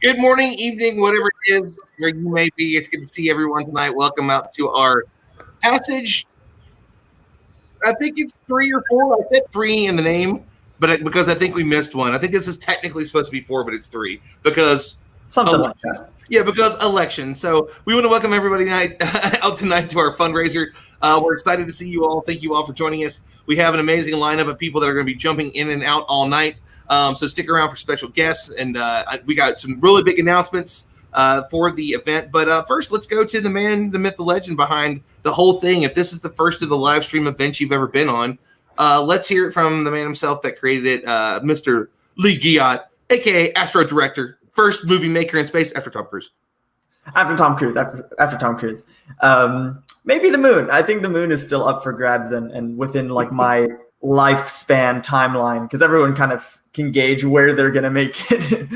Good morning, evening, whatever it is where you may be. It's good to see everyone tonight. Welcome out to our passage. I think it's 3 or 4. I said 3 in the name, but because I think we missed one. I think this is technically supposed to be 4, but it's 3 because something like that. Yeah, because election. So we want to welcome everybody out tonight to our fundraiser. We're excited to see you all. Thank you all for joining us. We have an amazing lineup of people that are going to be jumping in and out all night. So stick around for special guests. And we got some really big announcements for the event. But first, let's go to the man, the myth, the legend behind the whole thing. If this is the first of the live stream events you've ever been on, let's hear it from the man himself that created it, Mr. Lee Guyot, a.k.a. Astro Director. First movie maker in space after Tom Cruise. After Tom Cruise. Maybe the moon. I think the moon is still up for grabs and within like my lifespan timeline, because everyone kind of can gauge where they're going to make it.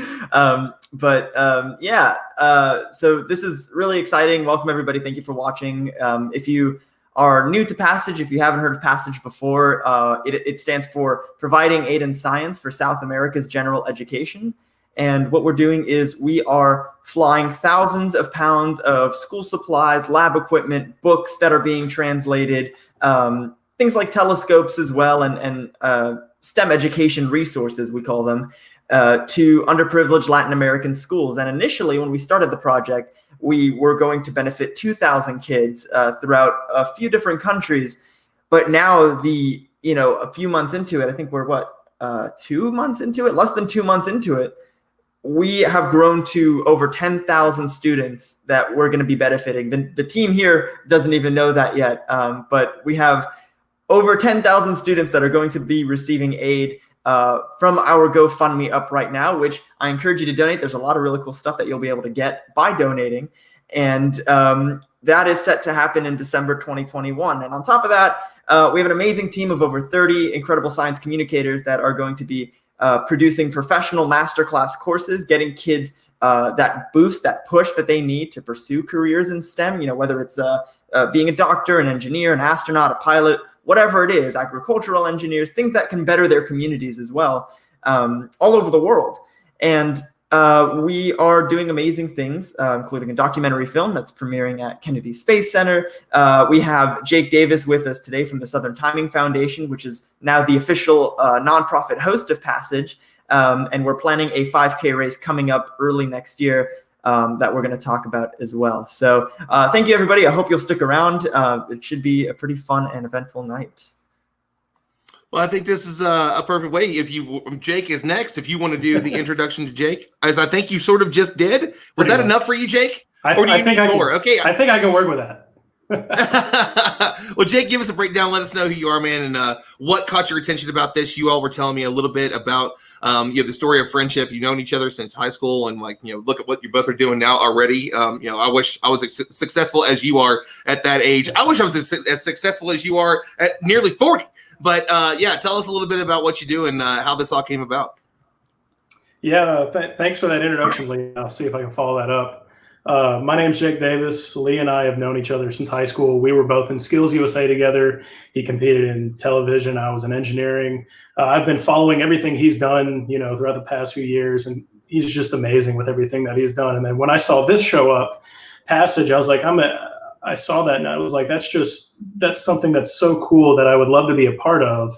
So this is really exciting. Welcome, everybody. Thank you for watching. If you are new to Passage, if you haven't heard of Passage before, it stands for Providing Aid in Science for South America's General Education. And what we're doing is we are flying thousands of pounds of school supplies, lab equipment, books that are being translated, things like telescopes as well, and STEM education resources, we call them, to underprivileged Latin American schools. And initially, when we started the project, we were going to benefit 2,000 kids throughout a few different countries. But now a few months into it, I think we're 2 months into it, less than 2 months into it, we have grown to over 10,000 students that we're going to be benefiting. The team here doesn't even know that yet, but we have over 10,000 students that are going to be receiving aid from our GoFundMe up right now, which I encourage you to donate. There's a lot of really cool stuff that you'll be able to get by donating. And that is set to happen in December 2021. And on top of that, we have an amazing team of over 30 incredible science communicators that are going to be producing professional masterclass courses, getting kids that boost, that push that they need to pursue careers in STEM, whether it's being a doctor, an engineer, an astronaut, a pilot, whatever it is, agricultural engineers, things that can better their communities as well, all over the world. And we are doing amazing things, including a documentary film that's premiering at Kennedy Space Center. We have Jake Davis with us today from the Southern Timing Foundation, which is now the official nonprofit host of Passage. And we're planning a 5K race coming up early next year that we're going to talk about as well. So thank you, everybody. I hope you'll stick around. It should be a pretty fun and eventful night. Well, I think this is a perfect way. Jake is next. If you want to do the introduction to Jake, as I think you sort of just did, was that enough for you, Jake? Or do you need more? Okay, I think I can work with that. Well, Jake, give us a breakdown. Let us know who you are, man, and what caught your attention about this. You all were telling me a little bit about the story of friendship. You've known each other since high school, and look at what you both are doing now already. I wish I was as successful as you are at that age. I wish I was as successful as you are at nearly 40. But tell us a little bit about what you do and how this all came about. Yeah, thanks for that introduction, Lee. I'll see if I can follow that up. My name's Jake Davis. Lee and I have known each other since high school. We were both in Skills USA together. He competed in television. I was in engineering. I've been following everything he's done, throughout the past few years, and he's just amazing with everything that he's done. And then when I saw this show up, Passage, I was like, I saw that and I was like, that's something that's so cool that I would love to be a part of.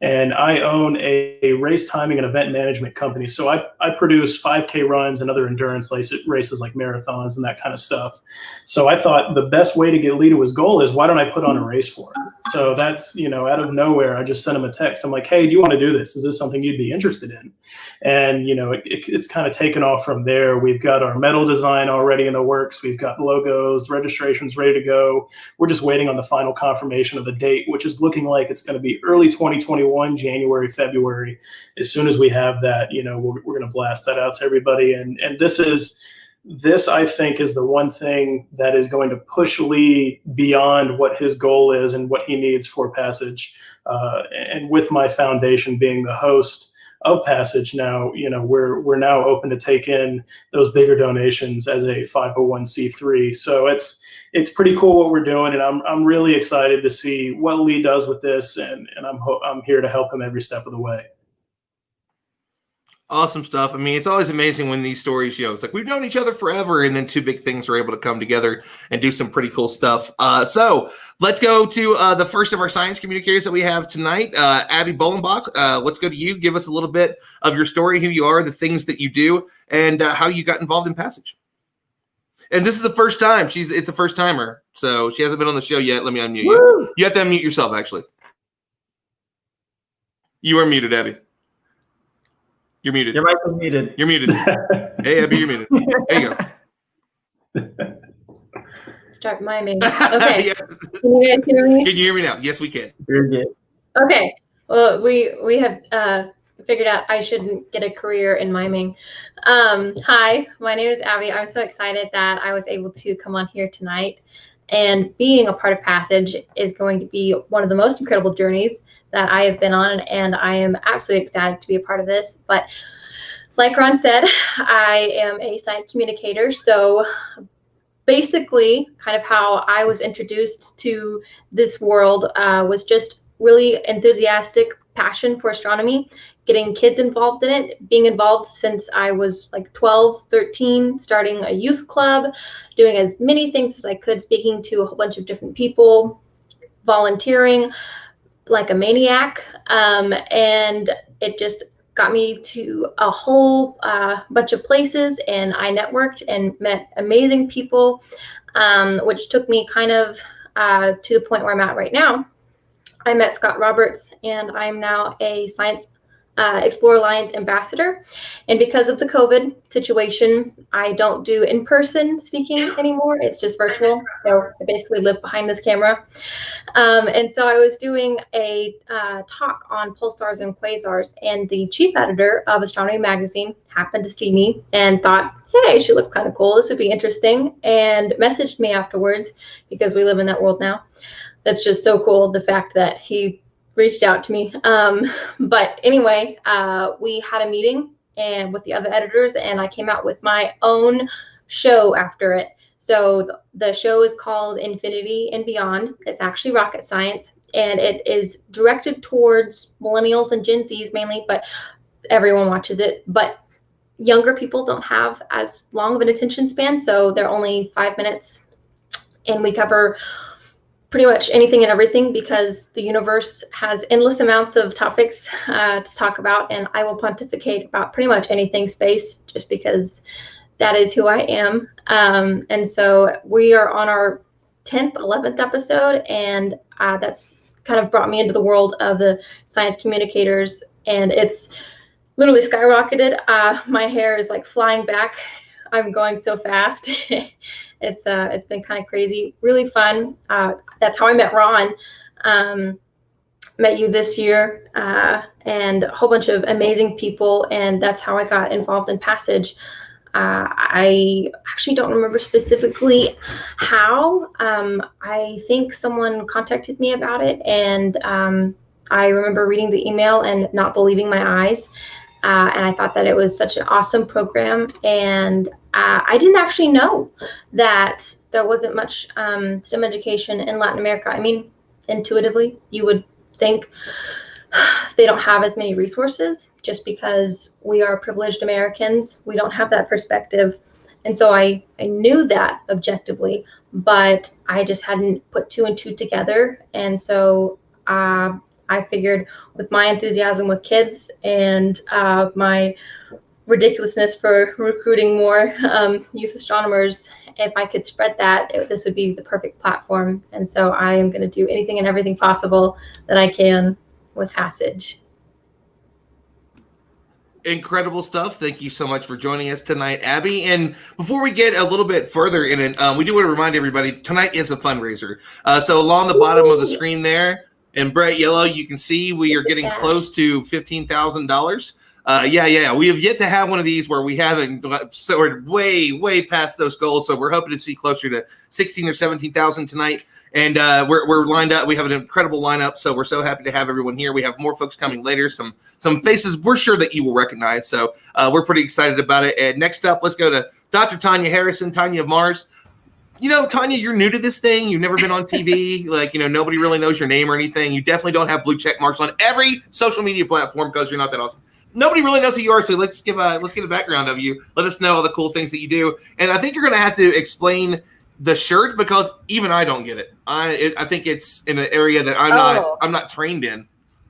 And I own a race timing and event management company. So I produce 5K runs and other endurance races like marathons and that kind of stuff. So I thought the best way to get Lee to his goal is, why don't I put on a race for him? So that's, out of nowhere, I just sent him a text. I'm like, hey, do you want to do this? Is this something you'd be interested in? And, it's kind of taken off from there. We've got our medal design already in the works. We've got logos, registrations ready to go. We're just waiting on the final confirmation of the date, which is looking like it's going to be early 2021, January, February. As soon as we have that, we're going to blast that out to everybody. And this, I think, is the one thing that is going to push Lee beyond what his goal is and what he needs for Passage. And with my foundation being the host of Passage now, we're now open to take in those bigger donations as a 501c3. So it's pretty cool what we're doing, and I'm really excited to see what Lee does with this, and I'm here to help him every step of the way. Awesome stuff. I mean, it's always amazing when these stories, it's like we've known each other forever, and then two big things are able to come together and do some pretty cool stuff. So let's go to the first of our science communicators that we have tonight, Abby Bolenbach. Let's go to you. Give us a little bit of your story, who you are, the things that you do, and how you got involved in Passage. And this is the first time. It's a first timer, so she hasn't been on the show yet. Let me unmute you. You have to unmute yourself, actually. You are muted, Abby. You're muted. Your mic is muted. You're muted. Hey, Abby, you're muted. There you go. Start miming. Okay. Yeah. Can you guys hear me? Can you hear me now? Yes, we can. Very good. Okay. Well, we have figured out I shouldn't get a career in miming. Hi, my name is Abby. I'm so excited that I was able to come on here tonight. And being a part of Passage is going to be one of the most incredible journeys that I have been on, and I am absolutely ecstatic to be a part of this. But like Ron said, I am a science communicator. So basically, kind of how I was introduced to this world was just really enthusiastic passion for astronomy, getting kids involved in it, being involved since I was like 12, 13, starting a youth club, doing as many things as I could, speaking to a whole bunch of different people, volunteering like a maniac, and it just got me to a whole bunch of places, and I networked and met amazing people, which took me kind of to the point where I'm at right now. I met Scott Roberts, and I'm now a Science Explore Alliance ambassador. And because of the COVID situation, I don't do in-person speaking anymore. It's just virtual. So I basically live behind this camera. And so I was doing a talk on pulsars and quasars, and the chief editor of Astronomy Magazine happened to see me and thought, hey, she looks kind of cool. This would be interesting, and messaged me afterwards, because we live in that world now. That's just so cool, the fact that he reached out to me. But anyway, we had a meeting and with the other editors, and I came out with my own show after it. So the show is called Infinity and Beyond. It's actually rocket science, and it is directed towards millennials and Gen Zs mainly, but everyone watches it. But younger people don't have as long of an attention span, so they're only 5 minutes, and we cover pretty much anything and everything, because the universe has endless amounts of topics to talk about, and I will pontificate about pretty much anything space, just because that is who I am. And so we are on our 10th, 11th episode, and that's kind of brought me into the world of the science communicators, and it's literally skyrocketed. My hair is like flying back. I'm going so fast. It's been kind of crazy, really fun. That's how I met Ron. Met you this year, and a whole bunch of amazing people, and that's how I got involved in Passage. I actually don't remember specifically how. I think someone contacted me about it, and I remember reading the email and not believing my eyes. And I thought that it was such an awesome program, and I didn't actually know that there wasn't much STEM education in Latin America. I mean, intuitively, you would think they don't have as many resources, just because we are privileged Americans. We don't have that perspective. And so I knew that objectively, but I just hadn't put two and two together. And so I figured, with my enthusiasm with kids and my ridiculousness for recruiting more youth astronomers, if I could spread that, this would be the perfect platform. And so I am going to do anything and everything possible that I can with Passage. Incredible stuff. Thank you so much for joining us tonight, Abby. And before we get a little bit further in it, we do want to remind everybody, tonight is a fundraiser. So along the bottom of the screen there, in bright yellow, you can see we are getting close to $15,000. Yeah. We have yet to have one of these where we haven't, so we're way past those goals. So we're hoping to see closer to 16 or 17,000 tonight. And we're lined up. We have an incredible lineup. So we're so happy to have everyone here. We have more folks coming later. Some faces we're sure that you will recognize. So we're pretty excited about it. And next up, let's go to Dr. Tanya Harrison, Tanya of Mars. Tanya, you're new to this thing. You've never been on TV. Nobody really knows your name or anything. You definitely don't have blue check marks on every social media platform because you're not that awesome. nobody really knows who you are, so let's get a background of you. Let us know all the cool things that you do. And I think you're going to have to explain the shirt because even I don't get it. I think it's in an area that I'm not trained in.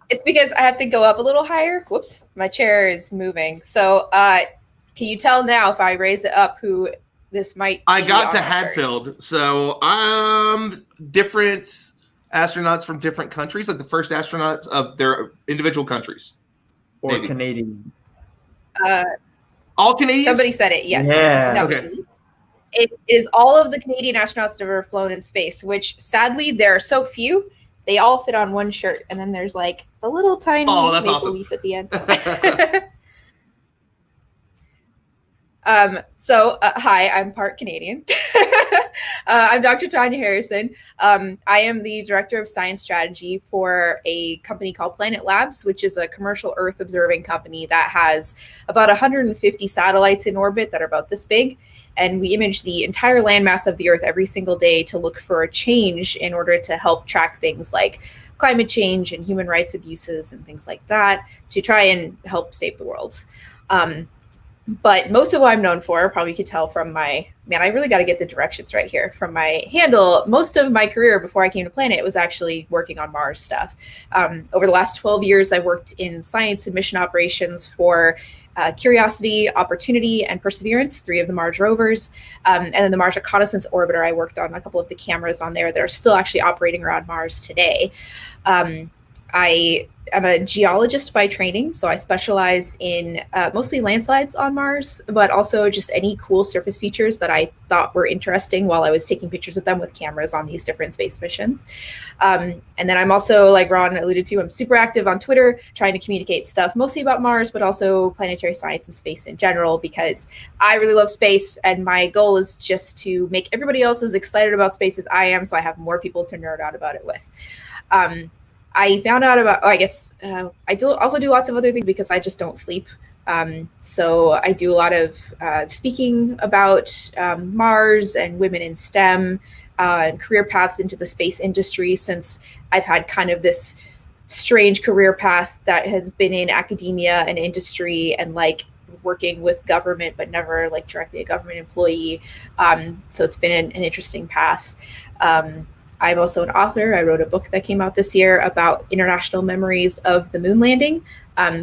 It's because I have to go up a little higher. Whoops, my chair is moving. So can you tell now if I raise it up who this might be? I got to Hadfield, so different astronauts from different countries, like the first astronauts of their individual countries. Or Maybe. Canadian. All Canadians? Somebody said it, yes. Yeah. Okay. It is all of the Canadian astronauts that have ever flown in space, which sadly there are so few. They all fit on one shirt, and then there's like the little tiny that's maple awesome. leaf at the end. Hi, I'm part Canadian. I'm Dr. Tanya Harrison. I am the director of science strategy for a company called Planet Labs, which is a commercial Earth observing company that has about 150 satellites in orbit that are about this big. And we image the entire landmass of the Earth every single day to look for a change in order to help track things like climate change and human rights abuses and things like that to try and help save the world. But most of what I'm known for, probably you could tell from I really got to get the directions right here, from my handle, most of my career before I came to Planet was actually working on Mars stuff. Over the last 12 years, I worked in science and mission operations for Curiosity, Opportunity, and Perseverance, 3 of the Mars rovers. And then the Mars Reconnaissance Orbiter, I worked on a couple of the cameras on there that are still actually operating around Mars today. I'm a geologist by training, so I specialize in mostly landslides on Mars, but also just any cool surface features that I thought were interesting while I was taking pictures of them with cameras on these different space missions. And then I'm also, like Ron alluded to, I'm super active on Twitter, trying to communicate stuff mostly about Mars, but also planetary science and space in general, because I really love space, and my goal is just to make everybody else as excited about space as I am, so I have more people to nerd out about it with. I found out about, I also do lots of other things because I just don't sleep. So I do a lot of speaking about Mars and women in STEM and career paths into the space industry, since I've had kind of this strange career path that has been in academia and industry and like working with government, but never like directly a government employee. So it's been an interesting path. I'm also an author. I wrote a book that came out this year about international memories of the moon landing,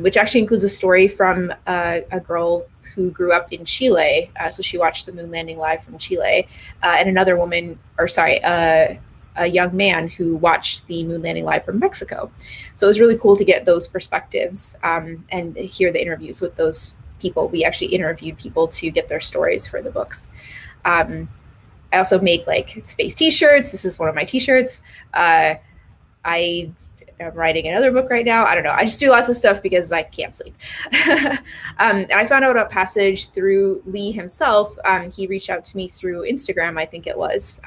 which actually includes a story from a girl who grew up in Chile. So she watched the moon landing live from Chile, and another woman, a young man who watched the moon landing live from Mexico. So it was really cool to get those perspectives and hear the interviews with those people. We actually interviewed people to get their stories for the books. I also make like space t-shirts. This is one of my t-shirts. I am writing another book right now. I don't know. I just do lots of stuff because I can't sleep. And I found out about Passage through Lee himself. He reached out to me through Instagram, I think it was.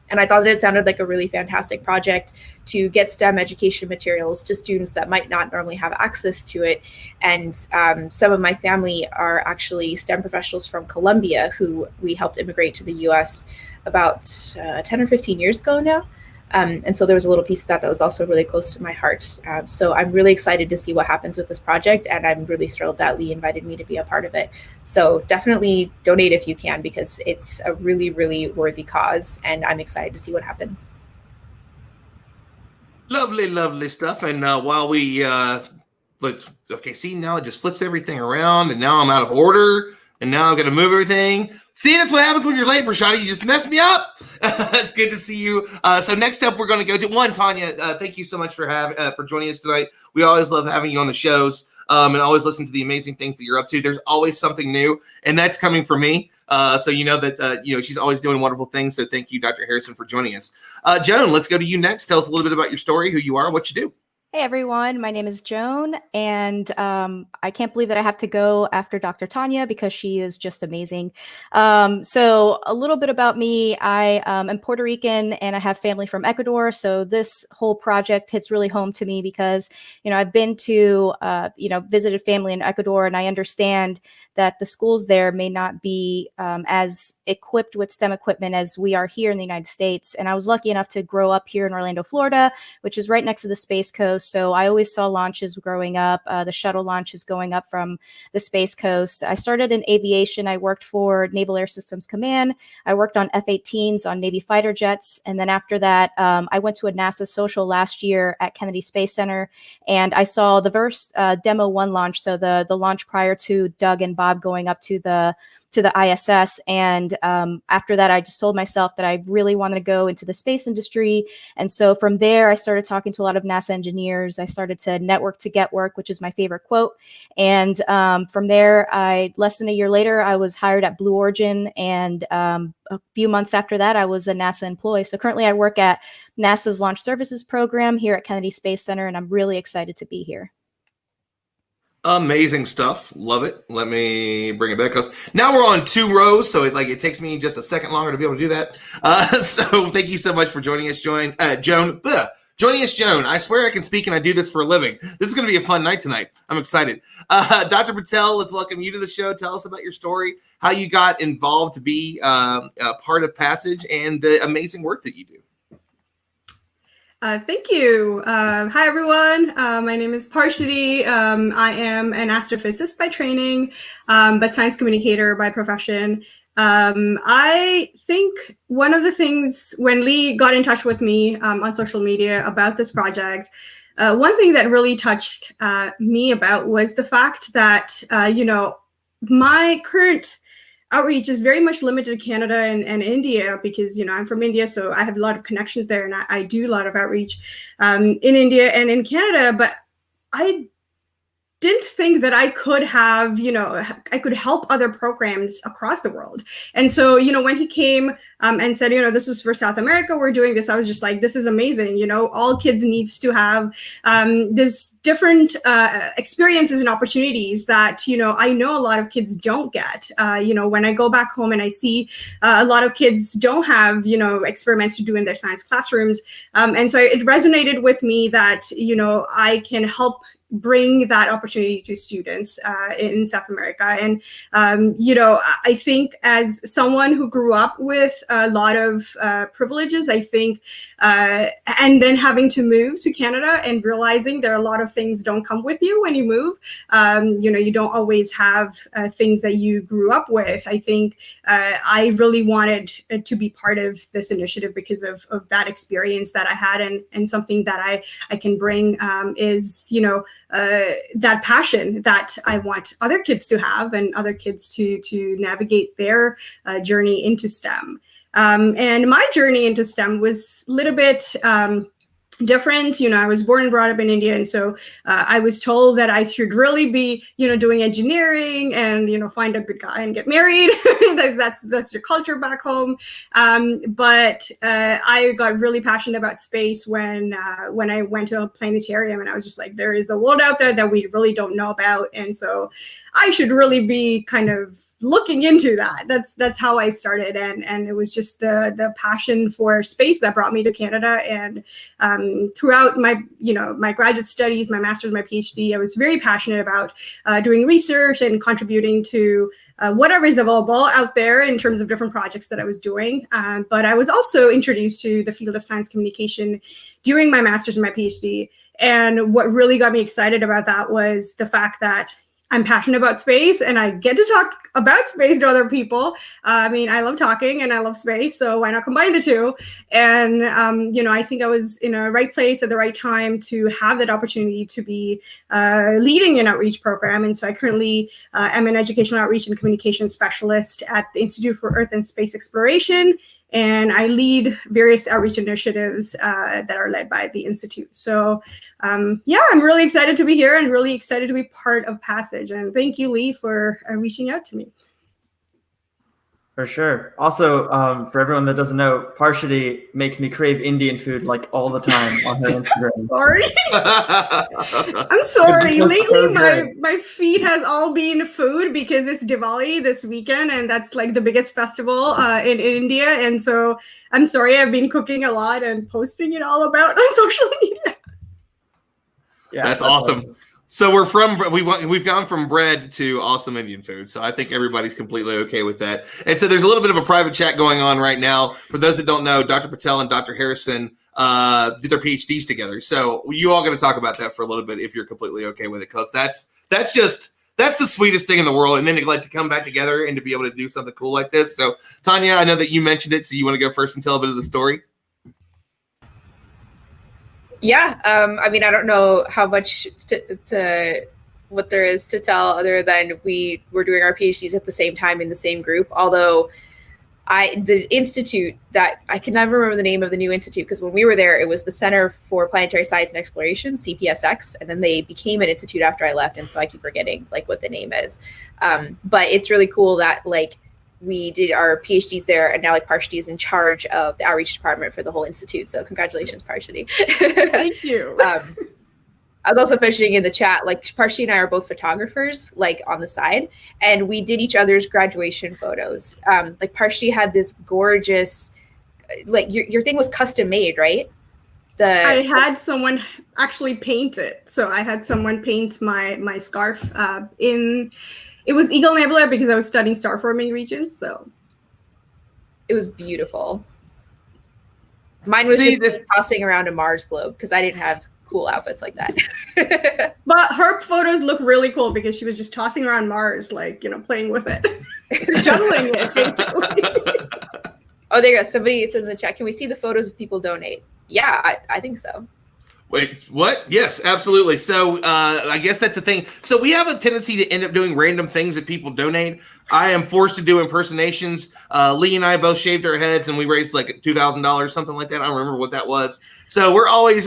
And I thought that it sounded like a really fantastic project to get STEM education materials to students that might not normally have access to it. And some of my family are actually STEM professionals from Colombia who we helped immigrate to the US about 10 or 15 years ago now. And so there was a little piece of that was also really close to my heart. So I'm really excited to see what happens with this project, and I'm really thrilled that Lee invited me to be a part of it. So definitely donate if you can, because it's a really, really worthy cause, and I'm excited to see what happens. Lovely, lovely stuff. And while we see, now it just flips everything around, and now I'm out of order, and now I'm going to move everything. See, that's what happens when you're late, Rashada. You just messed me up. It's good to see you. So next up, we're going to go to Tanya. Thank you so much for joining us tonight. We always love having you on the shows and always listen to the amazing things that you're up to. There's always something new, and that's coming from me. So you know that she's always doing wonderful things. So thank you, Dr. Harrison, for joining us. Joan, let's go to you next. Tell us a little bit about your story, who you are, what you do. Hey everyone, my name is Joan, and I can't believe that I have to go after Dr. Tanya because she is just amazing. So a little bit about me. I am Puerto Rican and I have family from Ecuador. So this whole project hits really home to me because, I've been to, visited family in Ecuador, and I understand that the schools there may not be as equipped with STEM equipment as we are here in the United States. And I was lucky enough to grow up here in Orlando, Florida, which is right next to the Space Coast. Coast. So I always saw launches growing up, the shuttle launches going up from the Space Coast. I started in aviation. I worked for Naval Air Systems Command. I worked on F-18s on Navy fighter jets. And then after that, I went to a NASA social last year at Kennedy Space Center, and I saw the first Demo 1 launch, so the launch prior to Doug and Bob going up to the ISS. And after that, I just told myself that I really wanted to go into the space industry. And so from there, I started talking to a lot of NASA engineers. I started to network to get work, which is my favorite quote. And from there, less than a year later, I was hired at Blue Origin. And a few months after that, I was a NASA employee. So currently I work at NASA's Launch Services Program here at Kennedy Space Center, and I'm really excited to be here. Amazing stuff. Love it. Let me bring it back because now we're on 2 rows, so it takes me just a second longer to be able to do that. So thank you so much for joining us, Joan. Joining us, Joan. I swear I can speak and I do this for a living. This is going to be a fun night tonight. I'm excited. Dr. Patel, let's welcome you to the show. Tell us about your story, how you got involved to be a part of Passage, and the amazing work that you do. Thank you. Hi, everyone. My name is Parshadi. I am an astrophysicist by training, but science communicator by profession. I think one of the things when Lee got in touch with me on social media about this project, one thing that really touched me about was the fact that, my current outreach is very much limited to Canada and India because, I'm from India, so I have a lot of connections there, and I do a lot of outreach in India and in Canada, but I didn't think that I could have, I could help other programs across the world. And so, when he came and said, this was for South America, we're doing this, I was just like, this is amazing. All kids needs to have this different experiences and opportunities that, I know a lot of kids don't get. When I go back home and I see a lot of kids don't have, experiments to do in their science classrooms. And so it resonated with me that, I can help bring that opportunity to students in South America. And, I think as someone who grew up with a lot of privileges, I think, and then having to move to Canada and realizing there are a lot of things don't come with you when you move, you don't always have things that you grew up with. I think I really wanted to be part of this initiative because of that experience that I had, and something that I can bring is, that passion that I want other kids to have and other kids to navigate their journey into STEM. And my journey into STEM was a little bit different. I was born and brought up in India, and so I was told that I should really be, doing engineering and find a good guy and get married. that's your culture back home. But I got really passionate about space when I went to a planetarium, and I was just like, there is a world out there that we really don't know about, and so I should really be kind of looking into that. That's how I started, and it was just the passion for space that brought me to Canada. And throughout my my graduate studies, my master's, my PhD, I was very passionate about doing research and contributing to whatever is available out there in terms of different projects that I was doing. But I was also introduced to the field of science communication during my master's and my PhD. And what really got me excited about that was the fact that I'm passionate about space and I get to talk about space to other people. I mean, I love talking and I love space, so why not combine the two? And, I think I was in a right place at the right time to have that opportunity to be leading an outreach program. And so I currently am an educational outreach and communication specialist at the Institute for Earth and Space Exploration. And I lead various outreach initiatives that are led by the Institute. So I'm really excited to be here and really excited to be part of Passage. And thank you, Lee, for reaching out to me. For sure. Also, for everyone that doesn't know, Parshadi makes me crave Indian food like all the time on her Instagram. Sorry. I'm sorry. Lately, my feed has all been food because it's Diwali this weekend, and that's like the biggest festival in India. And so I'm sorry, I've been cooking a lot and posting it all about on social media. Yeah, that's awesome. So we've gone from bread to awesome Indian food. So I think everybody's completely okay with that. And so there's a little bit of a private chat going on right now. For those that don't know, Dr. Patel and Dr. Harrison did their PhDs together. So you all going to talk about that for a little bit if you're completely okay with it, because that's the sweetest thing in the world. And then to like to come back together and to be able to do something cool like this. So Tanya, I know that you mentioned it, so you want to go first and tell a bit of the story? Yeah, I mean, I don't know how much to what there is to tell other than we were doing our PhDs at the same time in the same group. Although the institute that I can never remember the name of the new institute, because when we were there, it was the Center for Planetary Science and Exploration, CPSX, and then they became an institute after I left, and so I keep forgetting like what the name is. But it's really cool that like we did our PhDs there, and now like Parshati is in charge of the outreach department for the whole institute. So congratulations, Parshati. Thank you. I was also mentioning in the chat, like Parshati and I are both photographers, like on the side, and we did each other's graduation photos. Like Parshati had this gorgeous, like your thing was custom made, right? I had someone actually paint it. So I had someone paint my scarf it was Eagle Nebula because I was studying star forming regions. So it was beautiful. Mine was just tossing around a Mars globe because I didn't have cool outfits like that. But her photos look really cool because she was just tossing around Mars, like, playing with it. Juggling it, basically. Oh, there you go. Somebody says in the chat, can we see the photos if people donate? Yeah, I think so. Wait, what? Yes, absolutely. So I guess that's the thing. So we have a tendency to end up doing random things that people donate. I am forced to do impersonations. Lee and I both shaved our heads, and we raised like $2,000, something like that. I don't remember what that was. So we're always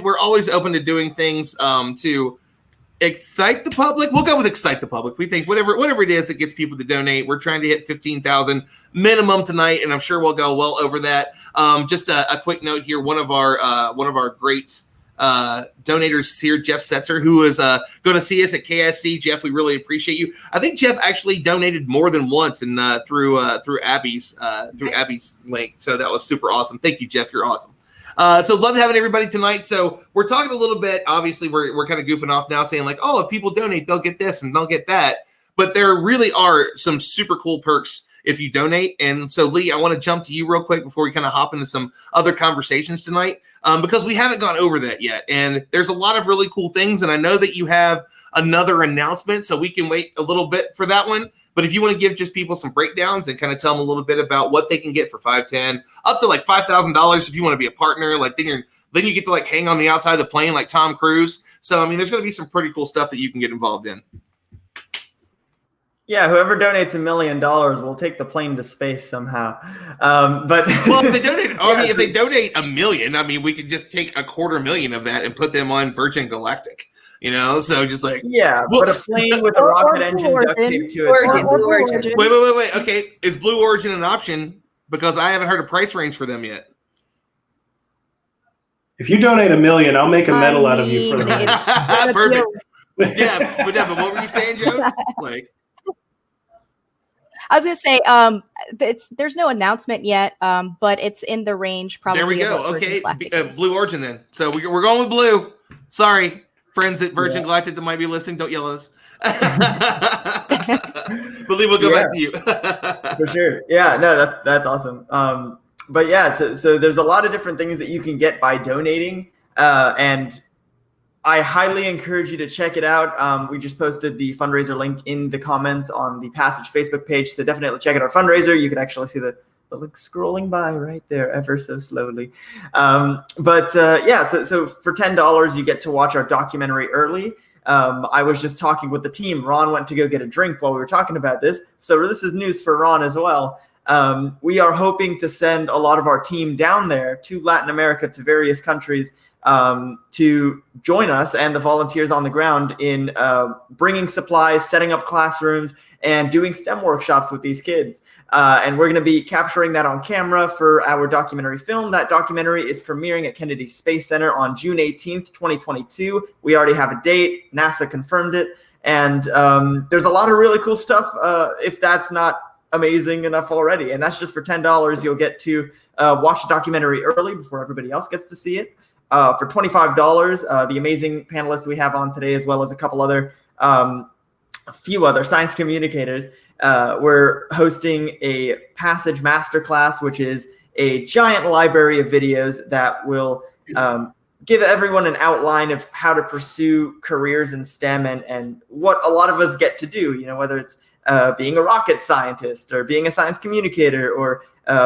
open to doing things to excite the public. We'll go with excite the public. We think whatever it is that gets people to donate. We're trying to hit 15,000 minimum tonight, and I'm sure we'll go well over that. Just a quick note here. One of our greats. Donators here, Jeff Setzer, who is going to see us at KSC. Jeff, we really appreciate you. I think Jeff actually donated more than once and through Abby's link. So that was super awesome. Thank you, Jeff. You're awesome. So love having everybody tonight. So we're talking a little bit. Obviously, we're kind of goofing off now, saying like, oh, if people donate, they'll get this and they'll get that. But there really are some super cool perks if you donate. And so, Lee, I want to jump to you real quick before we kind of hop into some other conversations tonight, because we haven't gone over that yet. And there's a lot of really cool things. And I know that you have another announcement, so we can wait a little bit for that one. But if you want to give just people some breakdowns and kind of tell them a little bit about what they can get for $5,10, up to like $5,000 if you want to be a partner, like then you get to like hang on the outside of the plane like Tom Cruise. So, I mean, there's going to be some pretty cool stuff that you can get involved in. Yeah, whoever donates $1 million will take the plane to space somehow. But well, if they donate, if they donate $1 million, I mean, we could just take $250,000 of that and put them on Virgin Galactic. So just like but a plane with a rocket engine duct taped to it. Blue Origin. Wait. Okay, is Blue Origin an option? Because I haven't heard a price range for them yet. If you donate $1 million, I'll make a medal out of you for that. Perfect. Yeah, but what were you saying, Joe? Like. I was going to say, there's no announcement yet, but it's in the range probably. There we go. Okay, Blue Origin then. So we're going with Blue. Sorry, friends at Virgin Galactic that might be listening, don't yell at us. But Lee, we'll go back to you. For sure. Yeah, no, that's awesome. But yeah, so there's a lot of different things that you can get by donating, and I highly encourage you to check it out. We just posted the fundraiser link in the comments on the Passage Facebook page, so definitely check out our fundraiser. You can actually see the link scrolling by right there ever so slowly. So for $10, you get to watch our documentary early. I was just talking with the team. Ron went to go get a drink while we were talking about this, so this is news for Ron as well. We are hoping to send a lot of our team down there to Latin America, to various countries, to join us and the volunteers on the ground in bringing supplies, setting up classrooms, and doing STEM workshops with these kids. And we're going to be capturing that on camera for our documentary film. That documentary is premiering at Kennedy Space Center on June 18th, 2022. We already have a date. NASA confirmed it. And there's a lot of really cool stuff, if that's not amazing enough already. And that's just for $10. You'll get to watch the documentary early before everybody else gets to see it. for $25. The amazing panelists we have on today, as well as a couple other, a few other science communicators, we're hosting a Passage Masterclass, which is a giant library of videos that will give everyone an outline of how to pursue careers in STEM and what a lot of us get to do, whether it's being a rocket scientist or being a science communicator or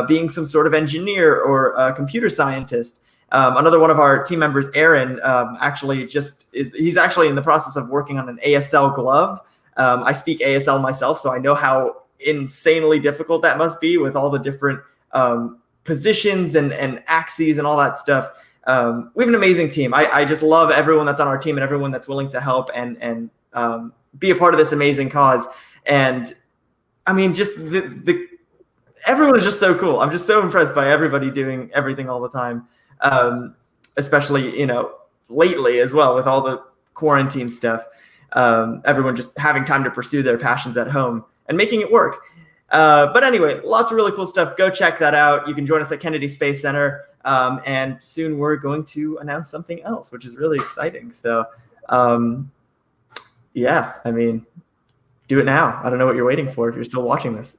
being some sort of engineer or a computer scientist. Another one of our team members, Aaron, he's actually in the process of working on an ASL glove. I speak ASL myself, so I know how insanely difficult that must be with all the different positions and axes and all that stuff. We have an amazing team. I just love everyone that's on our team and everyone that's willing to help and be a part of this amazing cause. And I mean, just everyone is just so cool. I'm just so impressed by everybody doing everything all the time, especially, lately as well with all the quarantine stuff. Everyone just having time to pursue their passions at home and making it work. But anyway, lots of really cool stuff. Go check that out. You can join us at Kennedy Space Center. And soon we're going to announce something else, which is really exciting. So, yeah, I mean, do it now. I don't know what you're waiting for if you're still watching this.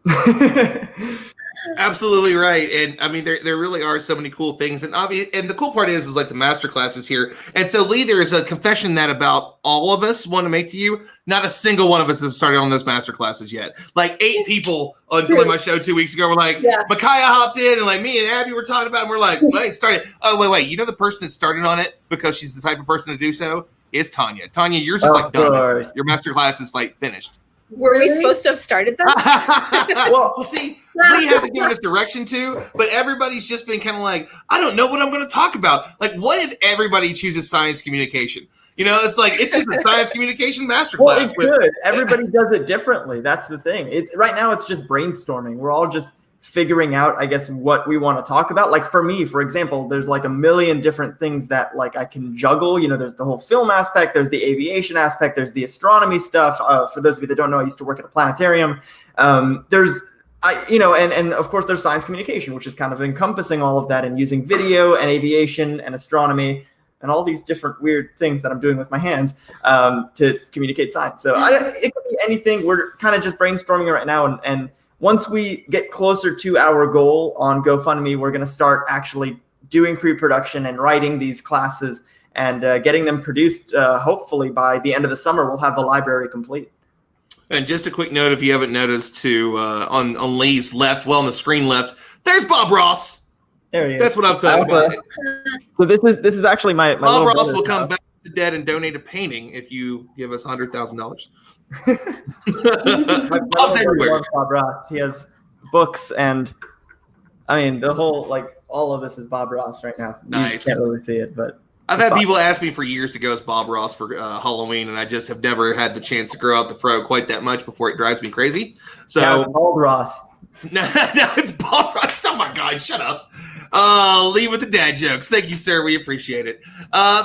Absolutely right. And I mean, there really are so many cool things. And and the cool part is like the master classes here. And so, Lee, there is a confession that about all of us want to make to you. Not a single one of us have started on those master classes yet. Like 8 people on doing my show 2 weeks ago were like, Micaiah hopped in and like me and Abby were talking about it. And we're like, wait, started. Oh, wait. You know, the person that started on it because she's the type of person to do so is Tanya. Tanya, yours is like done. Your master class is like finished. Were we supposed to have started that? Well, see, Lee hasn't given us direction to, but everybody's just been kind of like, I don't know what I'm going to talk about. Like, what if everybody chooses science communication? It's like, it's just a science communication masterclass. Well, it's good. Everybody does it differently. That's the thing. Right now, it's just brainstorming. We're all just figuring out, I guess, what we want to talk about. Like for me, for example, there's like a million different things that like I can juggle. There's the whole film aspect, there's the aviation aspect, there's the astronomy stuff. For those of you that don't know, I used to work at a planetarium. And of course there's science communication, which is kind of encompassing all of that and using video and aviation and astronomy and all these different weird things that I'm doing with my hands to communicate science. So it could be anything. We're kind of just brainstorming right now, and once we get closer to our goal on GoFundMe, we're going to start actually doing pre-production and writing these classes and getting them produced. Hopefully by the end of the summer, we'll have the library complete. And just a quick note, if you haven't noticed, too, on Lee's left, on the screen left, there's Bob Ross. There he is. That's what I'm talking about. So this is actually my Bob Ross will come back to the dead and donate a painting if you give us $100,000. Bob's everywhere. Bob Ross. He has books and I mean the whole all of this is Bob Ross right now. Nice. You can't really see it, but I've had people ask me for years to go as Bob Ross for Halloween, and I just have never had the chance to grow out the fro quite that much before it drives me crazy. So Bob Ross. No, it's Bob Ross. Oh my God, shut up. Leave with the dad jokes. Thank you, sir. We appreciate it.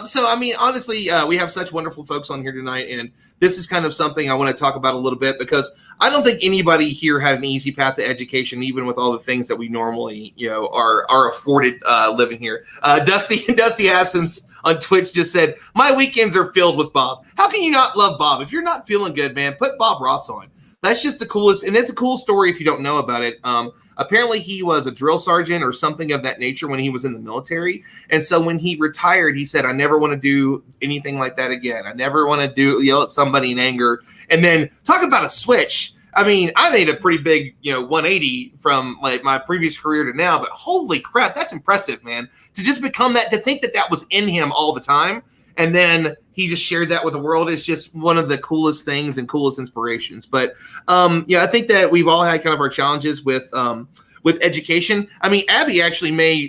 So, I mean, honestly, we have such wonderful folks on here tonight, and this is kind of something I want to talk about a little bit because I don't think anybody here had an easy path to education, even with all the things that we normally, are afforded living here. Dusty Hassens on Twitch just said, my weekends are filled with Bob. How can you not love Bob? If you're not feeling good, man, put Bob Ross on. That's just the coolest, and it's a cool story if you don't know about it. Apparently, he was a drill sergeant or something of that nature when he was in the military. And so when he retired, he said, I never want to do anything like that again. I never want to yell at somebody in anger. And then talk about a switch. I mean, I made a pretty big, 180 from my previous career to now, but holy crap, that's impressive, man. To just become that, to think that was in him all the time. And then he just shared that with the world. It's just one of the coolest things and coolest inspirations. But, I think that we've all had kind of our challenges with education. I mean, Abby actually may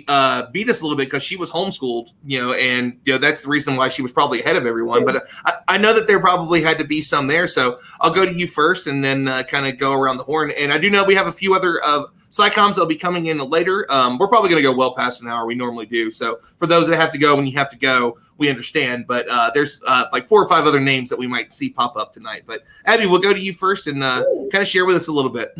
beat us a little bit because she was homeschooled, and that's the reason why she was probably ahead of everyone. But I know that there probably had to be some there. So I'll go to you first and then kind of go around the horn. And I do know we have a few other SciComms that'll be coming in later. We're probably going to go well past an hour. We normally do. So for those that have to go when you have to go, we understand. But there's 4 or 5 other names that we might see pop up tonight. But Abby, we'll go to you first and kind of share with us a little bit.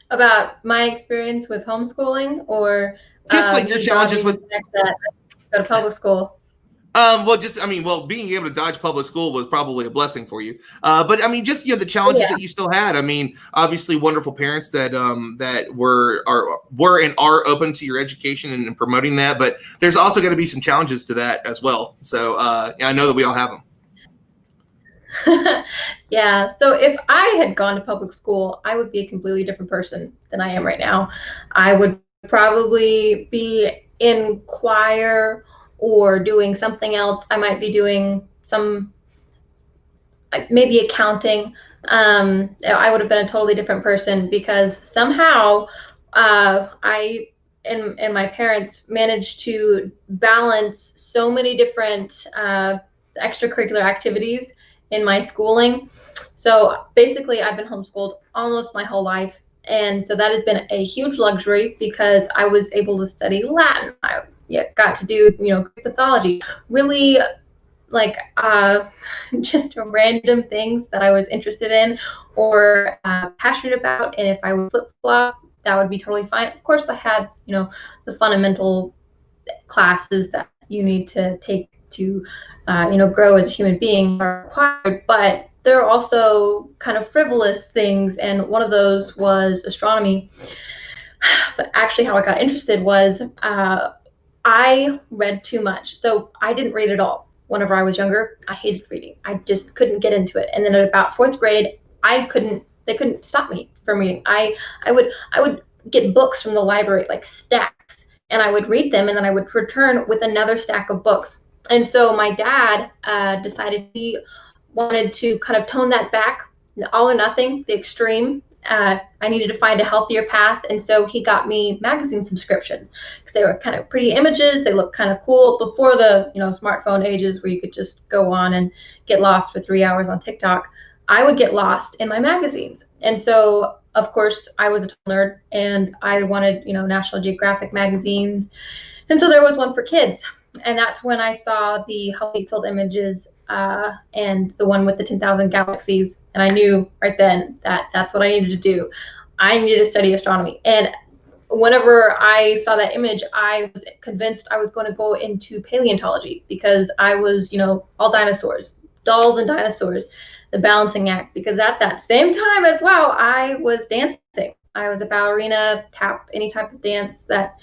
About my experience with homeschooling or just your challenges with go to public school? Well, being able to dodge public school was probably a blessing for you. But I mean, just the challenges that you still had. I mean, obviously, wonderful parents that were and are open to your education and promoting that. But there's also going to be some challenges to that as well. So I know that we all have them. Yeah. So if I had gone to public school, I would be a completely different person than I am right now. I would probably be in choir or doing something else. I might be doing maybe accounting. I would have been a totally different person because somehow I and my parents managed to balance so many different extracurricular activities in my schooling. So basically, I've been homeschooled almost my whole life. And so that has been a huge luxury because I was able to study Latin. I got to do, Greek mythology, really just random things that I was interested in or passionate about. And if I would flip-flop, that would be totally fine. Of course, I had, the fundamental classes that you need to take to, grow as a human being are required, but there are also kind of frivolous things, and one of those was astronomy. But actually, how I got interested was I read too much. So I didn't read at all. Whenever I was younger, I hated reading. I just couldn't get into it. And then at about 4th grade, they couldn't stop me from reading. I would get books from the library, like stacks, and I would read them, and then I would return with another stack of books. And so my dad decided he wanted to kind of tone that back, all or nothing, the extreme. I needed to find a healthier path, and so he got me magazine subscriptions because they were kind of pretty images. They looked kind of cool before the smartphone ages where you could just go on and get lost for 3 hours on TikTok. I would get lost in my magazines, and so of course I was a total nerd, and I wanted National Geographic magazines, and so there was one for kids, and that's when I saw the Hubble-filled images and the one with the 10,000 galaxies. And I knew right then that that's what I needed to do. I needed to study astronomy. And whenever I saw that image, I was convinced I was going to go into paleontology because I was, all dinosaurs, dolls and dinosaurs, the balancing act. Because at that same time as well, I was dancing. I was a ballerina, tap, any type of dance that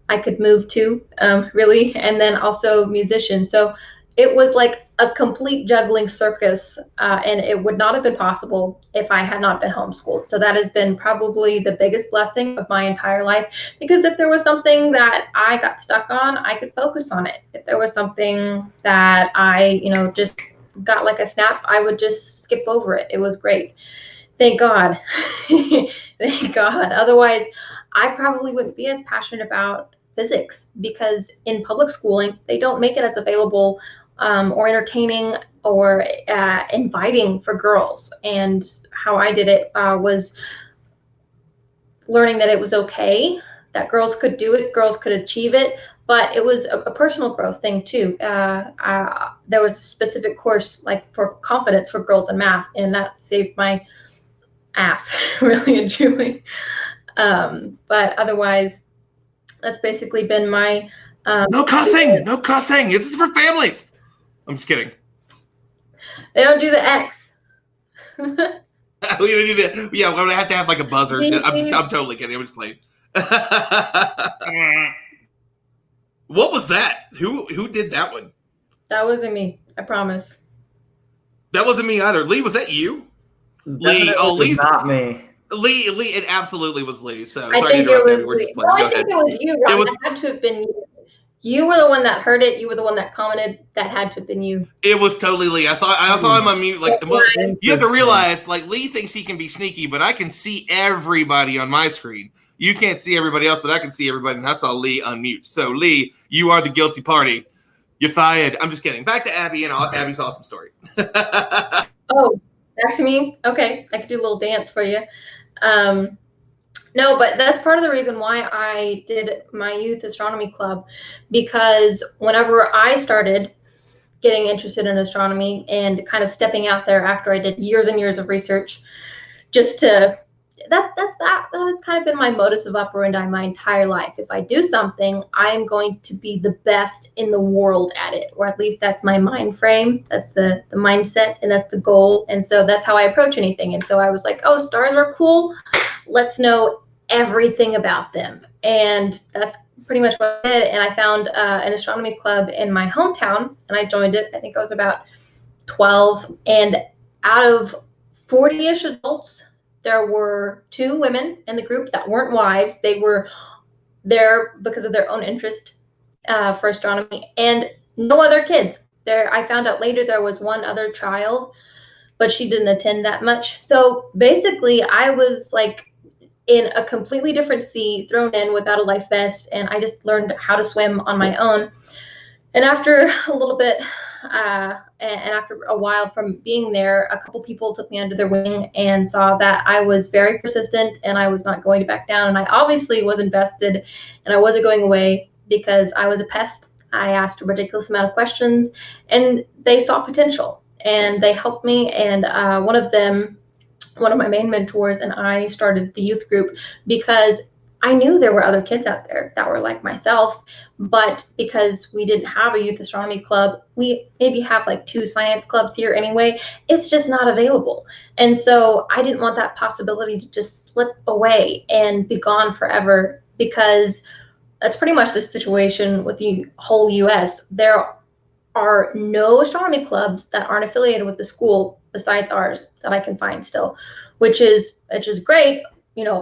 I could move to, really, and then also musician. So it was like a complete juggling circus, and it would not have been possible if I had not been homeschooled. So that has been probably the biggest blessing of my entire life, because if there was something that I got stuck on, I could focus on it. If there was something that I, just got like a snap, I would just skip over it. It was great. Thank God. Thank God. Otherwise, I probably wouldn't be as passionate about physics, because in public schooling, they don't make it as available or entertaining or inviting for girls. And how I did it was learning that it was okay, that girls could do it, girls could achieve it, but it was a personal growth thing too. There was a specific course like for confidence for girls in math, and that saved my ass, really and truly. But otherwise, that's basically been my no cussing. This is for families. I'm just kidding. They don't do the X. We don't do the, yeah, we're gonna have to have like a buzzer. I'm totally kidding. I'm just playing. What was that? Who did that one? That wasn't me. I promise. That wasn't me either. Lee, was that you? Definitely Lee. Oh, Lee's not me. Lee, it absolutely was Lee. So I sorry think to it interrupt. was Lee. No, I think it was you, Ron. It had to have been you. You were the one that heard it. You were the one that commented. That had to have been you. It was totally Lee. I saw him on mute. Like, well, you have to realize, like, Lee thinks he can be sneaky, but I can see everybody on my screen. You can't see everybody else, but I can see everybody, and I saw Lee unmute. So, Lee, you are the guilty party. You're fired. I'm just kidding. Back to Abby and Abby's awesome story. Oh, back to me? Okay. I could do a little dance for you. No, but that's part of the reason why I did my youth astronomy club, because whenever I started getting interested in astronomy and kind of stepping out there after I did years and years of research just to that has kind of been my modus of operandi my entire life. If I do something, I am going to be the best in the world at it, or at least that's my mind frame. That's the mindset, and that's the goal. And so that's how I approach anything. And so I was like, oh, stars are cool. Let's know everything about them. And that's pretty much what I did. And I found an astronomy club in my hometown, and I joined it. I think I was about 12. And out of 40-ish adults, there were 2 women in the group that weren't wives. They were there because of their own interest for astronomy, and no other kids. There, I found out later there was one other child, but she didn't attend that much. So basically, I was like in a completely different sea, thrown in without a life vest, and I just learned how to swim on my own. And after a little bit, and after a while from being there, a couple people took me under their wing and saw that I was very persistent and I was not going to back down. And I obviously was invested, and I wasn't going away because I was a pest. I asked a ridiculous amount of questions, and they saw potential, and they helped me. And one of my main mentors and I started the youth group because I knew there were other kids out there that were like myself, but because we didn't have a youth astronomy club, we maybe have like 2 science clubs here anyway. It's just not available. And so I didn't want that possibility to just slip away and be gone forever, because that's pretty much the situation with the whole US. There are no astronomy clubs that aren't affiliated with the school besides ours that I can find still, which is great,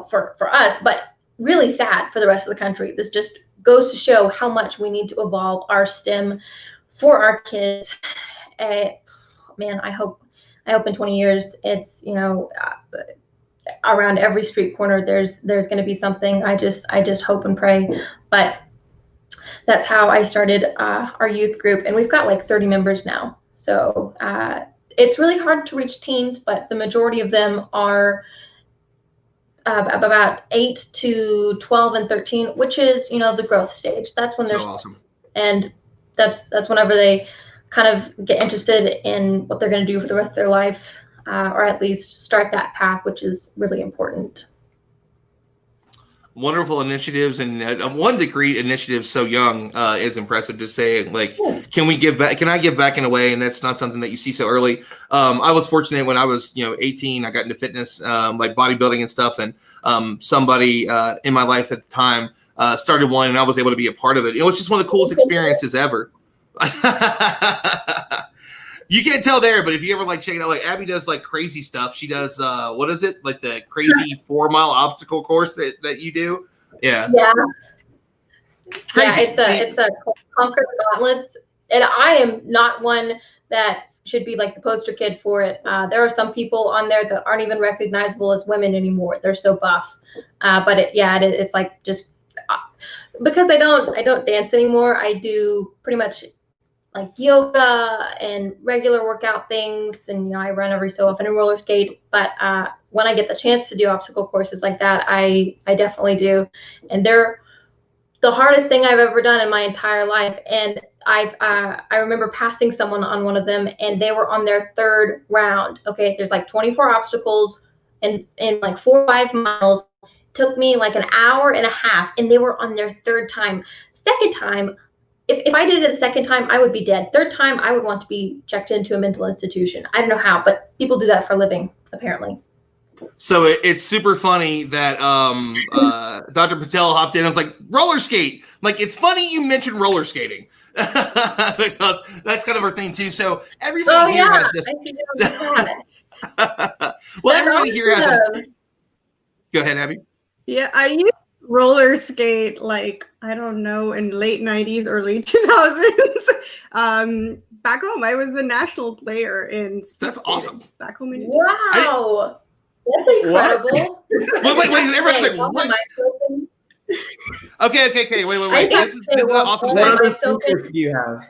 for us, but really sad for the rest of the country. This just goes to show how much we need to evolve our STEM for our kids. Man, I hope in 20 years it's around every street corner there's going to be something. I just hope and pray. But that's how I started our youth group, and we've got like 30 members now. So it's really hard to reach teens, but the majority of them are about 8 to 12 and 13, which is, the growth stage. That's when they're so awesome. And that's whenever they kind of get interested in what they're going to do for the rest of their life, or at least start that path, which is really important. Wonderful initiatives, and 1 degree initiative so young is impressive to say. Like, can we give back? Can I give back in a way? And that's not something that you see so early. I was fortunate when I was 18. I got into fitness, like bodybuilding and stuff, and somebody in my life at the time started one, and I was able to be a part of it. It was just one of the coolest experiences ever. You can't tell there, but if you ever like check it out, like Abby does like crazy stuff. She does what is it, like the crazy 4-mile obstacle course that you do? Yeah. It's crazy. Yeah, it's a Conquer the Gauntlets, and I am not one that should be like the poster kid for it. There are some people on there that aren't even recognizable as women anymore. They're so buff. But it's like just because I don't dance anymore. I do pretty much like yoga and regular workout things, and I run every so often and roller skate. But when I get the chance to do obstacle courses like that, I definitely do. And they're the hardest thing I've ever done in my entire life. And I remember passing someone on one of them, and they were on their 3rd round. Okay, there's like 24 obstacles and in like 4 or 5 miles. Took me like an hour and a half, and they were on their 3rd time. 2nd time, if I did it the 2nd time, I would be dead. 3rd time, I would want to be checked into a mental institution. I don't know how, but people do that for a living, apparently. So it's super funny that Dr. Patel hopped in and was like, roller skate. Like, it's funny you mentioned roller skating because that's kind of our thing too. So everybody here has this. Well, everybody here has a. Go ahead, Abby. Yeah, I used to roller skate like, I don't know, in late 90s, early 2000s. Back home, I was a national player in. That's awesome. Back home in. Wow. That's incredible. Wait. Everyone's like, what? Okay. Wait. This is an awesome thing. What other features do you have?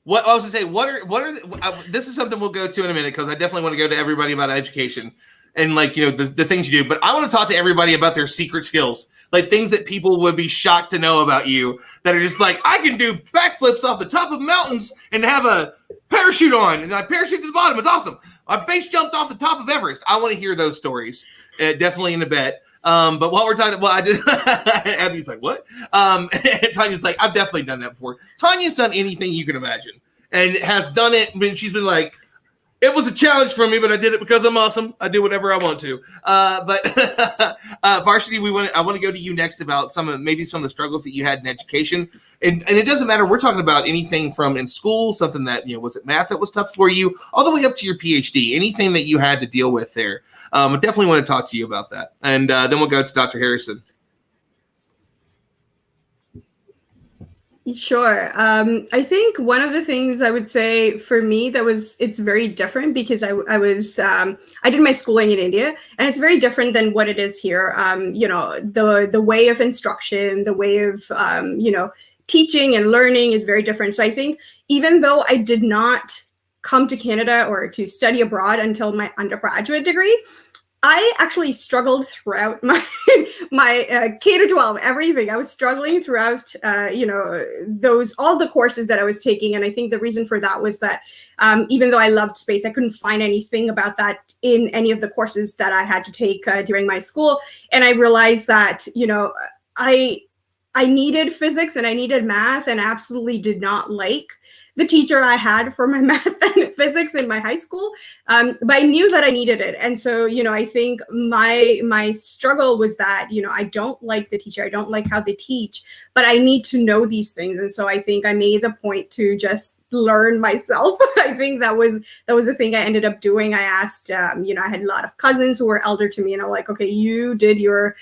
What I was going to say, what are this is something we'll go to in a minute, because I definitely want to go to everybody about education and like, the things you do. But I want to talk to everybody about their secret skills, like things that people would be shocked to know about you that are just like, I can do backflips off the top of mountains and have a parachute on, and I parachute to the bottom. It's awesome. I base jumped off the top of Everest. I want to hear those stories. Definitely in a bet. But while we're talking, well, I did. Abby's like, what? And Tanya's like, I've definitely done that before. Tanya's done anything you can imagine and has done it. I mean, she's been like, it was a challenge for me, but I did it because I'm awesome. I do whatever I want to. But Varsity, I want to go to you next about some of the struggles that you had in education. And it doesn't matter. We're talking about anything from in school, something that, was it math that was tough for you, all the way up to your PhD, anything that you had to deal with there. I definitely want to talk to you about that. And then we'll go to Dr. Harrison. Sure. I think one of the things I would say for me it's very different because I did my schooling in India, and it's very different than what it is here. The way of instruction, the way of teaching and learning is very different. So I think even though I did not come to Canada or to study abroad until my undergraduate degree, I actually struggled throughout my K to 12, everything. I was struggling throughout, all the courses that I was taking. And I think the reason for that was that even though I loved space, I couldn't find anything about that in any of the courses that I had to take during my school. And I realized that, I needed physics and I needed math, and absolutely did not like the teacher I had for my math and physics in my high school. But I knew that I needed it. And so, I think my struggle was that, I don't like the teacher. I don't like how they teach, but I need to know these things. And so I think I made the point to just learn myself. I think that was the thing I ended up doing. I asked, I had a lot of cousins who were elder to me, and I'm like, okay, you did your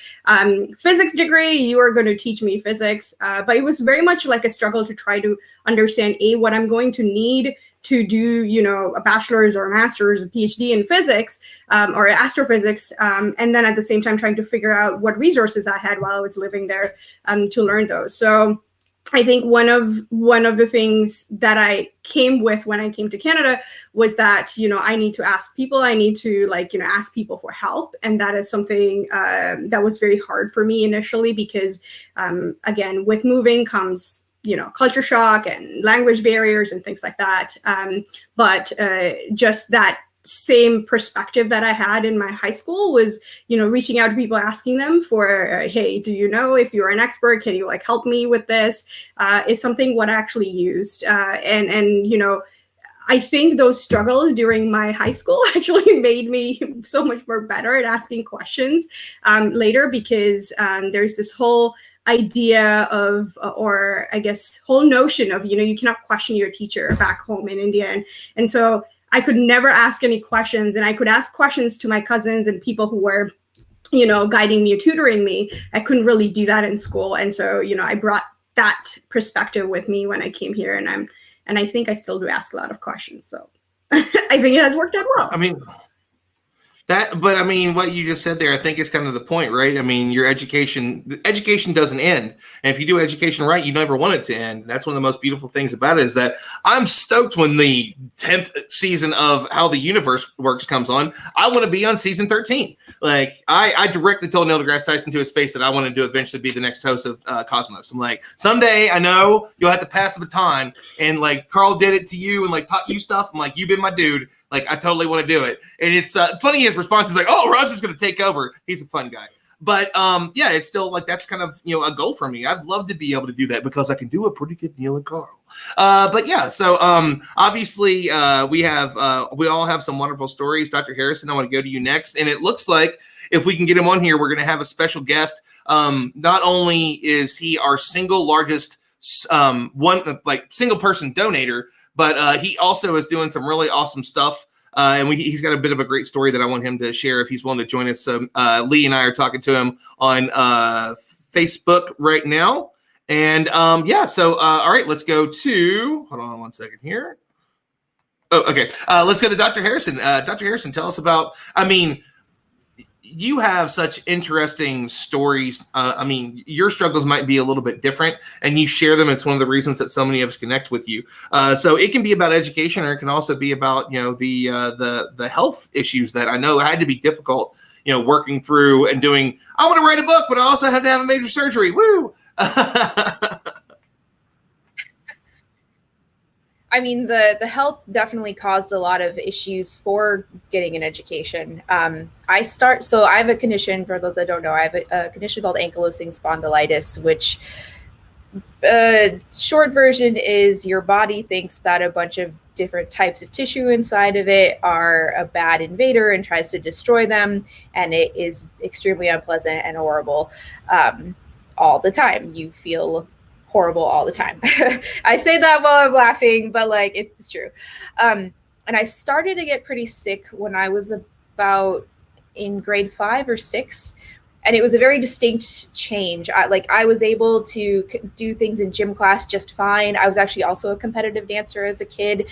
physics degree, you are going to teach me physics. But it was very much like a struggle to try to understand what I'm going to need to do, a bachelor's or a master's, a PhD in physics or astrophysics, and then at the same time trying to figure out what resources I had while I was living there to learn those. So I think one of the things that I came with when I came to Canada was that, I need to ask people. I need to ask people for help. And that is something that was very hard for me initially because, again, with moving comes culture shock and language barriers and things like that. But just that same perspective that I had in my high school was, reaching out to people, asking them for, hey, do you know if you're an expert? Can you help me with this? Is something what I actually used. And I think those struggles during my high school actually made me so much more better at asking questions later because there's this whole idea of, or I guess whole notion of, you cannot question your teacher back home in India. And so I could never ask any questions, and I could ask questions to my cousins and people who were, guiding me or tutoring me. I couldn't really do that in school. And so, I brought that perspective with me when I came here, and I think I still do ask a lot of questions. So I think it has worked out well. I mean, what you just said there, I think is kind of the point, right? I mean, your education doesn't end. And if you do education right, you never want it to end. That's one of the most beautiful things about it is that I'm stoked when the 10th season of How the Universe Works comes on. I want to be on season 13. I directly told Neil deGrasse Tyson to his face that I wanted to eventually be the next host of Cosmos. I'm like, someday I know you'll have to pass the baton. And Carl did it to you and taught you stuff. I'm like, you've been my dude. I totally want to do it. And it's funny, his response is oh, Rod's just going to take over. He's a fun guy. But yeah, it's still that's kind of, a goal for me. I'd love to be able to do that because I can do a pretty good Neil and Carl. But yeah, so obviously we all have some wonderful stories. Dr. Harrison, I want to go to you next. And it looks like if we can get him on here, we're going to have a special guest. Not only is he our single largest single person donator, but he also is doing some really awesome stuff. And he's got a bit of a great story that I want him to share if he's willing to join us. So Lee and I are talking to him on Facebook right now. And so all right, let's go to, hold on one second here. Oh, okay. Let's go to Dr. Harrison. Dr. Harrison, tell us about, you have such interesting stories. Your struggles might be a little bit different and you share them. It's one of the reasons that so many of us connect with you. So it can be about education, or it can also be about, the health issues that I know had to be difficult, working through and doing, I want to write a book, but I also have to have a major surgery. Woo. I I mean, the health definitely caused a lot of issues for getting an education. So I have a condition, for those that don't know, I have a condition called ankylosing spondylitis, which short version is your body thinks that a bunch of different types of tissue inside of it are a bad invader and tries to destroy them. And it is extremely unpleasant and horrible all the time. You feel horrible all the time. I say that while I'm laughing, but like it's true. And I started to get pretty sick when I was about in grade 5 or 6. And it was a very distinct change. I was able to do things in gym class just fine. I was actually also a competitive dancer as a kid.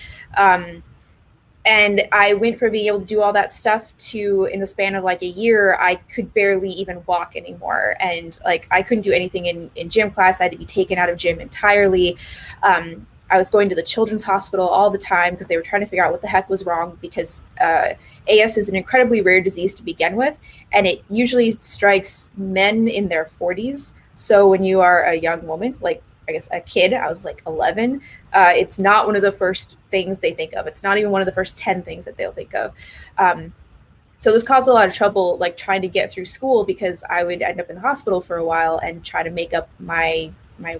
And I went from being able to do all that stuff to, in the span of like a year, I could barely even walk anymore. And like, I couldn't do anything in gym class. I had to be taken out of gym entirely. I was going to the children's hospital all the time because they were trying to figure out what the heck was wrong, because AS is an incredibly rare disease to begin with, and it usually strikes men in their 40s. So when you are a young woman, like I guess a kid, I was like 11, it's not one of the first things they think of. It's not even one of the first 10 things that they'll think of. So this caused a lot of trouble, like trying to get through school, because I would end up in the hospital for a while and try to make up my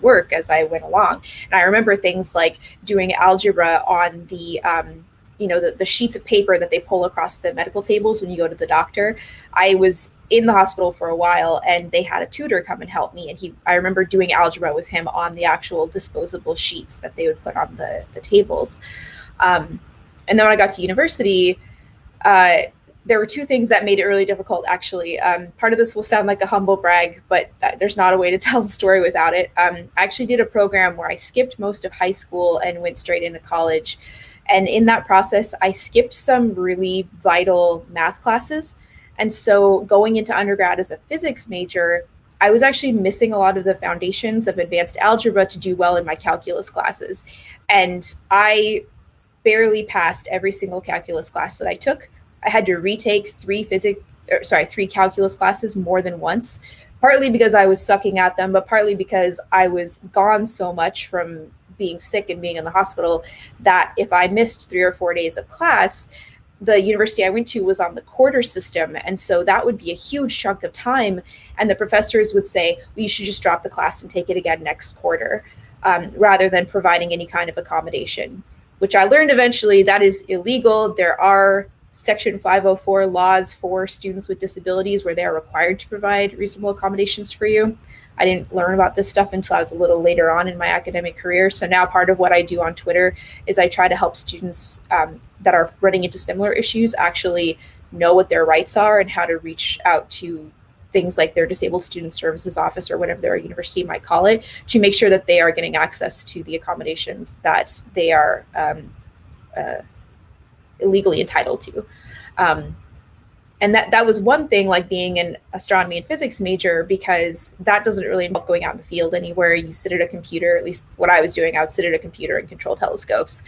work as I went along. And I remember things like doing algebra on the the sheets of paper that they pull across the medical tables when you go to the doctor. I was in the hospital for a while, and they had a tutor come and help me. And I remember doing algebra with him on the actual disposable sheets that they would put on the tables. And then when I got to university, there were two things that made it really difficult, actually. Part of this will sound like a humble brag, but there's not a way to tell the story without it. I actually did a program where I skipped most of high school and went straight into college. And in that process, I skipped some really vital math classes. And so going into undergrad as a physics major, I was actually missing a lot of the foundations of advanced algebra to do well in my calculus classes. And I barely passed every single calculus class that I took. I had to retake three calculus classes more than once, partly because I was sucking at them, but partly because I was gone so much from being sick and being in the hospital that if I missed 3 or 4 days of class, the university I went to was on the quarter system. And so that would be a huge chunk of time. And the professors would say, well, you should just drop the class and take it again next quarter, rather than providing any kind of accommodation, which I learned eventually that is illegal. There are Section 504 laws for students with disabilities where they are required to provide reasonable accommodations for you. I didn't learn about this stuff until I was a little later on in my academic career. So now part of what I do on Twitter is I try to help students that are running into similar issues actually know what their rights are and how to reach out to things like their Disabled Student Services Office or whatever their university might call it, to make sure that they are getting access to the accommodations that they are legally entitled to. And that was one thing, like being an astronomy and physics major, because that doesn't really involve going out in the field anywhere. You sit at a computer, at least what I was doing, I would sit at a computer and control telescopes.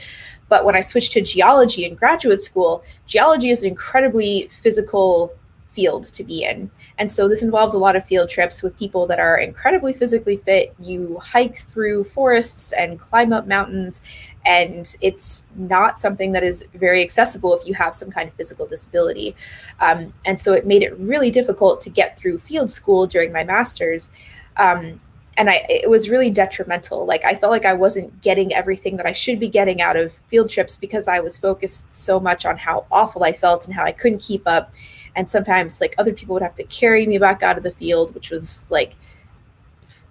But when I switched to geology in graduate school, geology is an incredibly physical field to be in. And so this involves a lot of field trips with people that are incredibly physically fit. You hike through forests and climb up mountains, and it's not something that is very accessible if you have some kind of physical disability. And so it made it really difficult to get through field school during my master's. And it was really detrimental. Like I felt like I wasn't getting everything that I should be getting out of field trips because I was focused so much on how awful I felt and how I couldn't keep up. And sometimes like other people would have to carry me back out of the field, which was like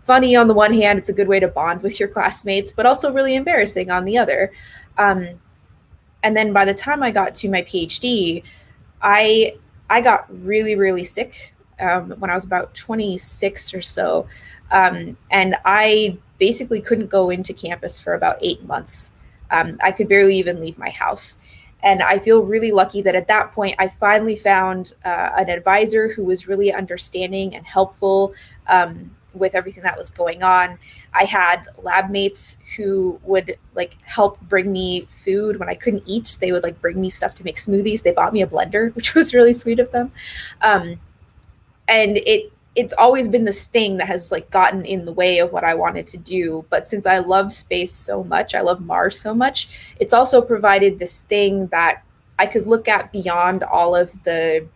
funny on the one hand. It's a good way to bond with your classmates, but also really embarrassing on the other. And then by the time I got to my PhD, I got really, really sick when I was about 26 or so. And I basically couldn't go into campus for about 8 months. I could barely even leave my house. And I feel really lucky that at that point, I finally found an advisor who was really understanding and helpful with everything that was going on. I had lab mates who would like help bring me food when I couldn't eat. They would like bring me stuff to make smoothies. They bought me a blender, which was really sweet of them. And it's always been this thing that has like gotten in the way of what I wanted to do. But since I love space so much, I love Mars so much, it's also provided this thing that I could look at beyond all of the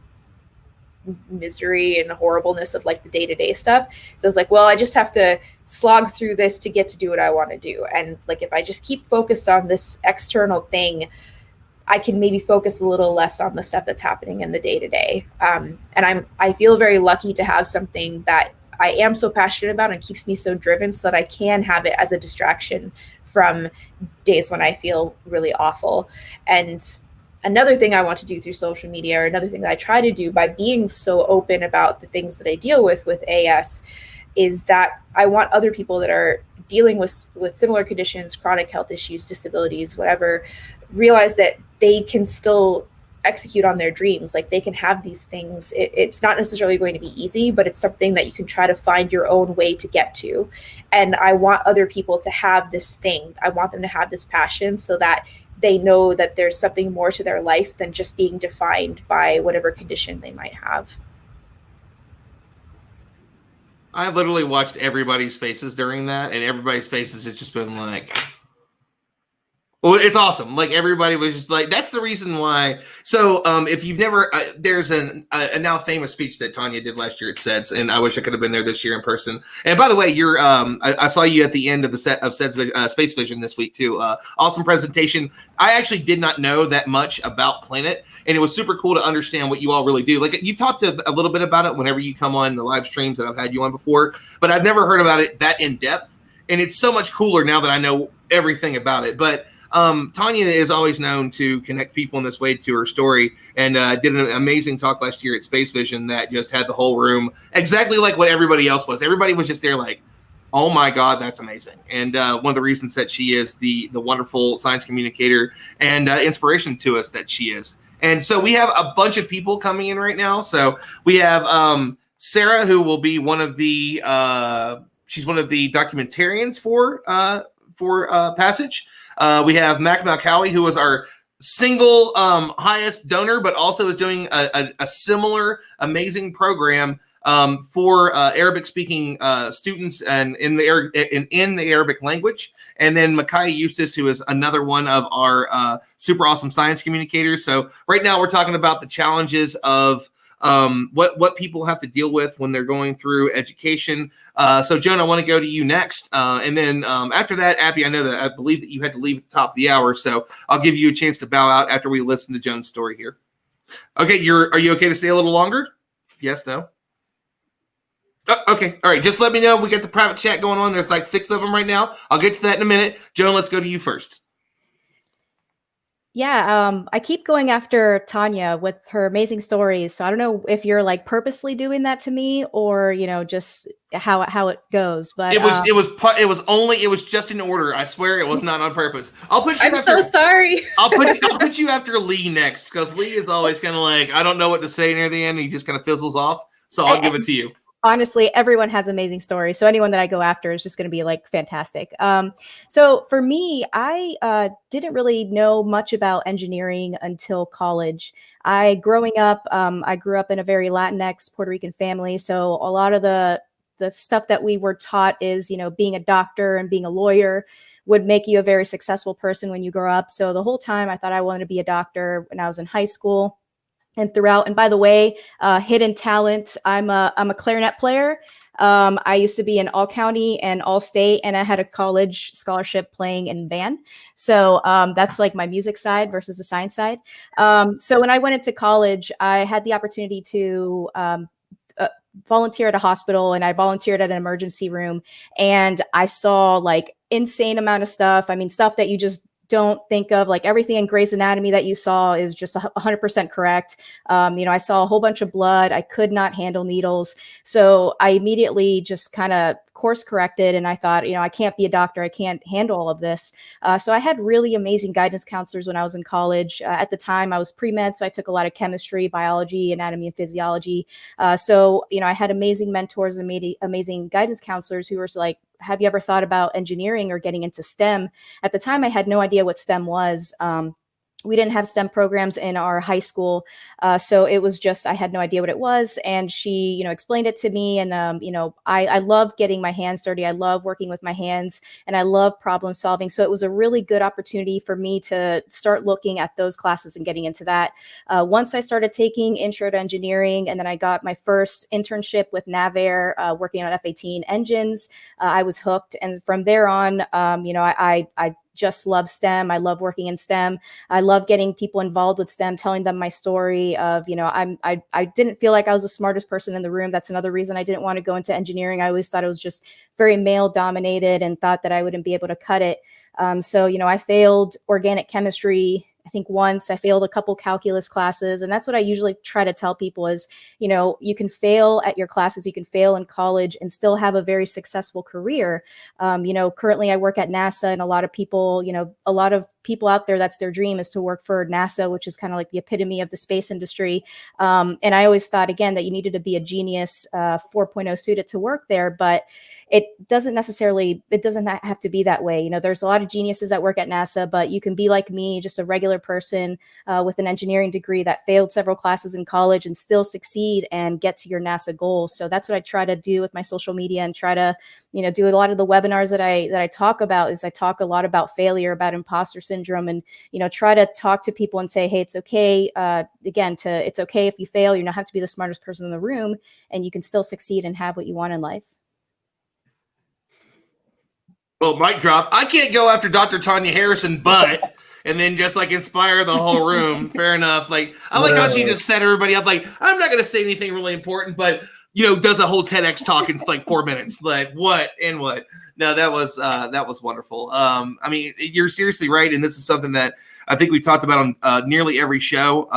misery and horribleness of like the day-to-day stuff. So it's like, well, I just have to slog through this to get to do what I want to do. And like, if I just keep focused on this external thing, I can maybe focus a little less on the stuff that's happening in the day to day. And I feel very lucky to have something that I am so passionate about and keeps me so driven, so that I can have it as a distraction from days when I feel really awful. And another thing I want to do through social media, or another thing that I try to do by being so open about the things that I deal with AS, is that I want other people that are dealing with similar conditions, chronic health issues, disabilities, whatever, realize that they can still execute on their dreams. Like, they can have these things. It's not necessarily going to be easy, but it's something that you can try to find your own way to get to. And I want other people to have this thing. I want them to have this passion, so that they know that there's something more to their life than just being defined by whatever condition they might have. I've literally watched everybody's faces during that, and everybody's faces has just been like, well, it's awesome. Like, everybody was just like, that's the reason why. So if you've never, there's a now famous speech that Tanya did last year at SEDS, and I wish I could have been there this year in person. And by the way, you're I saw you at the end of the set of SEDS Space Vision this week too. Awesome presentation. I actually did not know that much about Planet, and it was super cool to understand what you all really do. Like, you talked a little bit about it whenever you come on the live streams that I've had you on before, but I've never heard about it that in depth. And it's so much cooler now that I know everything about it. But Tanya is always known to connect people in this way to her story, and did an amazing talk last year at Space Vision that just had the whole room exactly like what everybody else was. Everybody was just there like, oh my God, that's amazing. And one of the reasons that she is the wonderful science communicator and inspiration to us that she is. And so we have a bunch of people coming in right now. So we have Sarah, who will be one of the she's one of the documentarians for Passage. We have Mac Malkawi, who was our single highest donor, but also is doing a similar amazing program for Arabic-speaking students and in the Arabic language. And then Micaiah Eustace, who is another one of our super awesome science communicators. So right now we're talking about the challenges of what people have to deal with when they're going through education. So Joan, I want to go to you next. And then after that, Abby, I believe that you had to leave at the top of the hour. So I'll give you a chance to bow out after we listen to Joan's story here. Okay. Are you okay to stay a little longer? Yes, no? Oh, okay. All right. Just let me know. We got the private chat going on. There's like 6 of them right now. I'll get to that in a minute. Joan, let's go to you first. Yeah, I keep going after Tanya with her amazing stories. So I don't know if you're like purposely doing that to me, or just how it goes. But it was just in order. I swear it was not on purpose. I'll put you. I'm so sorry. I'll put you after Lee next, because Lee is always kind of like, I don't know what to say near the end. And he just kind of fizzles off. So I'll give it to you. Honestly, everyone has amazing stories. So anyone that I go after is just going to be like fantastic. So for me, I didn't really know much about engineering until college. Growing up, I grew up in a very Latinx Puerto Rican family. So a lot of the stuff that we were taught is, being a doctor and being a lawyer would make you a very successful person when you grow up. So the whole time I thought I wanted to be a doctor when I was in high school. And throughout, and by the way, hidden talent, I'm a clarinet player. I used to be in all county and all state, and I had a college scholarship playing in band. So that's like my music side versus the science side. So when I went into college, I had the opportunity to volunteer at a hospital, and I volunteered at an emergency room, and I saw like insane amount of stuff. I mean, stuff that you just don't think of. Like, everything in Grey's Anatomy that you saw is just 100% correct. I saw a whole bunch of blood. I could not handle needles. So I immediately just kind of course corrected, and I thought, I can't be a doctor. I can't handle all of this. So I had really amazing guidance counselors when I was in college. At the time, I was pre-med, so I took a lot of chemistry, biology, anatomy, and physiology. So I had amazing mentors and amazing guidance counselors who were like, have you ever thought about engineering or getting into STEM? At the time, I had no idea what STEM was. we didn't have STEM programs in our high school. So it was just, I had no idea what it was. And she, explained it to me. And, I love getting my hands dirty. I love working with my hands and I love problem solving. So it was a really good opportunity for me to start looking at those classes and getting into that. Once I started taking Intro to Engineering, and then I got my first internship with Navair, working on F-18 engines, I was hooked. And from there on, I just love STEM. I love working in STEM. I love getting people involved with STEM, telling them my story of, I didn't feel like I was the smartest person in the room. That's another reason I didn't want to go into engineering. I always thought it was just very male dominated and thought that I wouldn't be able to cut it. So I failed organic chemistry, I think once. I failed a couple calculus classes. And that's what I usually try to tell people is, you can fail at your classes, you can fail in college and still have a very successful career. Currently I work at NASA, and a lot of people out there, that's their dream, is to work for NASA, which is kind of like the epitome of the space industry. And I always thought, again, that you needed to be a genius 4.0 student to work there, but it doesn't have to be that way. There's a lot of geniuses that work at NASA, but you can be like me, just a regular person with an engineering degree that failed several classes in college and still succeed and get to your NASA goals. So that's what I try to do with my social media, and try to, do a lot of the webinars that I talk about. Is I talk a lot about failure, about imposter syndrome, and, try to talk to people and say, hey, it's okay. It's okay if you fail. You don't have to be the smartest person in the room, and you can still succeed and have what you want in life. Well, mic drop. I can't go after Dr. Tanya Harrison, but and then just like inspire the whole room. Fair enough. Like I like how she just set everybody up. Like I'm not going to say anything really important, but does a whole TEDx talk in like 4 minutes. Like what and what? No, that was wonderful. I mean, you're seriously right, and this is something that I think we talked about on nearly every show.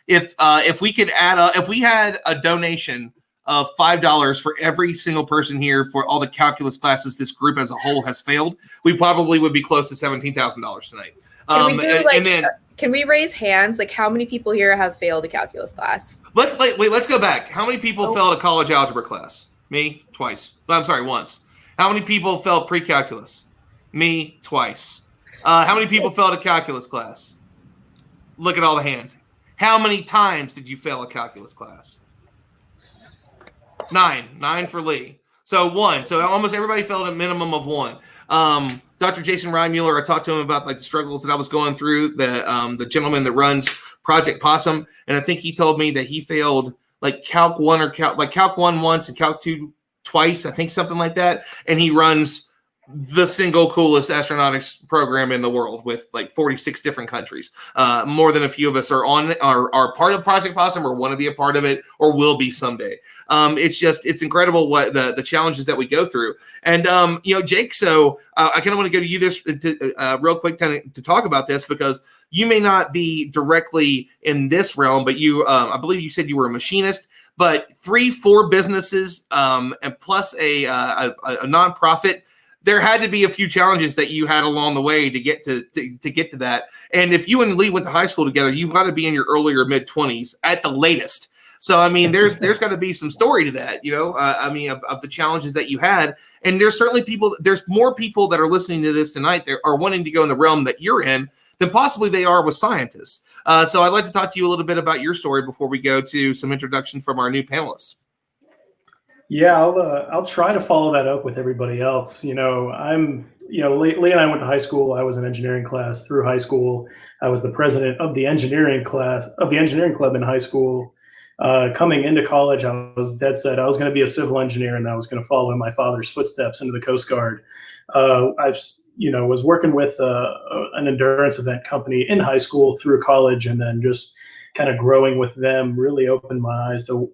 If we could if we had a donation of $5 for every single person here for all the calculus classes this group as a whole has failed, we probably would be close to $17,000 tonight. Can we raise hands? Like, how many people here have failed a calculus class? Let's go back. How many people failed a college algebra class? Me, twice. I'm sorry, once. How many people failed pre-calculus? Me, twice. How many people failed a calculus class? Look at all the hands. How many times did you fail a calculus class? 9 for Lee. So 1. So almost everybody failed a minimum of 1. Dr. Jason Reinmuller, I talked to him about like the struggles that I was going through. The gentleman that runs Project Possum, and I think he told me that he failed like Calc 1 or Calc 1 once and Calc 2 twice, I think something like that. And he runs the single coolest astronautics program in the world with like 46 different countries. More than a few of us are part of Project Possum or want to be a part of it or will be someday. It's incredible what the challenges that we go through. And, Jake, so I kind of want to go to you this real quick to talk about this, because you may not be directly in this realm, but you, I believe you said you were a machinist, but 3-4 businesses and plus a nonprofit. There had to be a few challenges that you had along the way to get to get to that. And if you and Lee went to high school together, you've got to be in your earlier mid-20s at the latest. So, I mean, there's got to be some story to that, of the challenges that you had. And there's certainly there's more people that are listening to this tonight that are wanting to go in the realm that you're in than possibly they are with scientists. So I'd like to talk to you a little bit about your story before we go to some introduction from our new panelists. Yeah, I'll try to follow that up with everybody else. Lee and I went to high school. I was in engineering class through high school. I was the president of the engineering club in high school. Coming into college, I was dead set. I was going to be a civil engineer, and I was going to follow in my father's footsteps into the Coast Guard. I was working with an endurance event company in high school through college, and then just kind of growing with them really opened my eyes to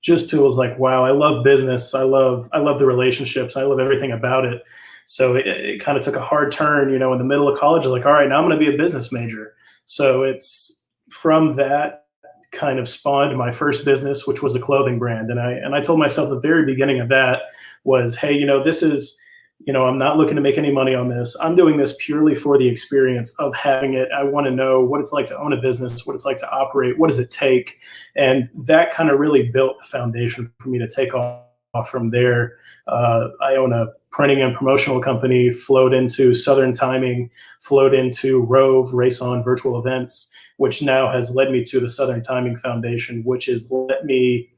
was like, wow, I love business. I love the relationships. I love everything about it. So it kind of took a hard turn, in the middle of college. I was like, all right, now I'm going to be a business major. So it's from that kind of spawned my first business, which was a clothing brand. And I told myself the very beginning of that was, hey, this is, I'm not looking to make any money on this. I'm doing this purely for the experience of having it. I want to know what it's like to own a business, what it's like to operate, what does it take? And that kind of really built the foundation for me to take off from there. I own a printing and promotional company flowed into Southern Timing, flowed into Rove, Race On Virtual Events, which now has led me to the Southern Timing Foundation, which is letting me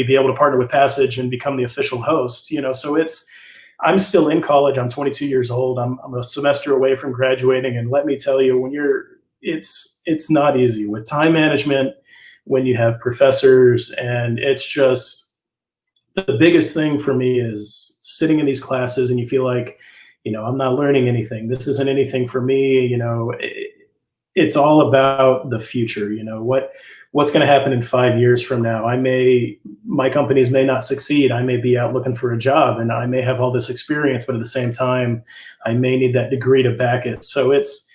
be able to partner with Passage and become the official host. So I'm still in college. I'm 22 years old. I'm a semester away from graduating, and let me tell you, it's not easy with time management when you have professors, and it's just the biggest thing for me is sitting in these classes and you feel like, I'm not learning anything. This isn't anything for me. It's all about the future. What's going to happen in 5 years from now? My companies may not succeed. I may be out looking for a job, and I may have all this experience, but at the same time, I may need that degree to back it. So it's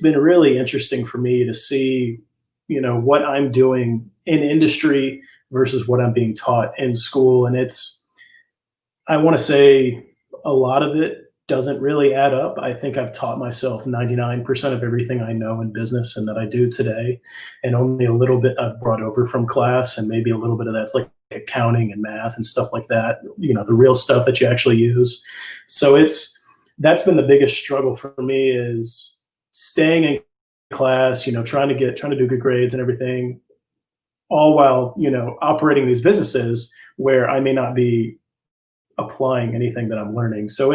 been really interesting for me to see, what I'm doing in industry versus what I'm being taught in school. And I want to say a lot of it doesn't really add up. I think I've taught myself 99% of everything I know in business and that I do today. And only a little bit I've brought over from class, and maybe a little bit of that's like accounting and math and stuff like that, the real stuff that you actually use. So that's been the biggest struggle for me, is staying in class, trying to do good grades and everything, all while, operating these businesses where I may not be applying anything that I'm learning. So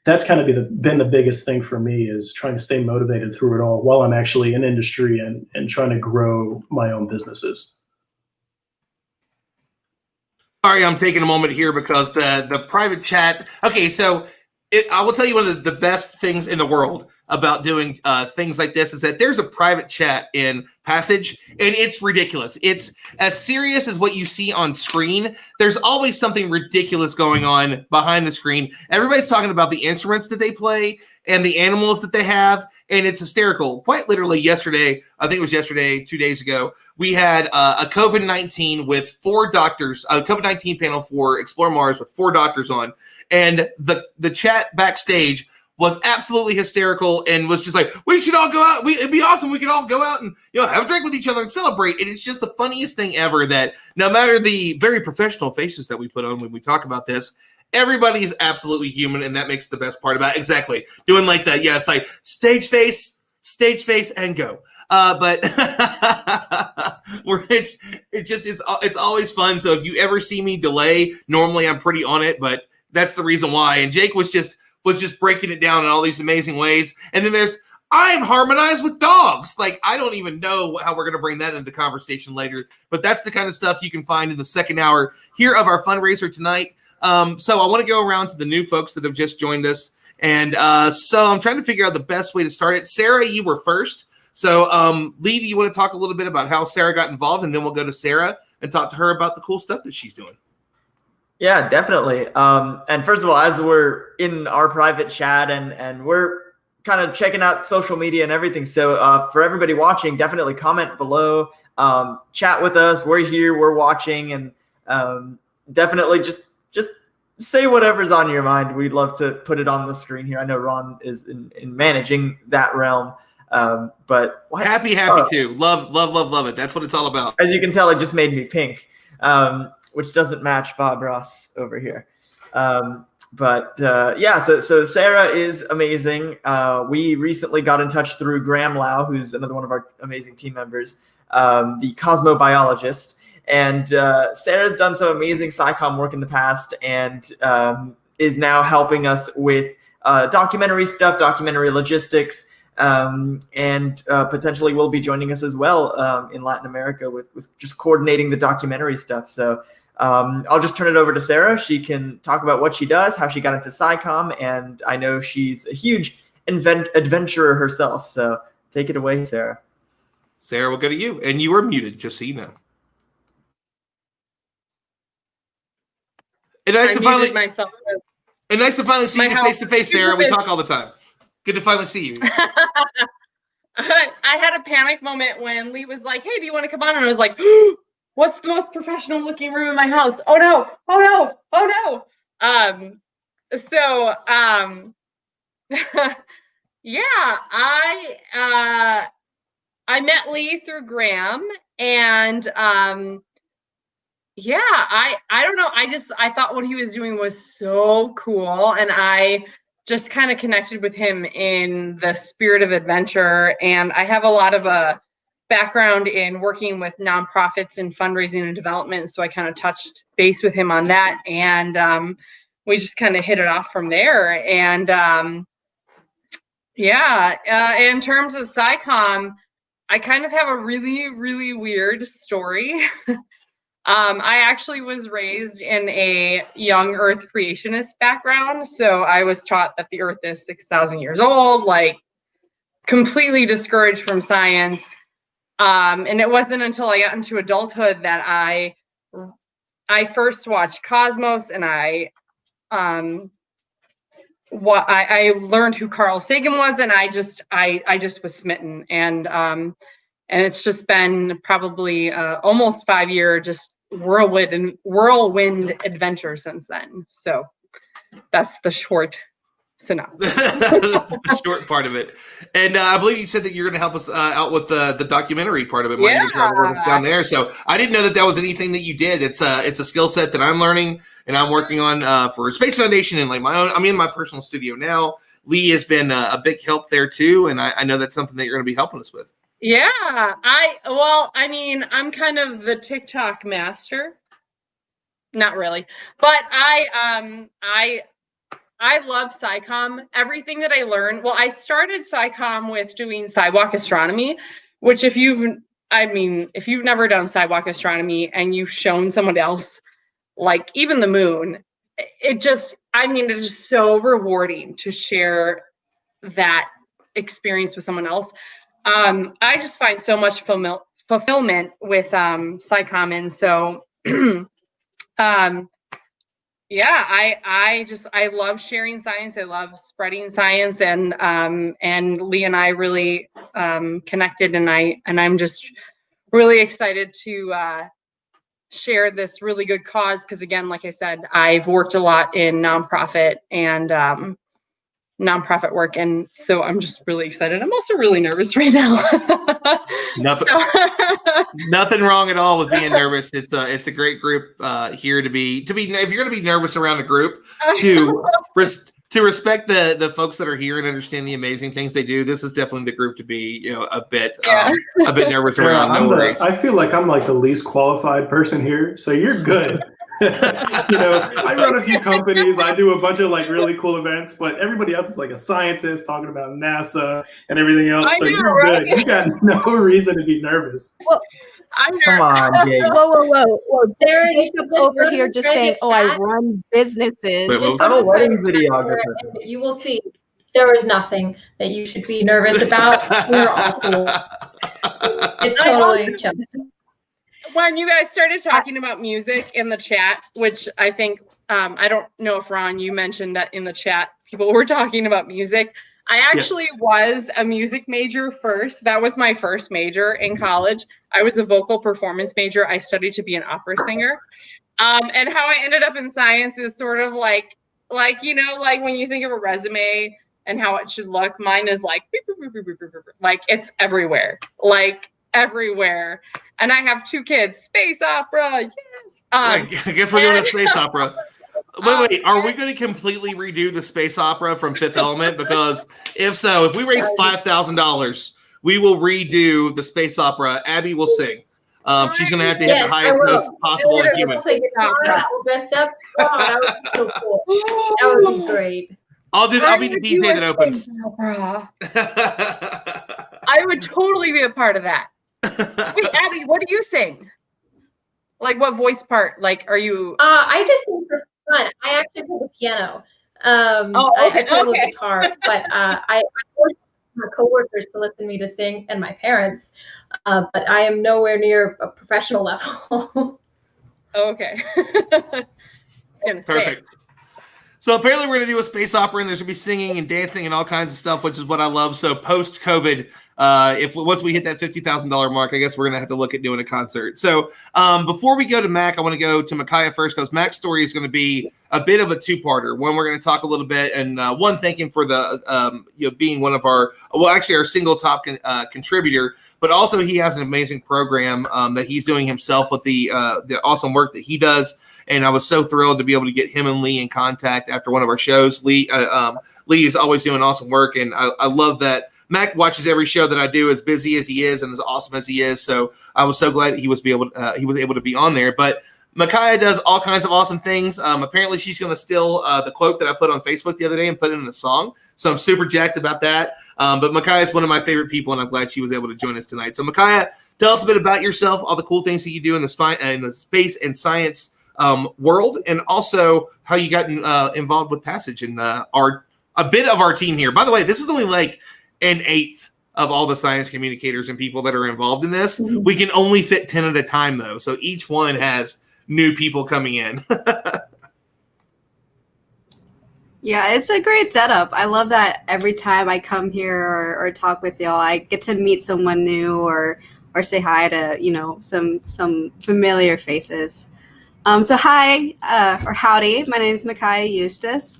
that's kind of been the biggest thing for me, is trying to stay motivated through it all while I'm actually in industry and trying to grow my own businesses. Sorry, I'm taking a moment here because the private chat. Okay, so I will tell you one of the best things in the world about doing things like this is that there's a private chat in Passage, and it's ridiculous. It's as serious as what you see on screen. There's always something ridiculous going on behind the screen. Everybody's talking about the instruments that they play and the animals that they have, and it's hysterical. Quite literally yesterday, I think it was yesterday, 2 days ago, we had a COVID-19 with 4 doctors, a COVID-19 panel for Explore Mars with 4 doctors on, and the chat backstage was absolutely hysterical and was just like, we should all go out. It'd be awesome. We could all go out and have a drink with each other and celebrate. And it's just the funniest thing ever that no matter the very professional faces that we put on when we talk about this, everybody is absolutely human, and that makes the best part about it. Exactly. Doing like that. Yeah, it's like stage face, and go. But it's always fun. So if you ever see me delay, normally I'm pretty on it, but that's the reason why. And Jake was just breaking it down in all these amazing ways. And then I'm harmonized with dogs. Like, I don't even know how we're going to bring that into the conversation later, but that's the kind of stuff you can find in the second hour here of our fundraiser tonight. So I want to go around to the new folks that have just joined us. And so I'm trying to figure out the best way to start it. Sarah, you were first. So Lee, you want to talk a little bit about how Sarah got involved, and then we'll go to Sarah and talk to her about the cool stuff that she's doing. Yeah, definitely. And first of all, as we're in our private chat and we're kind of checking out social media and everything, so for everybody watching, definitely comment below, chat with us. We're here, we're watching, and definitely just say whatever's on your mind. We'd love to put it on the screen here. I know Ron is in managing that realm, but happy too. Love it. That's what it's all about. As you can tell, it just made me pink. Which doesn't match Bob Ross over here. Yeah, so Sarah is amazing. We recently got in touch through Graham Lau, who's another one of our amazing team members, the cosmobiologist. And Sarah's done some amazing SciComm work in the past, and is now helping us with documentary stuff, documentary logistics, and potentially will be joining us as well in Latin America with just coordinating the documentary stuff. So I'll just turn it over to Sarah. She can talk about what she does, how she got into SciComm, and I know she's a huge adventurer herself. So take it away, Sarah. Sarah, we'll go to you. And you are muted, just so you know. And nice to finally see you face to face, Sarah. We talk all the time. Good to finally see you. I had a panic moment when Lee was like, hey, do you want to come on? And I was like, what's the most professional looking room in my house? Oh no. Yeah, I met Lee through Graham, and Yeah, I don't know. I thought what he was doing was so cool, and I just kind of connected with him in the spirit of adventure. And I have a lot of background in working with nonprofits and fundraising and development, so I kind of touched base with him on that, and we just kind of hit it off from there. And in terms of SciComm, I kind of have a really, really weird story. I actually was raised in a young Earth creationist background. So I was taught that the Earth is 6,000 years old, like completely discouraged from science. And it wasn't until I got into adulthood that I first watched Cosmos, and I learned who Carl Sagan was, and I just was smitten. And it's just been probably almost 5 year just whirlwind adventure since then. So that's the short synopsis. The short part of it. And I believe you said that you're going to help us out with the documentary part of it. Might even travel with us down there. So I didn't know that was anything that you did. It's a skill set that I'm learning and I'm working on for Space Foundation and like my own. I'm in my personal studio now. Lee has been a big help there too, and I know that's something that you're going to be helping us with. Yeah, I'm kind of the TikTok master. Not really, but I love SciComm. Everything that I learned. Well, I started SciComm with doing sidewalk astronomy, which if you've never done sidewalk astronomy and you've shown someone else, like even the moon, it's just so rewarding to share that experience with someone else. I just find so much fulfillment with SciComm, and so I love sharing science. I love spreading science, and Lee and I really connected, and I'm just really excited to share this really good cause, because again, like I said, I've worked a lot in nonprofit and nonprofit work, and so I'm just really excited. I'm also really nervous right now. Nothing wrong at all with being nervous. It's a great group here to be. If you're going to be nervous around a group, to respect the folks that are here and understand the amazing things they do, this is definitely the group to be. A bit nervous around. No worries. I feel like I'm like the least qualified person here, so you're good. I run a few companies. I do a bunch of like really cool events, but everybody else is like a scientist talking about NASA and everything else. So you're right? Good. You got no reason to be nervous. Well, come on, Jake. Whoa. Sarah, you should over here just saying, "Oh, I run businesses." I'm a wedding videographer. You will see. There is nothing that you should be nervous about. We're all cool. It's totally chill. When you guys started talking about music in the chat, which I think, I don't know if Ron, you mentioned that in the chat, people were talking about music. I actually was a music major first. That was my first major in college. I was a vocal performance major. I studied to be an opera singer. And how I ended up in science is sort of like when you think of a resume and how it should look, mine is like it's everywhere. Everywhere. And I have 2 kids. Space opera, yes. I guess we're doing a space opera. Wait, are we going to completely redo the space opera from Fifth Element? Because if so, if we raise $5,000, we will redo the space opera. Abby will sing. She's going to have to hit the highest notes possible in human. That was so cool. That would be great. I'll be the DJ that opens. I would totally be a part of that. Wait, Abby, what do you sing? Like, what voice part? Like, are you? I just sing for fun. I actually play the piano. I play the guitar, but I force my coworkers to listen to me to sing, and my parents. But I am nowhere near a professional level. Okay. Perfect. So apparently we're going to do a space opera, and there's going to be singing and dancing and all kinds of stuff, which is what I love. So post-COVID, if once we hit that $50,000 mark, I guess we're going to have to look at doing a concert. So before we go to Mac, I want to go to Micaiah first, because Mac's story is going to be a bit of a two-parter. One, we're going to talk a little bit, and one, thank him for the being one of our, our single top contributor, but also he has an amazing program that he's doing himself with the awesome work that he does. And I was so thrilled to be able to get him and Lee in contact after one of our shows. Lee is always doing awesome work, and I love that Mac watches every show that I do, as busy as he is and as awesome as he is. So I was so glad he was able to be on there. But Micaiah does all kinds of awesome things. Apparently, she's going to steal the quote that I put on Facebook the other day and put it in a song. So I'm super jacked about that. But Micaiah is one of my favorite people, and I'm glad she was able to join us tonight. So Micaiah, tell us a bit about yourself, all the cool things that you do in the space and science world, and also how you got involved with Passage and a bit of our team here. By the way, this is only like an eighth of all the science communicators and people that are involved in this. Mm-hmm. We can only fit 10 at a time, though, so each one has new people coming in. Yeah, it's a great setup. I love that every time I come here or talk with y'all, I get to meet someone new or say hi to some familiar faces. So hi, or howdy, my name is Micaiah Eustace.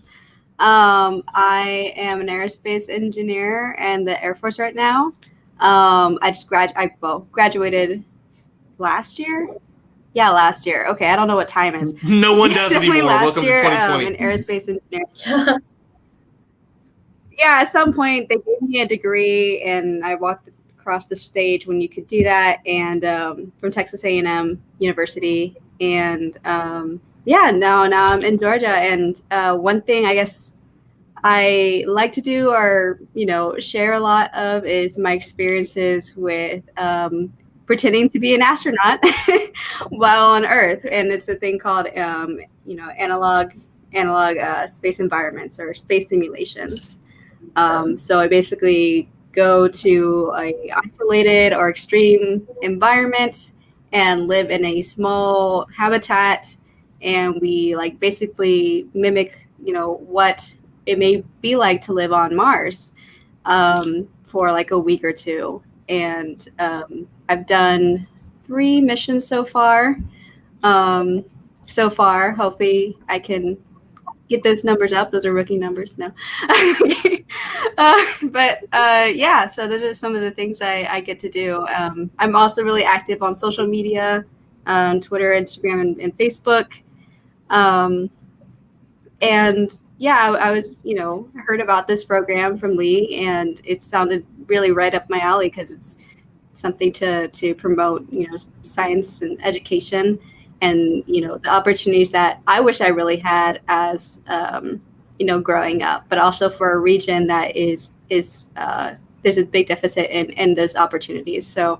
I am an aerospace engineer in the Air Force right now. I just graduated last year. Yeah, last year. Okay, I don't know what time is. No one does anymore. Welcome year, to 2020. An aerospace engineer. Yeah, at some point they gave me a degree, and I walked across the stage when you could do that, and from Texas A&M University. And now I'm in Georgia. And one thing I guess I like to do or, share a lot of is my experiences with pretending to be an astronaut while on Earth. And it's a thing called, analog space environments or space simulations. So I basically go to a isolated or extreme environment and live in a small habitat, and we basically mimic, what it may be like to live on Mars for a week or two. And I've done 3 missions so far. Hopefully I can get those numbers up. Those are rookie numbers. No. So those are some of the things I get to do. I'm also really active on social media, Twitter, Instagram, and Facebook. I was, heard about this program from Lee, and it sounded really right up my alley because it's something to promote, science and education. And, the opportunities that I wish I really had as, growing up, but also for a region that is there's a big deficit in those opportunities. So,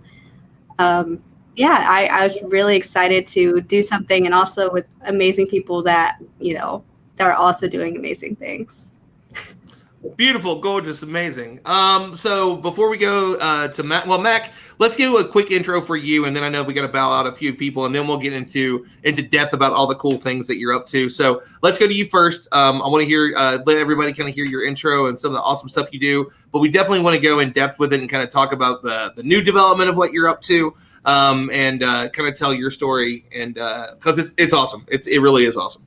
I was really excited to do something, and also with amazing people that, that are also doing amazing things. Beautiful, gorgeous, amazing. So before we go to Mac, Mac, let's do a quick intro for you, and then I know we got to bow out a few people, and then we'll get into depth about all the cool things that you're up to. So let's go to you first. I want to hear, let everybody kind of hear your intro and some of the awesome stuff you do, but we definitely want to go in depth with it and kind of talk about the new development of what you're up to, and kind of tell your story, and because it's awesome. It really is awesome.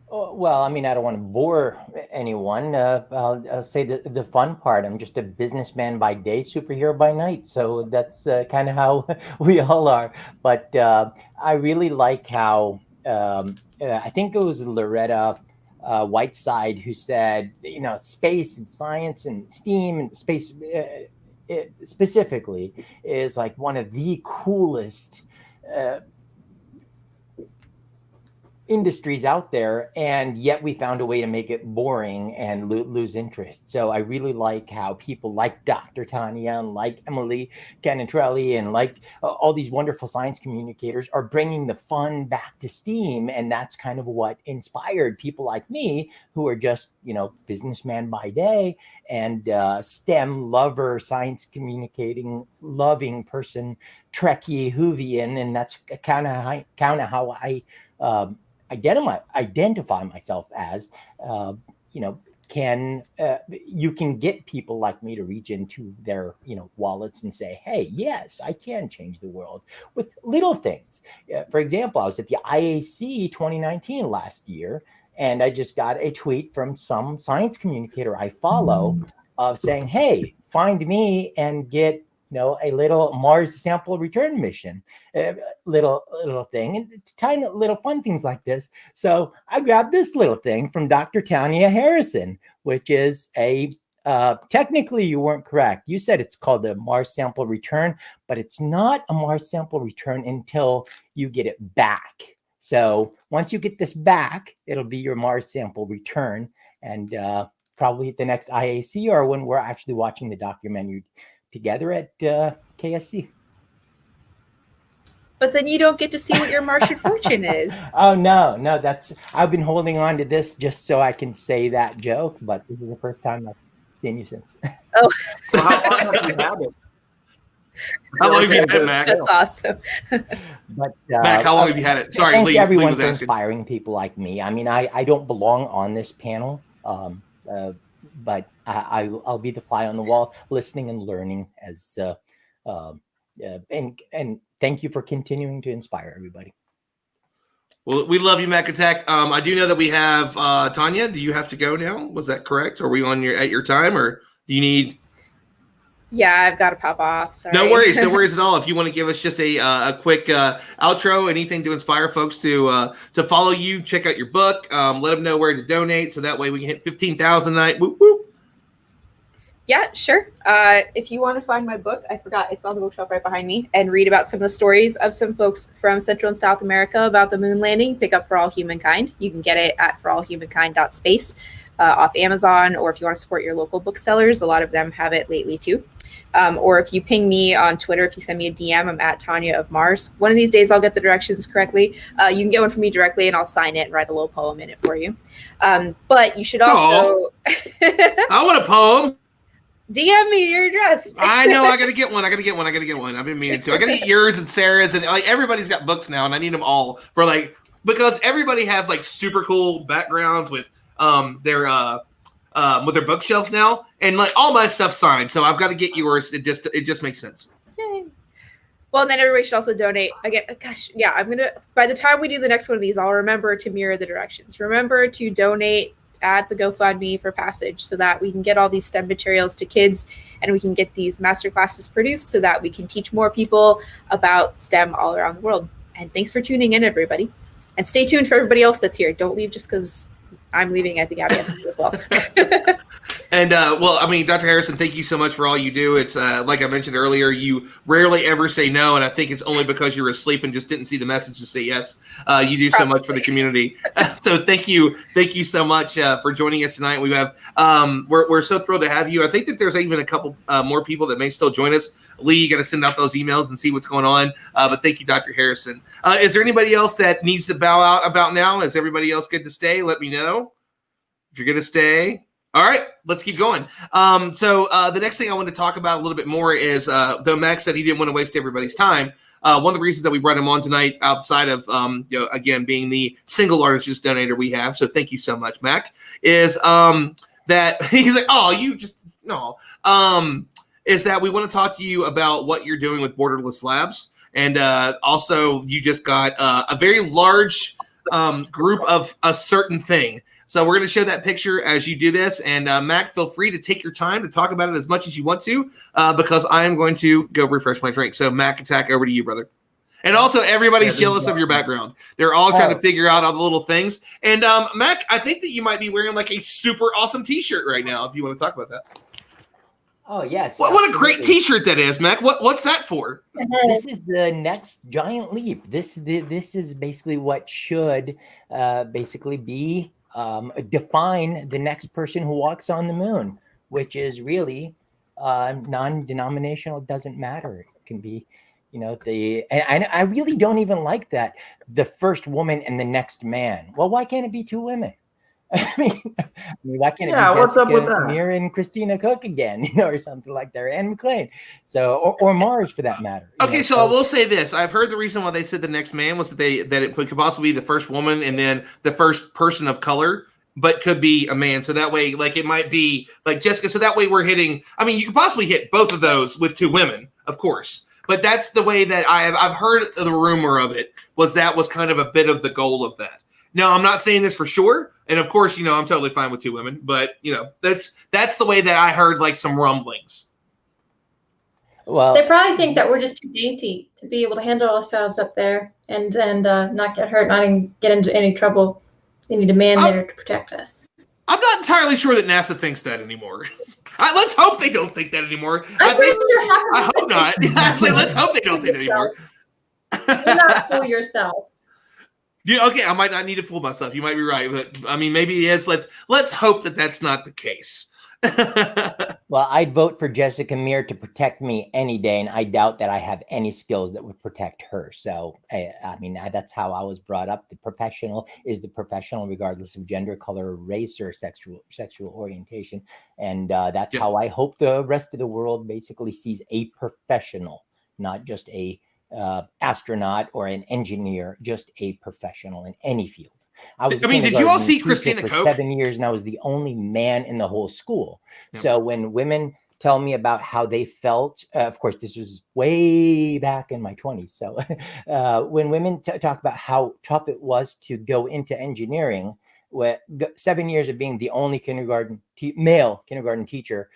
Well, I don't want to bore anyone. I'll say the fun part. I'm just a businessman by day, superhero by night. So that's kind of how we all are. But I really like how I think it was Loretta Whiteside who said, space and science and STEAM and space specifically is one of the coolest industries out there, and yet we found a way to make it boring and lose interest. So I really like how people like Dr. Tanya and like Emily Canitrelli and like all these wonderful science communicators are bringing the fun back to STEAM, and that's kind of what inspired people like me who are just businessman by day and STEM lover, science communicating loving person, Trekkie Whovian, and that's kind of how I identify myself as, you can get people like me to reach into their wallets and say, hey, yes, I can change the world with little things. For example, I was at the IAC 2019 last year, and I just got a tweet from some science communicator I follow of saying, hey, find me and get a little Mars sample return mission, little thing, and tiny little fun things like this. So I grabbed this little thing from Dr. Tanya Harrison, which is a technically you weren't correct. You said it's called a Mars sample return, but it's not a Mars sample return until you get it back. So once you get this back, it'll be your Mars sample return, and probably at the next IAC or when we're actually watching the documentary together at KSC. But then you don't get to see what your Martian fortune is. Oh no, I've been holding on to this just so I can say that joke, but this is the first time I've seen you since. Oh. So how long have you had it? How long have you had it, Mac? That's awesome. But Mac, how long have you had it? Sorry, thank Lee everyone was for asking. inspiring people like me. I mean, I don't belong on this panel, but I'll be the fly on the wall, listening and learning as and thank you for continuing to inspire everybody. Well, we love you, Mac Attack. I do know that we have Tanya. Do you have to go now? Was that correct? Are we at your time, or do you need? Yeah, I've got to pop off. Sorry. No worries at all. If you want to give us just a quick outro, anything to inspire folks to follow you, check out your book, let them know where to donate, so that way we can hit 15,000 tonight. Whoop whoop. Yeah, sure. If you want to find my book, I forgot, it's on the bookshelf right behind me, and read about some of the stories of some folks from Central and South America about the moon landing, pick up For All Humankind. You can get it at forallhumankind.space off Amazon, or if you want to support your local booksellers, a lot of them have it lately too. Or if you ping me on Twitter, if you send me a DM, I'm at Tanya of Mars. One of these days I'll get the directions correctly. You can get one from me directly and I'll sign it and write a little poem in it for you. But you should also... I want a poem. DM me your address. I know. I got to get one. I've been meaning to. I got to get yours and Sarah's, and like everybody's got books now, and I need them all for because everybody has super cool backgrounds with their bookshelves now, and all my stuff's signed. So I've got to get yours. It just makes sense. Yay. Well, and then everybody should also donate. Again, gosh, yeah, by the time we do the next one of these, I'll remember to mirror the directions. Remember to donate at the GoFundMe for Passage so that we can get all these STEM materials to kids and we can get these master classes produced so that we can teach more people about STEM all around the world. And thanks for tuning in, everybody. And stay tuned for everybody else that's here. Don't leave just because I'm leaving. I think Abby has to do as well. And Dr. Harrison, thank you so much for all you do. It's like I mentioned earlier, you rarely ever say no, and I think it's only because you were asleep and just didn't see the message to say yes. You do so much for the community. So thank you so much for joining us tonight. We have we're so thrilled to have you. I think that there's even a couple more people that may still join us. Lee, you got to send out those emails and see what's going on. But thank you, Dr. Harrison. Is there anybody else that needs to bow out about now? Is everybody else good to stay? Let me know if you're going to stay. All right, let's keep going. So the next thing I want to talk about a little bit more is, though Max said he didn't want to waste everybody's time, one of the reasons that we brought him on tonight, outside of, again, being the single largest donator we have, so thank you so much, Mac, is that he's like, oh, you just, no, is that we want to talk to you about what you're doing with Borderless Labs. And also, you just got a very large group of a certain thing. So we're going to show that picture as you do this. And Mac, feel free to take your time to talk about it as much as you want to, because I am going to go refresh my drink. So Mac, Attack, over to you, brother. And also, everybody's jealous of your background. They're all trying to figure out all the little things. And Mac, I think that you might be wearing a super awesome T-shirt right now, if you want to talk about that. Oh, yes. What a great T-shirt that is, Mac. What's that for? This is the next giant leap. This is basically what should basically be define the next person who walks on the moon, which is really non-denominational. Doesn't matter. It can be, and I really don't even like that. The first woman and the next man. Well, why can't it be two women? I mean, why can't it Yeah, be what's up with Jessica that? Meir and Christina Cook again, or something like that, and McLean, so or Mars for that matter. Okay, so I will say this: I've heard the reason why they said the next man was that it could possibly be the first woman and then the first person of color, but could be a man. So that way, like it might be like Jessica. So that way, we're hitting. I mean, you could possibly hit both of those with 2 women, of course. But that's the way that I've heard the rumor of it was kind of a bit of the goal of that. Now, I'm not saying this for sure, and of course, I'm totally fine with 2 women, but that's the way that I heard like some rumblings. Well, they probably think that we're just too dainty to be able to handle ourselves up there and not get hurt, not even get into any trouble. They need a man there to protect us. I'm not entirely sure that NASA thinks that anymore. Let's hope they don't think that anymore. I hope not. Let's hope they don't think that anymore. Do not fool yourself. Okay, I might not need to fool myself. You might be right, but I mean, maybe it is. Let's hope that that's not the case. Well, I'd vote for Jessica Meir to protect me any day, and I doubt that I have any skills that would protect her. So, I mean, that's how I was brought up. The professional is the professional, regardless of gender, color, race, or sexual orientation. And that's how I hope the rest of the world basically sees a professional, not just a astronaut or an engineer, just a professional in any field. Did you all see Christina for Koch? 7 years, and I was the only man in the whole school. Yep. So when women tell me about how they felt, of course, this was way back in my 20s. So when women talk about how tough it was to go into engineering, 7 years of being the only male kindergarten teacher,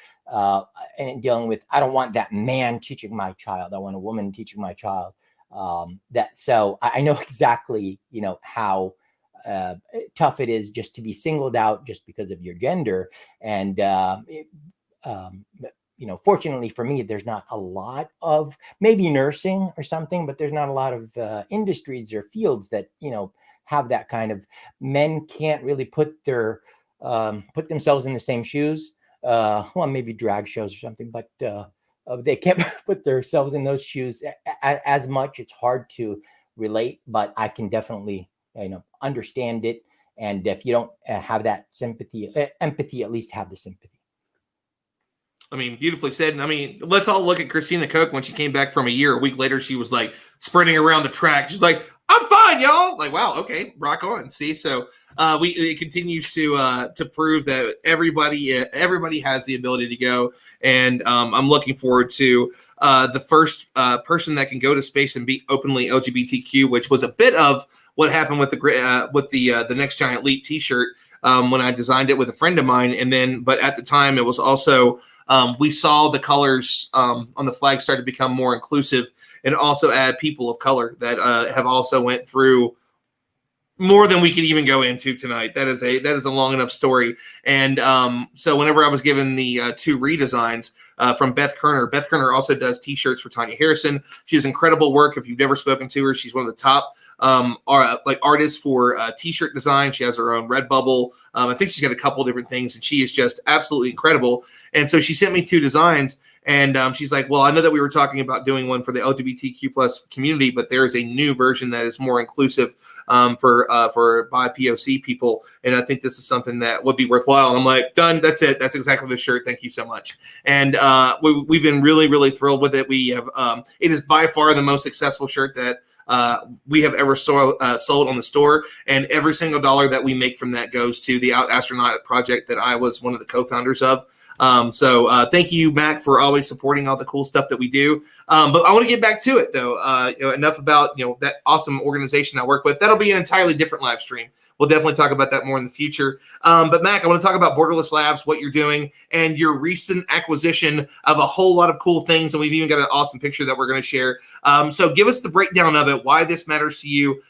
and dealing with, I don't want that man teaching my child. I want a woman teaching my child. So I know exactly, how tough it is just to be singled out just because of your gender. And, fortunately for me, there's not a lot of maybe nursing or something, but there's not a lot of industries or fields that, have that kind of, men can't really put themselves in the same shoes. Well, maybe drag shows or something, but they can't put themselves in those shoes as much. It's hard to relate, but I can definitely understand it. And if you don't have that empathy, at least have the sympathy. I mean, beautifully said. And I mean, let's all look at Christina Koch when she came back from a week later, she was like sprinting around the track. She's like, I'm fine, y'all. Like, wow, okay, rock on. See, so it continues to prove that everybody has the ability to go. And I'm looking forward to the first person that can go to space and be openly LGBTQ, which was a bit of what happened with the Next Giant Leap T-shirt when I designed it with a friend of mine. But at the time, it was also we saw the colors on the flag start to become more inclusive, and also add people of color that have also went through more than we could even go into tonight. That is a long enough story. And so whenever I was given the 2 redesigns from Beth Kerner also does T-shirts for Tanya Harrison. She has incredible work. If you've never spoken to her, she's one of the top artists for T-shirt design. She has her own Redbubble. I think she's got a couple different things, and she is just absolutely incredible. And so she sent me 2 designs. And she's like, well, I know that we were talking about doing one for the LGBTQ plus community, but there is a new version that is more inclusive for BIPOC people. And I think this is something that would be worthwhile. And I'm like, done. That's it. That's exactly the shirt. Thank you so much. And we've been really, really thrilled with it. We have it is by far the most successful shirt that we have ever sold on the store, and every single dollar that we make from that goes to the Out Astronaut project that I was one of the co-founders of. So thank you, Mac, for always supporting all the cool stuff that we do. But I want to get back to it, though. Enough about that awesome organization I work with. That'll be an entirely different live stream. We'll definitely talk about that more in the future. But Mac, I want to talk about Borderless Labs, what you're doing, and your recent acquisition of a whole lot of cool things. And we've even got an awesome picture that we're going to share. So give us the breakdown of it, why this matters to you.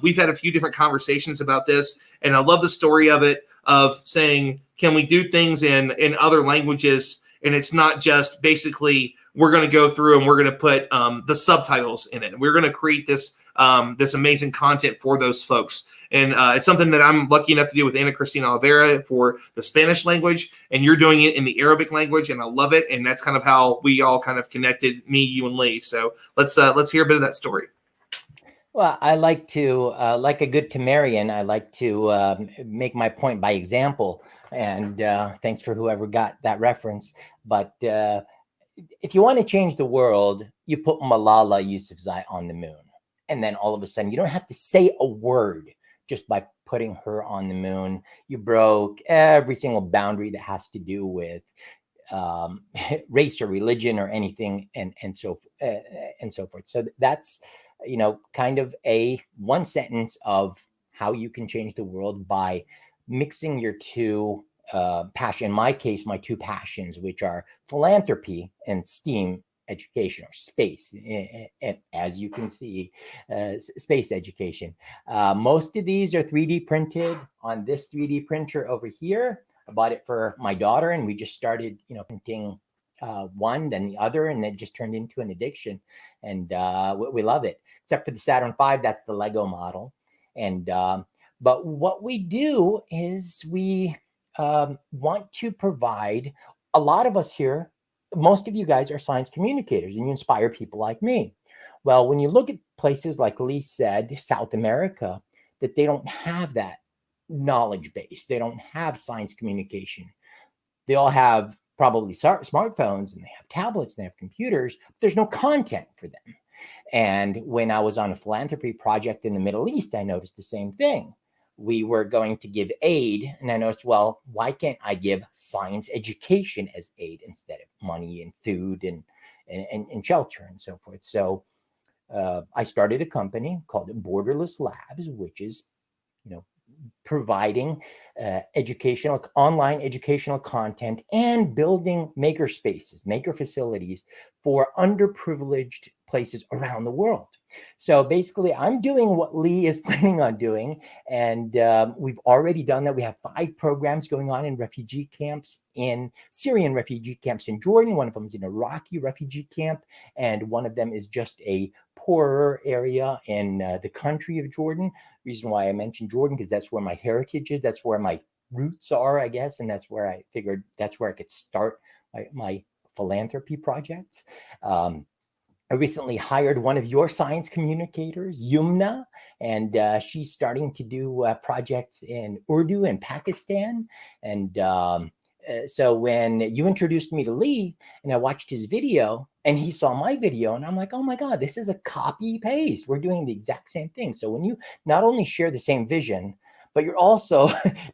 We've had a few different conversations about this, and I love the story of it, of saying, can we do things in other languages? And it's not just basically we're going to go through and we're going to put the subtitles in it. We're going to create this amazing content for those folks. And it's something that I'm lucky enough to do with Ana Cristina Oliveira for the Spanish language, and you're doing it in the Arabic language, and I love it. And that's kind of how we all kind of connected, me, you, and Lee. So let's hear a bit of that story. Well, I like to, like a good Temerian, I like to make my point by example. And thanks for whoever got that reference. But if you want to change the world, you put Malala Yousafzai on the moon. And then all of a sudden, you don't have to say a word just by putting her on the moon. You broke every single boundary that has to do with race or religion or anything, and so forth. So that's, you know, kind of a one sentence of how you can change the world by mixing your two passion. In my case, my two passions, which are philanthropy and STEAM education or space. And as you can see, space education. Most of these are 3D printed on this 3D printer over here. I bought it for my daughter, and we just started, you know, printing one, then the other, and it just turned into an addiction. And we love it, except for the Saturn V. That's the Lego model. And but what we do is we want to provide, a lot of us here, most of you guys are science communicators, and you inspire people like me. Well, when you look at places like Lee said, South America, that they don't have that knowledge base. They don't have science communication. They all have probably smartphones, and they have tablets, and they have computers, but there's no content for them. And when I was on a philanthropy project in the Middle East, I noticed the same thing. We were going to give aid, and I noticed, well, why can't I give science education as aid instead of money and food and shelter and so forth? So I started a company called Borderless Labs, which is, you know, providing educational, online educational content and building maker spaces, maker facilities for underprivileged places around the world. So basically, I'm doing what Lee is planning on doing, and we've already done that. We have 5 programs going on in refugee camps, in Syrian refugee camps in Jordan. One of them is an Iraqi refugee camp, and one of them is just a poorer area in the country of Jordan. Reason why I mentioned Jordan, because that's where my heritage is. That's where my roots are, I guess, and that's where I figured that's where I could start my philanthropy projects. I recently hired one of your science communicators, Yumna, and she's starting to do projects in Urdu and Pakistan. And so when you introduced me to Lee, and I watched his video, and he saw my video, and I'm like, oh my God, this is a copy paste. We're doing the exact same thing. So when you not only share the same vision, but you're also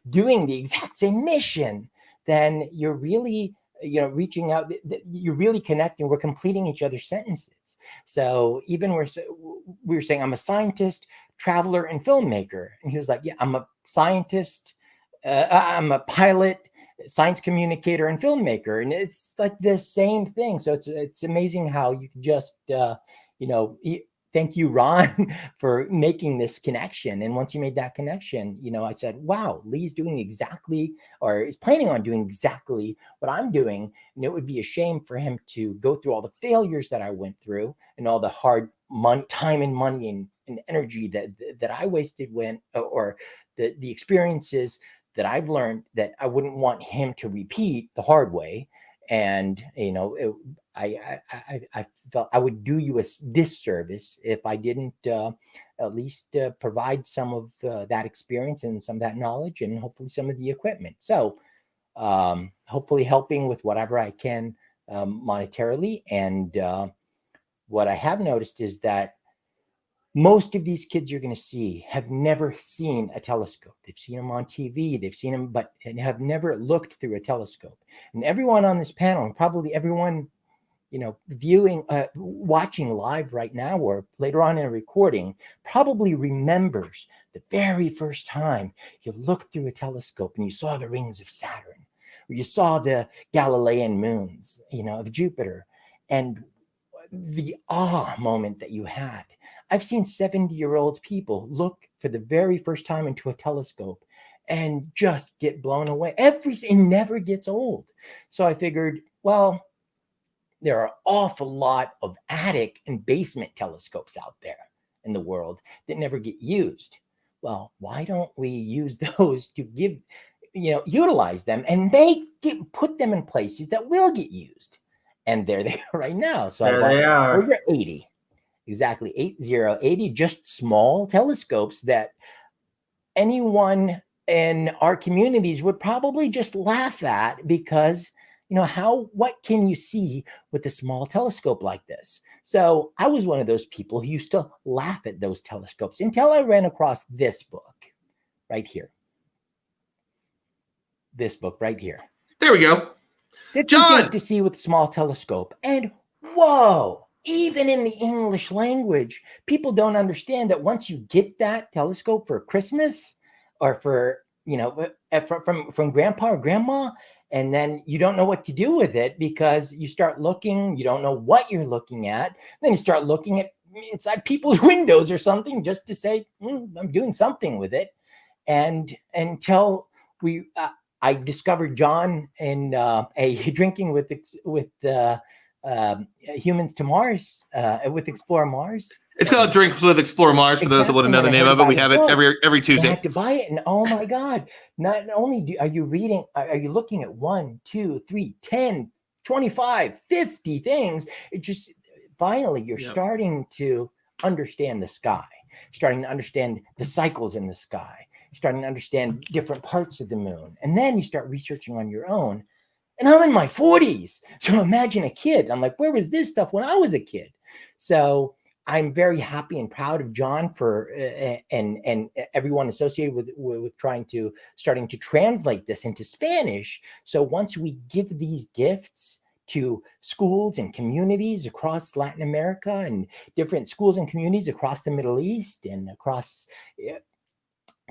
doing the exact same mission, then you're really, you know, reaching out, you're really connecting. We're completing each other's sentences. So even we were saying, I'm a scientist, traveler, and filmmaker. And he was like, yeah, I'm a scientist, I'm a pilot, science communicator, and filmmaker. And it's like the same thing. So it's amazing how you can just, you know, thank you, Ron, for making this connection. And once you made that connection, you know, I said, wow, Lee's doing exactly, or is planning on doing exactly what I'm doing. And it would be a shame for him to go through all the failures that I went through and all the hard time and money and energy that I wasted or the experiences that I've learned that I wouldn't want him to repeat the hard way. And, you know, I felt I would do you a disservice if I didn't at least provide some of that experience and some of that knowledge, and hopefully some of the equipment. So hopefully helping with whatever I can monetarily. And what I have noticed is that most of these kids you're going to see have never seen a telescope. They've seen them on TV, they've seen them, but have never looked through a telescope. And everyone on this panel, and probably everyone, you know, watching live right now or later on in a recording, probably remembers the very first time you looked through a telescope and you saw the rings of Saturn, or you saw the Galilean moons, you know, of Jupiter, and the awe moment that you had. I've seen 70-year-old people look for the very first time into a telescope and just get blown away. It never gets old. So I figured, well, there are an awful lot of attic and basement telescopes out there in the world that never get used. Well, why don't we use those to utilize them and put them in places that will get used? And there they are right now. So I bought over 80. exactly 80 just small telescopes that anyone in our communities would probably just laugh at, because what can you see with a small telescope like this? So I was one of those people who used to laugh at those telescopes until I ran across this book right here. This book right here. There we go. 50 things to see with a small telescope. And whoa, even in the English language, people don't understand that once you get that telescope for Christmas, or for, from grandpa or grandma, and then you don't know what to do with it because you start looking, you don't know what you're looking at. Then you start looking at inside people's windows or something just to say, I'm doing something with it. And until I discovered John in a Drinking with Humans to Mars, with Explore Mars. It's called Drinks with Explore Mars, for those that wouldn't know the name of it. We have it every Tuesday. I had to buy it, and oh my God, not only are you looking at 1, 2, 3, 10, 25, 50 things, it just finally you're starting to understand the sky, starting to understand the cycles in the sky, you're starting to understand different parts of the moon, and then you start researching on your own. And I'm in my 40s, so imagine a kid. I'm like, where was this stuff when I was a kid? So I'm very happy and proud of John for and everyone associated with starting to translate this into Spanish. So once we give these gifts to schools and communities across Latin America and different schools and communities across the Middle East and across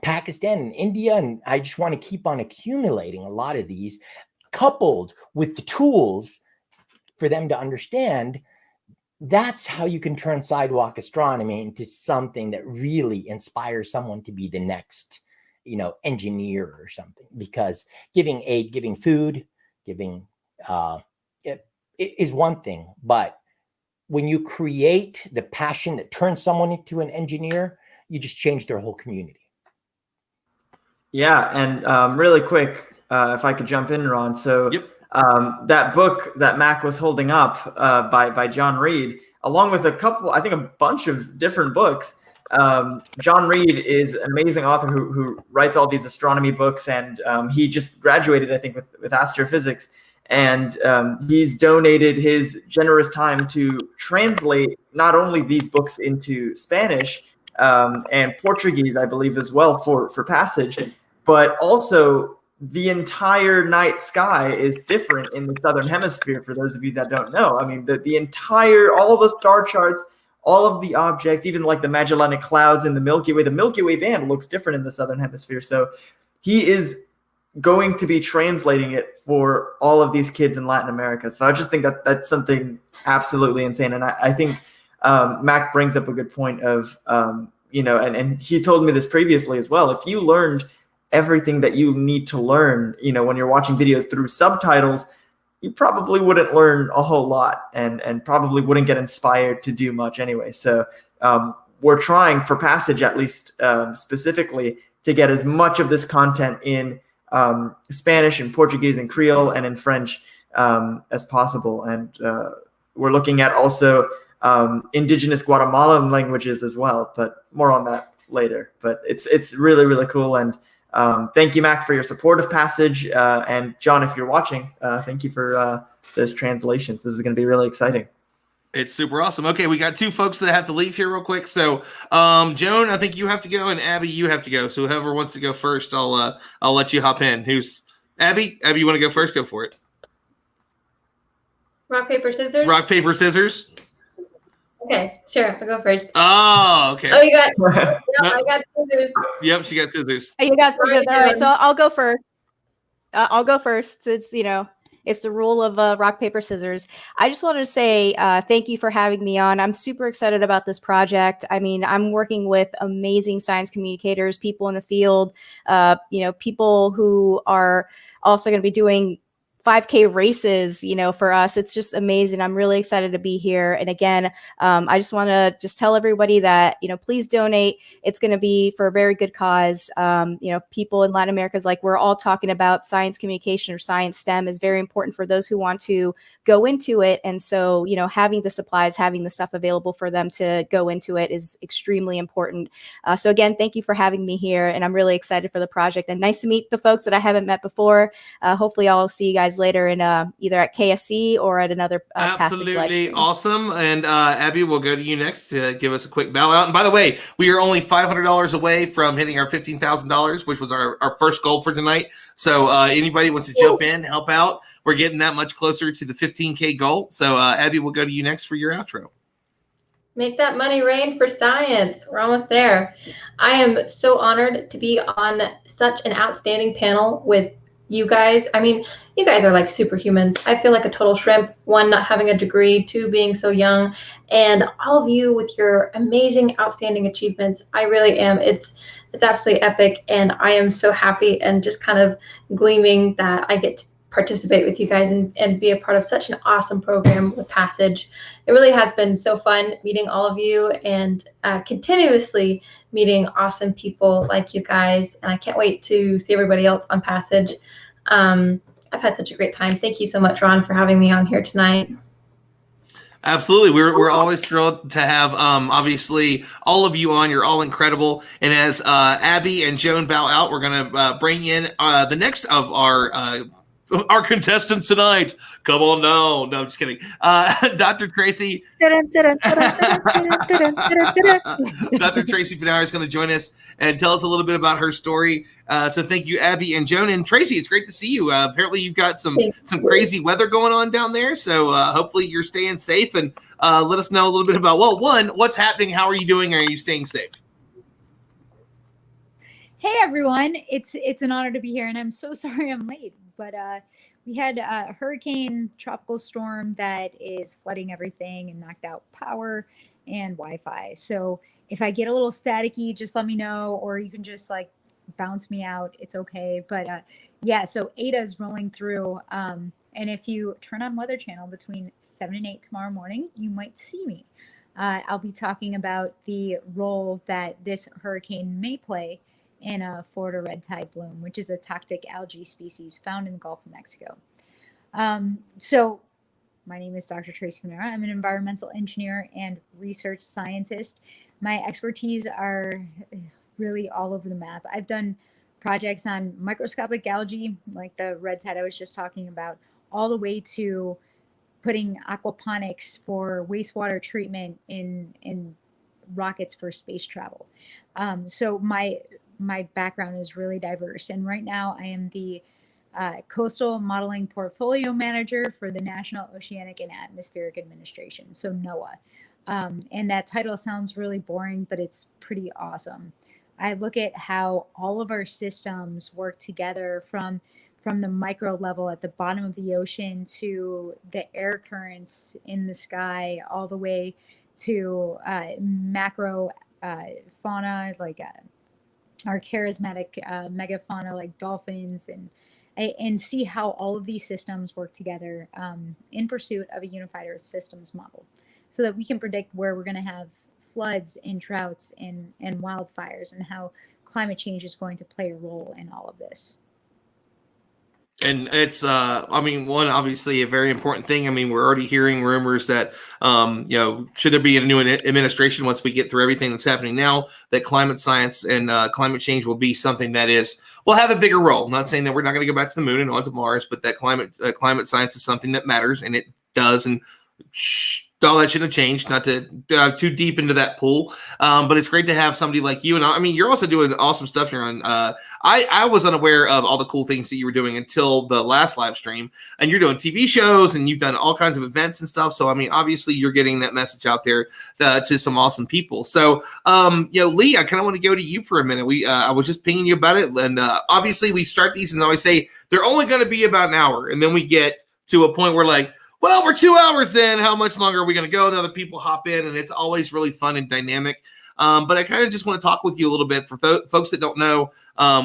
Pakistan and India, and I just want to keep on accumulating a lot of these, coupled with the tools for them to understand. That's how you can turn sidewalk astronomy into something that really inspires someone to be the next, engineer or something. Because giving aid, giving food, giving it is one thing, but when you create the passion that turns someone into an engineer, you just change their whole community. Yeah, and really quick, if I could jump in, Ron. So. Yep. That book that Mac was holding up by John Reed, along with a bunch of different books. John Reed is an amazing author who writes all these astronomy books, and he just graduated, I think, with astrophysics. And he's donated his generous time to translate not only these books into Spanish and Portuguese, I believe, as well for Passage, but also the entire night sky is different in the Southern Hemisphere, for those of you that don't know. I mean, all the star charts, all of the objects, even like the Magellanic Clouds and the Milky Way band looks different in the Southern Hemisphere. So he is going to be translating it for all of these kids in Latin America. So I just think that that's something absolutely insane. And I think Mac brings up a good point of, and he told me this previously as well. If you learned everything that you need to learn, when you're watching videos through subtitles, you probably wouldn't learn a whole lot and probably wouldn't get inspired to do much anyway. So we're trying for Passage, at least specifically, to get as much of this content in Spanish and Portuguese and Creole and in French as possible. And we're looking at also indigenous Guatemalan languages as well, but more on that later. But it's really, really cool. And thank you, Mac, for your support of Passage. And John, if you're watching, thank you for those translations. This is going to be really exciting. It's super awesome. Okay, we got two folks that have to leave here real quick. So, Joan, I think you have to go, and Abby, you have to go. So, whoever wants to go first, I'll let you hop in. Who's Abby? Abby, you want to go first? Go for it. Rock, paper, scissors. Rock, paper, scissors. Okay, sure. I'll go first. Oh, okay. Oh, you got. I got scissors. Yep, she got scissors. You got scissors. All right, so I'll go first. I'll go first. It's it's the rule of rock, paper, scissors. I just wanted to say thank you for having me on. I'm super excited about this project. I mean, I'm working with amazing science communicators, people in the field, people who are also going to be doing 5K races, for us. It's just amazing. I'm really excited to be here. And again, I just want to just tell everybody that, please donate. It's going to be for a very good cause. People in Latin America, we're all talking about science communication or science STEM is very important for those who want to go into it. And so, having the supplies, having the stuff available for them to go into it is extremely important. So again, thank you for having me here. And I'm really excited for the project, and nice to meet the folks that I haven't met before. Hopefully I'll see you guys later in either at KSC or at another Absolutely awesome. And Abby, we'll go to you next to give us a quick bow out. And by the way, we are only $500 away from hitting our $15,000, which was our first goal for tonight. So anybody wants to jump in, help out, we're getting that much closer to the 15K goal. So Abby, we'll go to you next for your outro. Make that money rain for science. We're almost there. I am so honored to be on such an outstanding panel with you guys. I mean, you guys are like superhumans. I feel like a total shrimp. 1, not having a degree, 2, being so young, and all of you with your amazing, outstanding achievements. I really am. It's absolutely epic, and I am so happy and just kind of gleaming that I get to participate with you guys and be a part of such an awesome program with Passage. It really has been so fun meeting all of you and continuously meeting awesome people like you guys. And I can't wait to see everybody else on Passage. I've had such a great time. Thank you so much, Ron, for having me on here tonight. Absolutely. We're always thrilled to have, obviously, all of you on. You're all incredible. And as Abby and Joan bow out, we're going to bring in the next of our contestants tonight. Come on now. No, I'm just kidding. Dr. Tracy. Dr. Tracy Finauer is going to join us and tell us a little bit about her story. So thank you, Abby and Joan. And Tracy, it's great to see you. Apparently you've got some crazy weather going on down there. So hopefully you're staying safe, and let us know a little bit about, what's happening? How are you doing? Are you staying safe? Hey everyone, it's an honor to be here, and I'm so sorry I'm late, but we had a hurricane tropical storm that is flooding everything and knocked out power and Wi-Fi. So if I get a little staticky, just let me know, or you can just bounce me out. It's okay. But yeah, so Ada is rolling through, and if you turn on Weather Channel between 7 and 8 tomorrow morning, you might see me. I'll be talking about the role that this hurricane may play in a Florida red tide bloom, which is a toxic algae species found in the Gulf of Mexico. So my name is Dr. Tracy Finauer. I'm an environmental engineer and research scientist. My expertise are really all over the map. I've done projects on microscopic algae, like the red tide I was just talking about, all the way to putting aquaponics for wastewater treatment in rockets for space travel. So my background is really diverse. And right now I am the Coastal Modeling Portfolio Manager for the National Oceanic and Atmospheric Administration, so NOAA. And that title sounds really boring, but it's pretty awesome. I look at how all of our systems work together from the micro level at the bottom of the ocean to the air currents in the sky, all the way to macro fauna like our charismatic megafauna like dolphins, and see how all of these systems work together in pursuit of a unified Earth systems model, so that we can predict where we're going to have floods and droughts and wildfires, and how climate change is going to play a role in all of this. And it's, obviously a very important thing. We're already hearing rumors that, should there be a new administration once we get through everything that's happening now, that climate science and climate change will be something that will have a bigger role. I'm not saying that we're not going to go back to the moon and onto Mars, but that climate science is something that matters, and it does. And all that shouldn't have changed, not to dive too deep into that pool. But it's great to have somebody like you. And you're also doing awesome stuff here on, I was unaware of all the cool things that you were doing until the last live stream, and you're doing TV shows and you've done all kinds of events and stuff. So, obviously you're getting that message out there to some awesome people. So, Lee, I kind of want to go to you for a minute. I was just pinging you about it. And obviously we start these and always say they're only going to be about an hour. And then we get to a point where we're 2 hours in. How much longer are we going to go? And other people hop in, and it's always really fun and dynamic. But I kind of just want to talk with you a little bit for folks that don't know.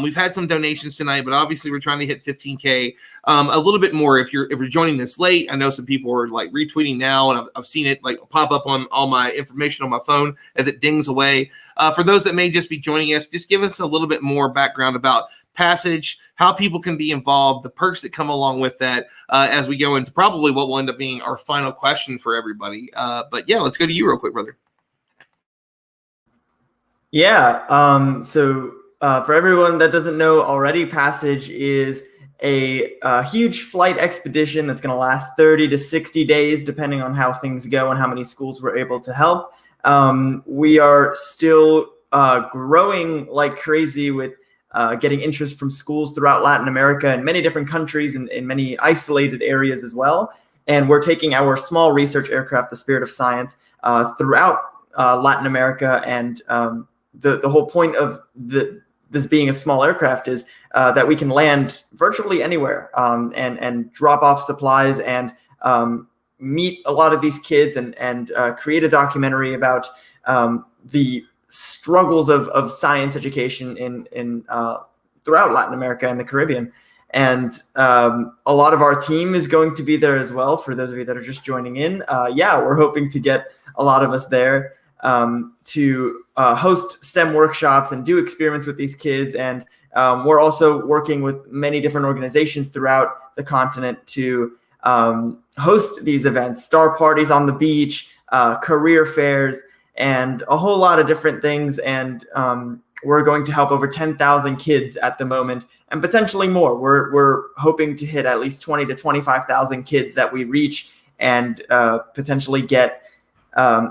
We've had some donations tonight, but obviously we're trying to hit 15K. A little bit more if you're joining this late. I know some people are like retweeting now, and I've seen it like pop up on all my information on my phone as it dings away. For those that may just be joining us, just give us a little bit more background about Passage, how people can be involved, the perks that come along with that, as we go into probably what will end up being our final question for everybody. But yeah, let's go to you real quick, brother. Yeah. For everyone that doesn't know already, Passage is a huge flight expedition that's going to last 30 to 60 days, depending on how things go and how many schools we're able to help. We are still growing like crazy with getting interest from schools throughout Latin America and many different countries and in many isolated areas as well. And we're taking our small research aircraft, the Spirit of Science, throughout Latin America. And the whole point of this being a small aircraft is that we can land virtually anywhere and drop off supplies and meet a lot of these kids and create a documentary about the struggles of science education in throughout Latin America and the Caribbean. And a lot of our team is going to be there as well. For those of you that are just joining in, we're hoping to get a lot of us there to host STEM workshops and do experiments with these kids. And we're also working with many different organizations throughout the continent to host these events, star parties on the beach, career fairs, and a whole lot of different things. And we're going to help over 10,000 kids at the moment, and potentially more. We're hoping to hit at least 20 to 25,000 kids that we reach and potentially get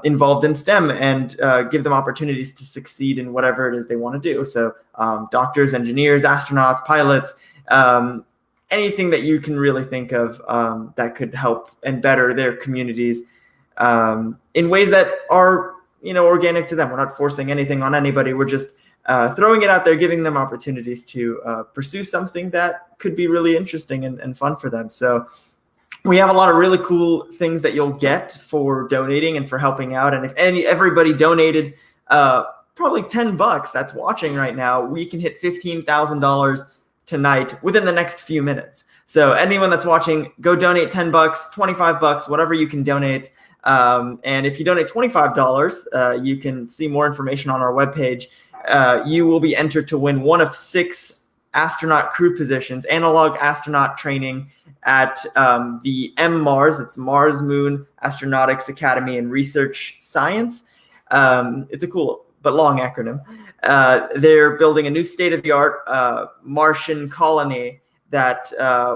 involved in STEM and give them opportunities to succeed in whatever it is they want to do. So doctors, engineers, astronauts, pilots, anything that you can really think of that could help and better their communities in ways that are organic to them. We're not forcing anything on anybody. We're just throwing it out there, giving them opportunities to pursue something that could be really interesting and fun for them. So we have a lot of really cool things that you'll get for donating and for helping out. And if everybody donated probably $10 that's watching right now, we can hit $15,000 tonight within the next few minutes. So anyone that's watching, go donate $10, $25, whatever you can donate. And if you donate $25, you can see more information on our webpage. You will be entered to win one of 6 astronaut crew positions, analog astronaut training at the MMARS. It's Mars Moon Astronautics Academy and Research Science. It's a cool but long acronym. They're building a new state-of-the-art Martian colony that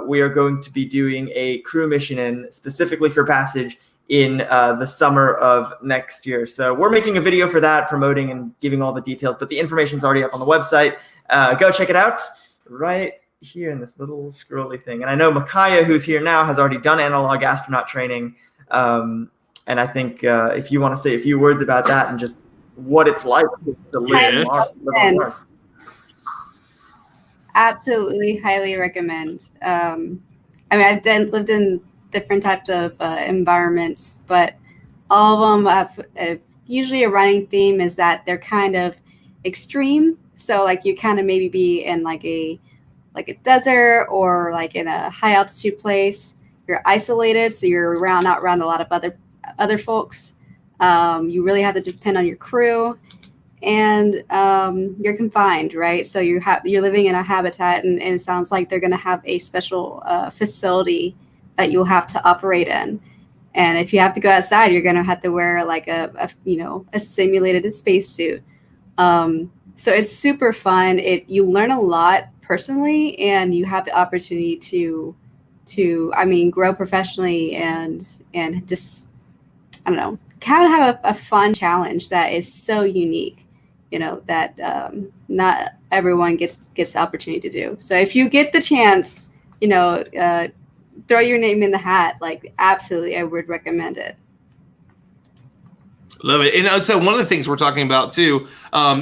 we are going to be doing a crew mission in, specifically for Passage, in the summer of next year. So we're making a video for that, promoting and giving all the details, but the information's already up on the website. Go check it out right here in this little scrolly thing. And I know Micaiah, who's here now, has already done analog astronaut training. And I think if you want to say a few words about that and just what it's like to live on Mars. Absolutely, highly recommend. I've lived in different types of environments, but all of them have usually a running theme is that they're kind of extreme. So like you kind of maybe be in like a desert or like in a high altitude place. You're isolated, so you're not around a lot of other folks. You really have to depend on your crew, and you're confined, right? So you're living in a habitat, and it sounds like they're going to have a special facility that you'll have to operate in. And if you have to go outside, you're going to have to wear like a simulated spacesuit. So it's super fun. You learn a lot personally, and you have the opportunity to grow professionally and just, I don't know, kind of have a fun challenge that is so unique, that not everyone gets the opportunity to do. So if you get the chance, throw your name in the hat, like absolutely, I would recommend it. Love it. And so one of the things we're talking about too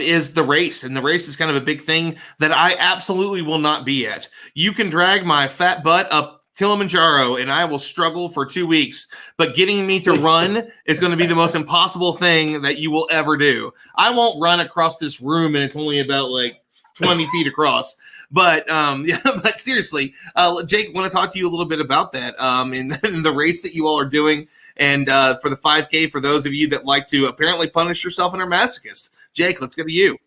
is the race. And the race is kind of a big thing that I absolutely will not be at. You can drag my fat butt up Kilimanjaro and I will struggle for 2 weeks, but getting me to run is going to be the most impossible thing that you will ever do. I won't run across this room and it's only about like 20 feet across. But yeah, but seriously, Jake, want to talk to you a little bit about that in the race that you all are doing, and for the 5K for those of you that like to apparently punish yourself and are masochists. Jake, let's go to you.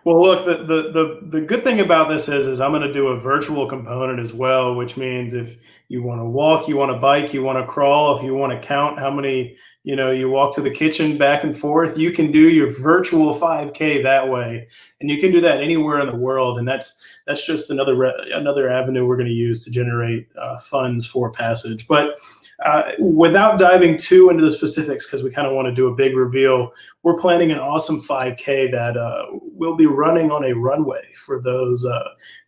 Well, look, the good thing about this is I'm going to do a virtual component as well, which means if you want to walk, you want to bike, you want to crawl, if you want to count how many, you walk to the kitchen back and forth, you can do your virtual 5K that way, and you can do that anywhere in the world. And that's just another avenue we're going to use to generate funds for Passage. But without diving too into the specifics, because we kind of want to do a big reveal, we're planning an awesome 5K that we'll be running on a runway for those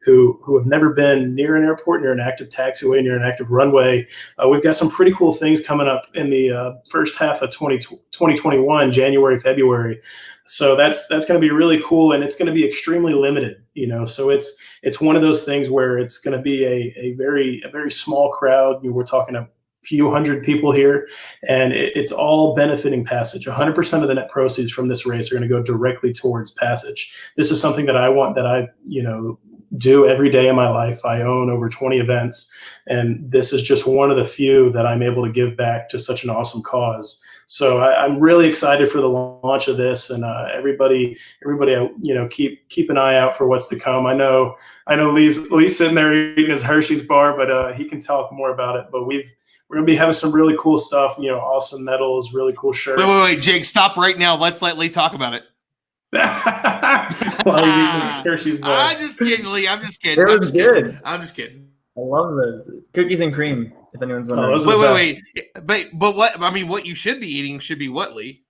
who have never been near an airport, near an active taxiway, near an active runway. We've got some pretty cool things coming up in the first half of 2021, January, February. So that's going to be really cool, and it's going to be extremely limited. So it's one of those things where it's going to be a very small crowd. We're talking a few hundred people here, and it's all benefiting Passage. 100% of the net proceeds from this race are going to go directly towards Passage. This is something that I want, that I do every day in my life. I own over 20 events, and this is just one of the few that I'm able to give back to such an awesome cause. So I'm really excited for the launch of this, and everybody, keep an eye out for what's to come. I know Lee's sitting there eating his Hershey's bar, but he can talk more about it. But we're going to be having some really cool stuff, awesome medals, really cool shirts. Wait, Jake, stop right now. Let's let Lee talk about it. While he's eating his Hershey's bar. I'm just kidding, Lee. I'm just kidding. It was good. I'm just kidding. I love those cookies and cream. If anyone's wondering. Wait. But what? I mean, what you should be eating should be what, Lee?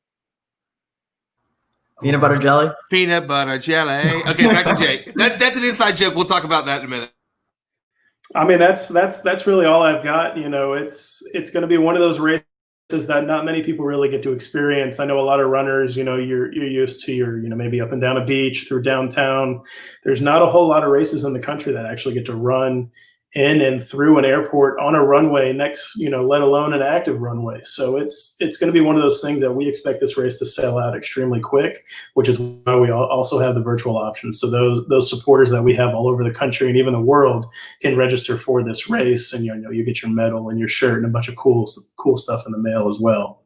Peanut butter jelly. Peanut butter jelly. Okay, back to Jake. That's an inside joke. We'll talk about that in a minute. I mean, that's really all I've got. It's going to be one of those races that not many people really get to experience. I know a lot of runners, you're used to your, maybe up and down a beach, through downtown. There's not a whole lot of races in the country that actually get to run in and through an airport on a runway next, let alone an active runway. So it's going to be one of those things that we expect this race to sell out extremely quick, which is why we also have the virtual option. So those supporters that we have all over the country and even the world can register for this race, and you get your medal and your shirt and a bunch of cool stuff in the mail as well.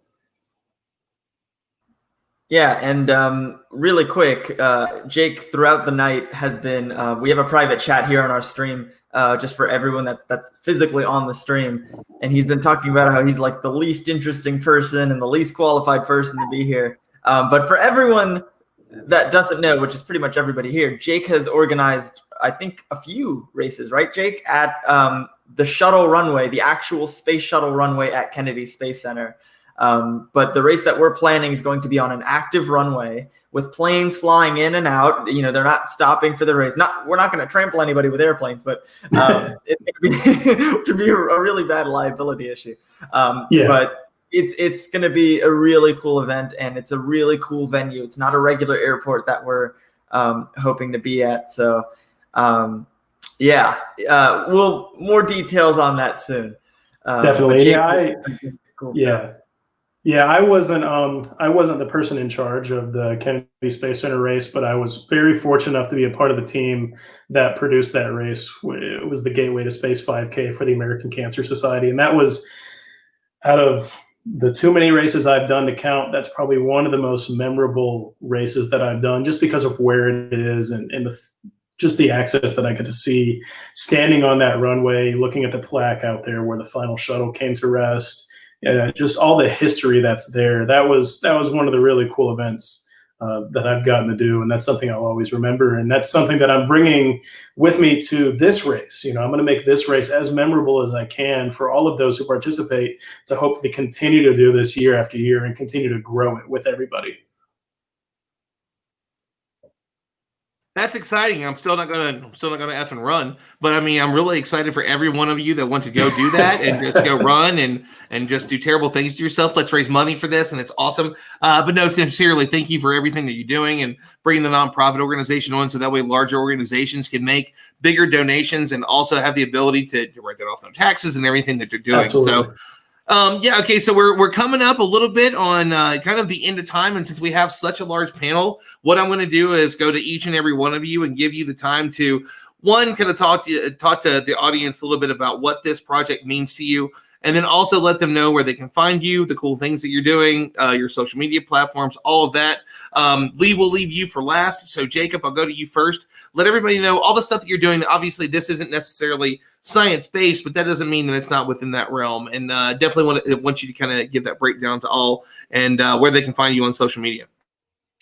Yeah, and really quick, Jake, throughout the night has been, we have a private chat here on our stream, just for everyone that's physically on the stream. And he's been talking about how he's like the least interesting person and the least qualified person to be here. But for everyone that doesn't know, which is pretty much everybody here, Jake has organized, I think, a few races, right, Jake? At the shuttle runway, the actual space shuttle runway at Kennedy Space Center. But the race that we're planning is going to be on an active runway with planes flying in and out. They're not stopping for the race. We're not going to trample anybody with airplanes, but it could be a really bad liability issue. But it's going to be a really cool event, and it's a really cool venue. It's not a regular airport that we're hoping to be at. So we'll more details on that soon. Definitely. Cool. Yeah, I wasn't the person in charge of the Kennedy Space Center race, but I was very fortunate enough to be a part of the team that produced that race. It was the Gateway to Space 5K for the American Cancer Society, and that was, out of the too many races I've done to count, that's probably one of the most memorable races that I've done, just because of where it is and just the access that I get to see, standing on that runway, looking at the plaque out there where the final shuttle came to rest. Just all the history that's there. That was one of the really cool events that I've gotten to do, and that's something I'll always remember. And that's something that I'm bringing with me to this race. I'm going to make this race as memorable as I can for all of those who participate, to hopefully continue to do this year after year and continue to grow it with everybody. That's exciting. I'm still not gonna F and run, but I mean, I'm really excited for every one of you that want to go do that and just go run and just do terrible things to yourself. Let's raise money for this, and it's awesome. But no, sincerely, thank you for everything that you're doing and bringing the nonprofit organization on, so that way larger organizations can make bigger donations and also have the ability to write that off their taxes and everything that they're doing. Absolutely. So. Yeah, okay, so we're coming up a little bit on kind of the end of time, and since we have such a large panel, what I'm going to do is go to each and every one of you and give you the time to, one, kind of talk to the audience a little bit about what this project means to you, and then also let them know where they can find you, the cool things that you're doing, your social media platforms, all of that. Lee will leave you for last, so Jacob, I'll go to you first. Let everybody know all the stuff that you're doing. Obviously, this isn't necessarily science-based, but that doesn't mean that it's not within that realm. And definitely want you to kind of give that breakdown to all and where they can find you on social media.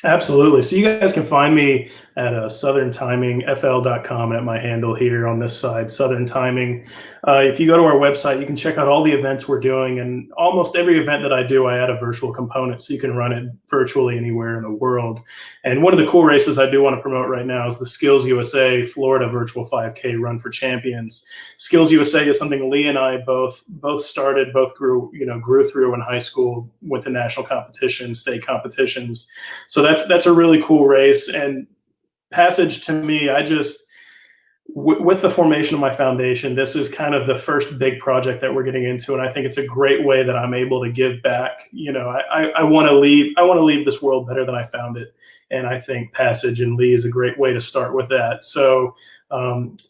Absolutely. So you guys can find me at southerntimingfl.com at my handle here on this side, Southern Timing. If you go to our website, you can check out all the events we're doing. And almost every event that I do, I add a virtual component so you can run it virtually anywhere in the world. And one of the cool races I do want to promote right now is the Skills USA Florida Virtual 5K Run for Champions. Skills USA is something Lee and I both started, both grew through in high school, went to national competitions, state competitions. So that's a really cool race. And Passage, to me, with the formation of my foundation, this is kind of the first big project that we're getting into, and I think it's a great way that I'm able to give back. I want to leave this world better than I found it, and I think Passage and Lee is a great way to start with that. So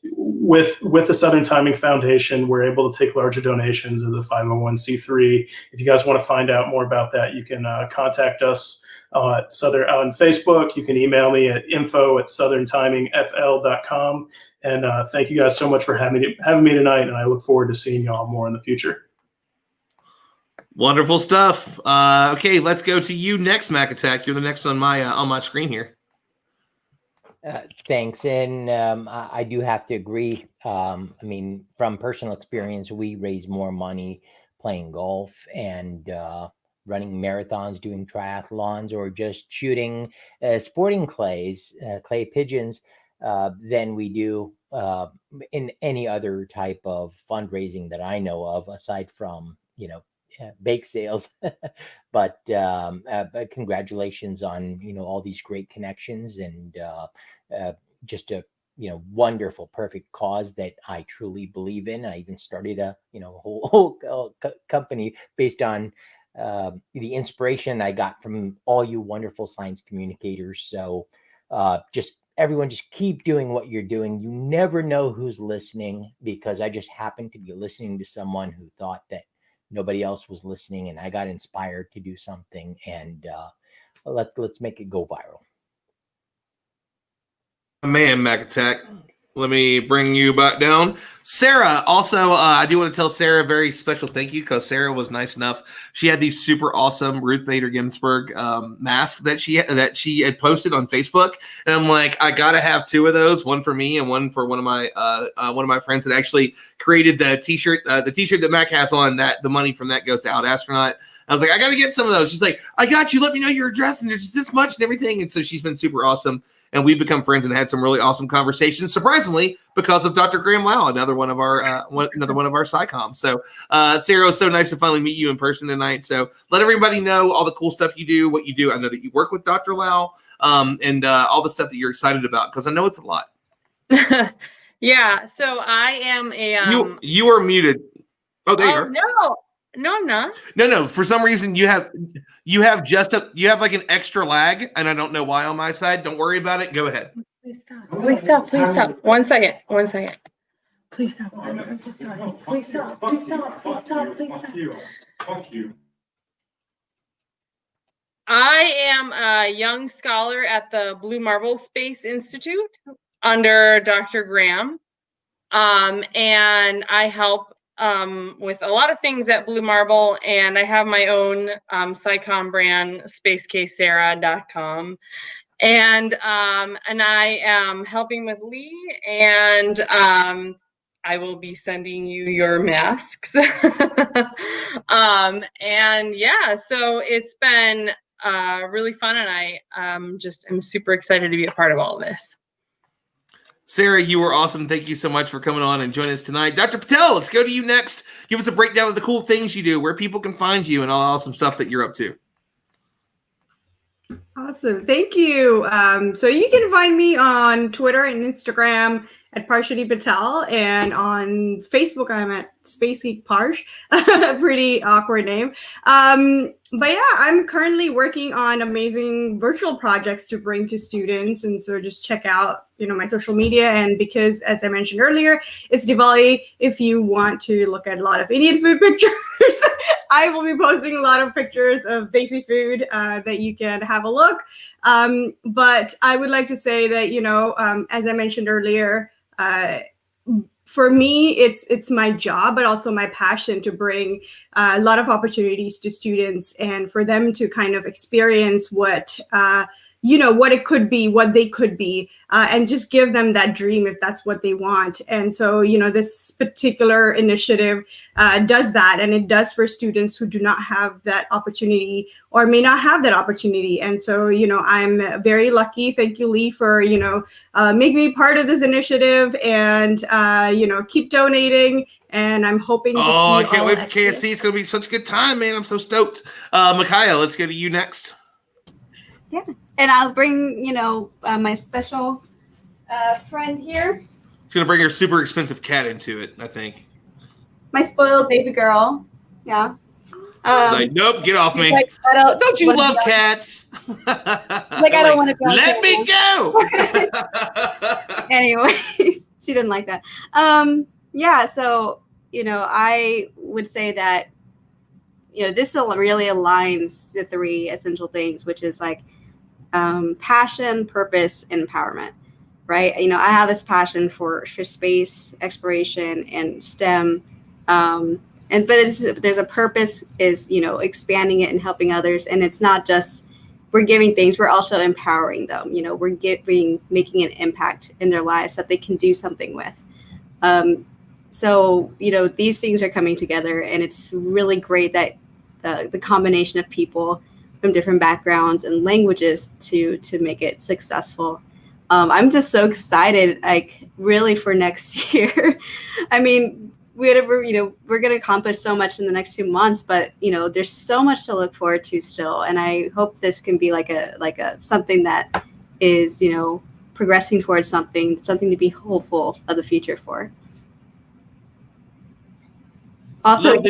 with the Southern Timing Foundation, we're able to take larger donations as a 501c3. If you guys want to find out more about that, you can contact us on Facebook. You can email me at info@southerntimingfl.com. And thank you guys so much for having me tonight. And I look forward to seeing y'all more in the future. Wonderful stuff. Okay, let's go to you next, Mac Attack. You're the next on my screen here. Thanks. And I do have to agree. I mean, from personal experience, we raise more money playing golf and running marathons, doing triathlons, or just shooting sporting clay pigeons than we do in any other type of fundraising that I know of, aside from bake sales. But congratulations on all these great connections and just a wonderful, perfect cause that I truly believe in. I even started a whole company based on the inspiration I got from all you wonderful science communicators. So everyone just keep doing what you're doing. You never know who's listening, because I just happened to be listening to someone who thought that nobody else was listening, and I got inspired to do something, and let's make it go viral. Man, Mac Attack. Let me bring you back down. Sarah, also, I do want to tell Sarah a very special thank you, because Sarah was nice enough. She had these super awesome Ruth Bader Ginsburg masks that she had posted on Facebook, and I'm like, I gotta have two of those, one for me and one for one of my friends that actually created the t-shirt. The t-shirt that Mac has on, that the money from that goes to Out Astronaut. I was like, I gotta get some of those. She's like, I got you. Let me know your address, and there's just this much and everything. And so she's been super awesome. And we've become friends and had some really awesome conversations, surprisingly, because of Dr. Graham Lau, another one of our SciComms. So, Sarah, it was so nice to finally meet you in person tonight. So let everybody know all the cool stuff you do, what you do. I know that you work with Dr. Lau, and all the stuff that you're excited about, because I know it's a lot. Yeah. So I am a. You are muted. Oh, there you are. No, I'm not. No. For some reason, you have like an extra lag, and I don't know why on my side. Don't worry about it. Go ahead. Please stop. 1 second. Please stop. I'm just starting. Please stop. Fuck you. I am a young scholar at the Blue Marble Space Institute under Dr. Graham, and I help with a lot of things at Blue Marble, and I have my own SciComm brand, spacekSarah.com, and I am helping with Lee, and I will be sending you your masks. And yeah, so it's been really fun, and I'm super excited to be a part of all of this. Sarah, you were awesome. Thank you so much for coming on and joining us tonight. Dr. Patel, let's go to you next. Give us a breakdown of the cool things you do, where people can find you, and all awesome stuff that you're up to. Awesome. Thank you. So you can find me on Twitter and Instagram at Parshati Patel, and on Facebook I'm at Space Geek Parsh. Pretty awkward name. But yeah, I'm currently working on amazing virtual projects to bring to students, and so just check out my social media. And because, as I mentioned earlier, it's Diwali, if you want to look at a lot of Indian food pictures, I will be posting a lot of pictures of Desi food that you can have a look. But I would like to say that as I mentioned earlier, for me, it's my job, but also my passion to bring a lot of opportunities to students, and for them to kind of experience what it could be, what they could be, and just give them that dream if that's what they want. And so, this particular initiative does that, and it does for students who do not have that opportunity or may not have that opportunity. And so, I'm very lucky. Thank you, Lee, for, making me part of this initiative, and, keep donating. And I'm hoping to see you all. I can't wait for KSC. It's going to be such a good time, man. I'm so stoked. Micaiah, let's go to you next. Yeah. And I'll bring, my special friend here. She's going to bring her super expensive cat into it, I think. My spoiled baby girl. Yeah. Nope, get off me. Like, don't you love cats? I don't want to go. Let me go. Anyways, she didn't like that. Yeah, so, I would say that, this really aligns the three essential things, which is passion, purpose, and empowerment, right? I have this passion for space exploration and STEM, but there's a purpose is expanding it and helping others, and it's not just we're giving things, we're also empowering them. We're making an impact in their lives that they can do something with. So these things are coming together, and it's really great that the combination of people from different backgrounds and languages to make it successful. I'm just so excited, really for next year. I mean, we're going to accomplish so much in the next 2 months, but there's so much to look forward to still. And I hope this can be like a something that is, progressing towards something to be hopeful of the future for. Also,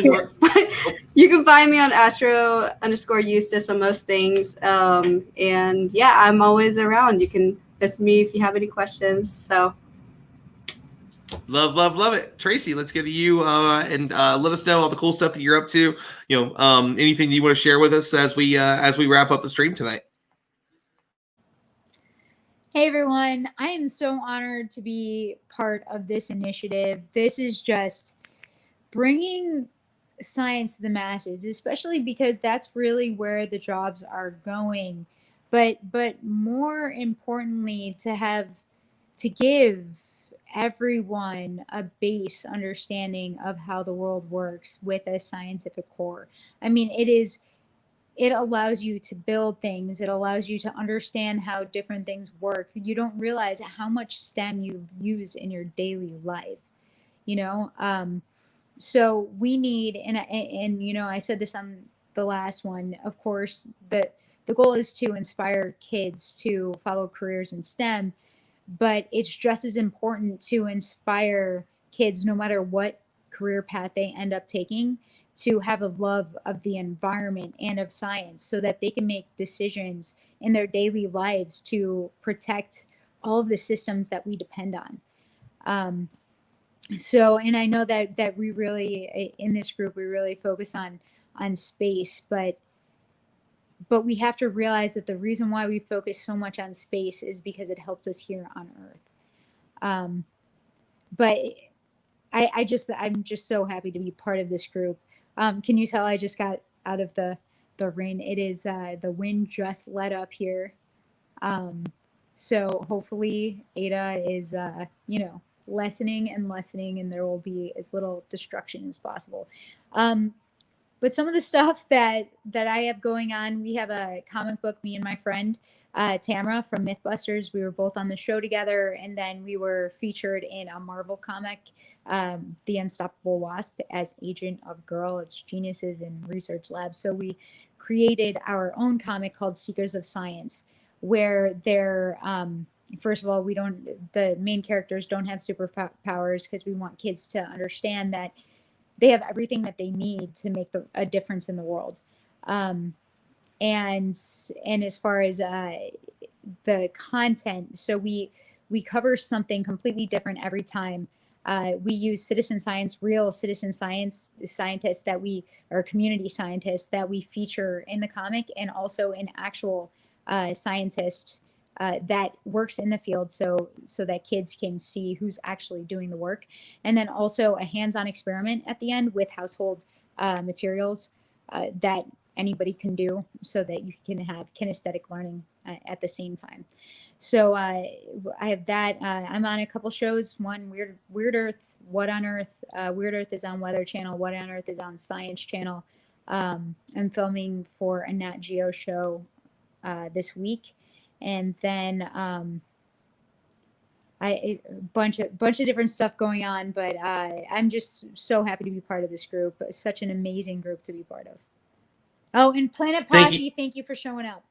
you can find me on Astro_Eustace on most things. And yeah, I'm always around. You can message me if you have any questions. So love it. Tracy, let's get to you and let us know all the cool stuff that you're up to. Anything you want to share with us as we wrap up the stream tonight. Hey everyone, I am so honored to be part of this initiative. This is just bringing science to the masses, especially because that's really where the jobs are going. But more importantly, to give everyone a base understanding of how the world works with a scientific core. I mean, it allows you to build things. It allows you to understand how different things work. You don't realize how much STEM you use in your daily life, So we need, and I said this on the last one, of course, the goal is to inspire kids to follow careers in STEM, but it's just as important to inspire kids, no matter what career path they end up taking, to have a love of the environment and of science so that they can make decisions in their daily lives to protect all of the systems that we depend on. So, and I know that we really, in this group, we really focus on space, but we have to realize that the reason why we focus so much on space is because it helps us here on Earth. But I'm just so happy to be part of this group. Can you tell I just got out of the rain? It is the wind just let up here. So hopefully Ada is lessening, and there will be as little destruction as possible. but some of the stuff that I have going on, we have a comic book, me and my friend Tamara from Mythbusters. We were both on the show together, and then we were featured in a Marvel comic, The Unstoppable Wasp, as Agent of Girl. It's geniuses in research labs. So we created our own comic called Seekers of Science, where they're first of all, the main characters don't have superpowers because we want kids to understand that they have everything that they need to make a difference in the world. And as far as the content, so we cover something completely different every time. We use citizen science, real citizen scientists or community scientists that we feature in the comic, and also an actual scientist that works in the field, so that kids can see who's actually doing the work. And then also a hands-on experiment at the end with household materials that anybody can do, so that you can have kinesthetic learning at the same time. So I have that. I'm on a couple shows. One, Weird Earth, What on Earth. Weird Earth is on Weather Channel. What on Earth is on Science Channel. I'm filming for a Nat Geo show this week. And then a bunch of different stuff going on, but I'm just so happy to be part of this group. It's such an amazing group to be part of. Oh, and Planet Posse, thank you for showing up.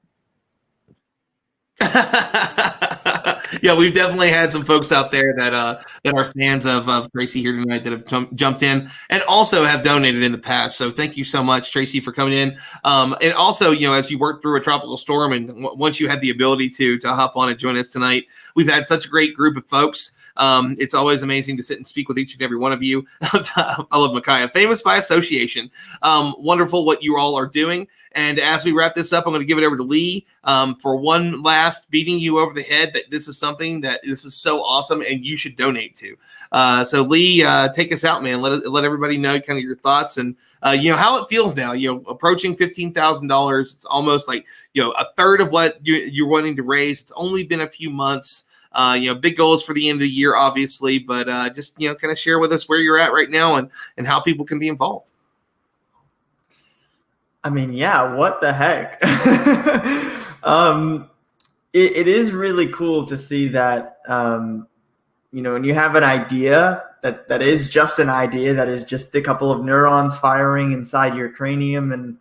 Yeah, we've definitely had some folks out there that are fans of Tracy here tonight that have jumped in and also have donated in the past. So thank you so much, Tracy, for coming in. And also, as you work through a tropical storm, and once you had the ability to hop on and join us tonight, we've had such a great group of folks. It's always amazing to sit and speak with each and every one of you. I love Micaiah, famous by association. Wonderful what you all are doing. And as we wrap this up, I'm going to give it over to Lee for one last beating you over the head that this is something that this is so awesome and you should donate to. So Lee, take us out, man. Let everybody know kind of your thoughts and how it feels now. Approaching $15,000. It's almost like a third of what you're wanting to raise. It's only been a few months. Big goals for the end of the year, obviously, but just kind of share with us where you're at right now and how people can be involved. I mean, yeah, what the heck? It is really cool to see that, when you have an idea that is just an idea, that is just a couple of neurons firing inside your cranium, and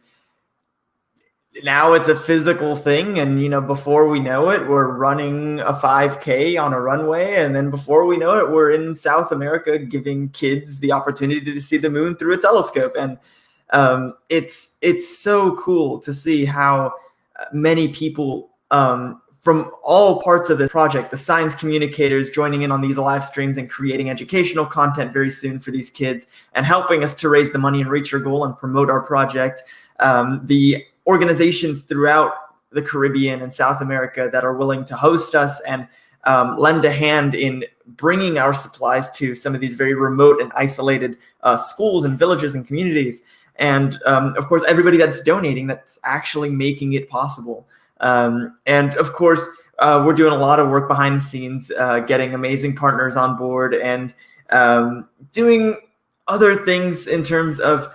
now it's a physical thing. And, before we know it, we're running a 5K on a runway. And then before we know it, we're in South America giving kids the opportunity to see the moon through a telescope. And it's so cool to see how many people from all parts of this project, the science communicators joining in on these live streams and creating educational content very soon for these kids and helping us to raise the money and reach our goal and promote our project. The organizations throughout the Caribbean and South America that are willing to host us and lend a hand in bringing our supplies to some of these very remote and isolated schools and villages and communities. And of course, everybody that's donating, that's actually making it possible. And of course, we're doing a lot of work behind the scenes, getting amazing partners on board and doing other things in terms of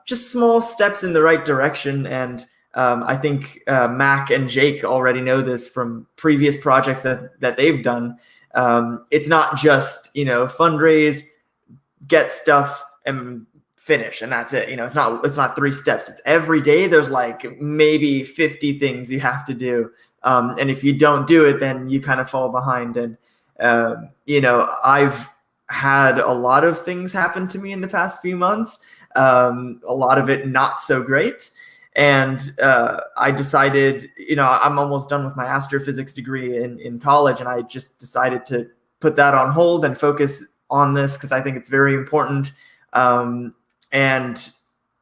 just small steps in the right direction. And I think Mac and Jake already know this from previous projects that they've done. It's not just, fundraise, get stuff, and finish, and that's it. It's not 3 steps. It's every day. There's like maybe 50 things you have to do. And if you don't do it, then you kind of fall behind. And, I've had a lot of things happen to me in the past few months. A lot of it not so great. And I decided, I'm almost done with my astrophysics degree in college. And I just decided to put that on hold and focus on this because I think it's very important. And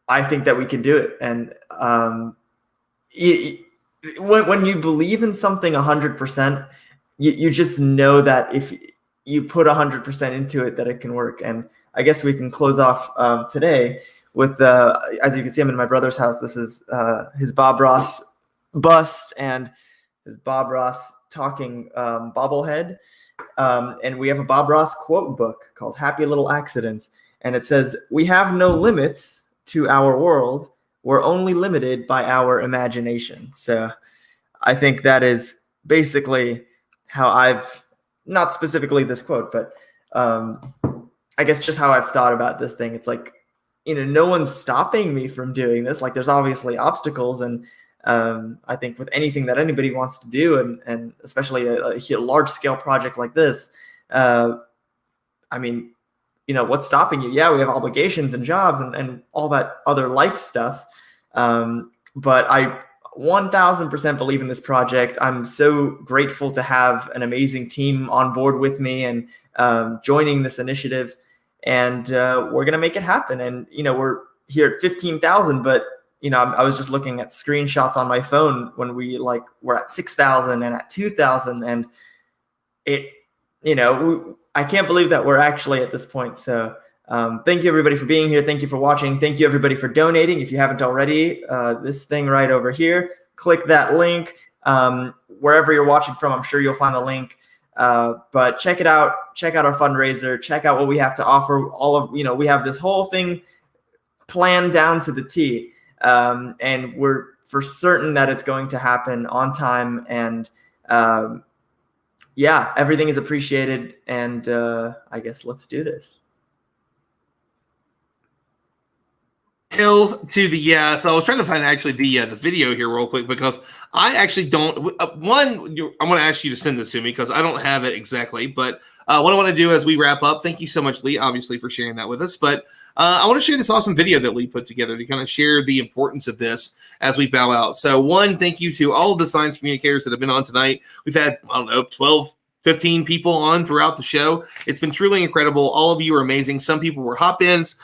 I think that we can do it. And when you believe in something 100%, you just know that if you put 100% into it, that it can work. And I guess we can close off today with, as you can see, I'm in my brother's house. This is his Bob Ross bust and his Bob Ross talking bobblehead. And we have a Bob Ross quote book called Happy Little Accidents. And it says, "We have no limits, to our world, we're only limited by our imagination. So I think that is basically how I've, not specifically this quote, but I guess just how I've thought about this thing. It's like, no one's stopping me from doing this. Like, there's obviously obstacles, and I think with anything that anybody wants to do, and especially a large scale project like this, I mean, what's stopping you? Yeah, we have obligations and jobs and all that other life stuff. But I 1000% believe in this project. I'm so grateful to have an amazing team on board with me and joining this initiative. And we're going to make it happen. And, we're here at 15,000, but, I was just looking at screenshots on my phone when we're at 6,000 and at 2,000. And it, I can't believe that we're actually at this point. So thank you, everybody, for being here. Thank you for watching. Thank you, everybody, for donating. If you haven't already, this thing right over here, click that link. Wherever you're watching from, I'm sure you'll find the link. But check it out. Check out our fundraiser. Check out what we have to offer. We have this whole thing planned down to the T. And we're for certain that it's going to happen on time. And yeah, everything is appreciated. And I guess let's do this. Hills to the so I was trying to find actually the video here real quick, because I actually don't I'm going to ask you to send this to me because I don't have it exactly, but what I want to do as we wrap up, thank you so much, Lee, obviously, for sharing that with us, but I want to share this awesome video that Lee put together to kind of share the importance of this as we bow out. So one, thank you to all of the science communicators that have been on tonight. We've had 12 15 people on throughout the show. It's been truly incredible. All of you are amazing. Some people were hop-ins.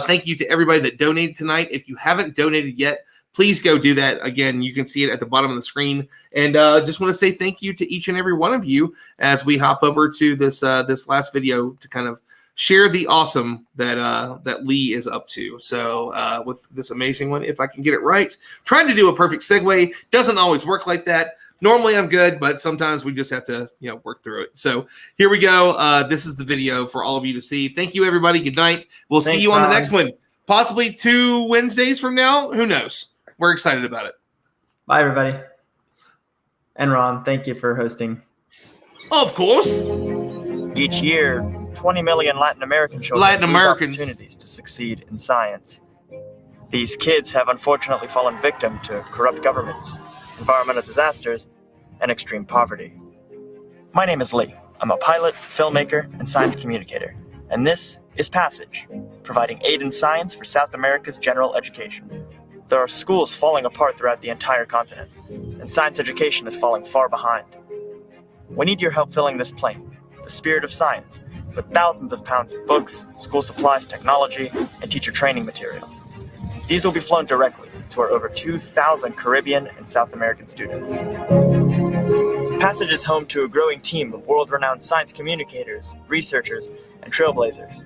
Thank you to everybody that donated tonight. If you haven't donated yet, please go do that. Again, you can see it at the bottom of the screen. And just want to say thank you to each and every one of you as we hop over to this last video to kind of share the awesome that Lee is up to. So with this amazing one, if I can get it right, trying to do a perfect segue doesn't always work like that. Normally I'm good, but sometimes we just have to, work through it. So here we go. This is the video for all of you to see. Thank you, everybody. Good night. We'll see you on the next one. Possibly 2 Wednesdays from now. Who knows? We're excited about it. Bye, everybody. And Ron, thank you for hosting. Of course. Each year, 20 million Latin American children lose opportunities to succeed in science. These kids have unfortunately fallen victim to corrupt governments, environmental disasters, and extreme poverty. My name is Lee. I'm a pilot, filmmaker, and science communicator. And this is Passage, providing aid in science for South America's general education. There are schools falling apart throughout the entire continent, and science education is falling far behind. We need your help filling this plane, the spirit of science, with thousands of pounds of books, school supplies, technology, and teacher training material. These will be flown directly to our over 2,000 Caribbean and South American students. Passage is home to a growing team of world-renowned science communicators, researchers, and trailblazers.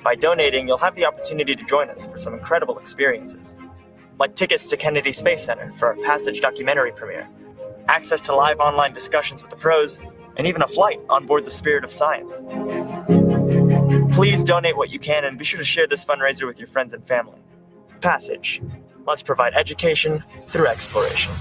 By donating, you'll have the opportunity to join us for some incredible experiences, like tickets to Kennedy Space Center for our Passage documentary premiere, access to live online discussions with the pros, and even a flight on board the Spirit of Science. Please donate what you can and be sure to share this fundraiser with your friends and family. Passage. Let's provide education through exploration.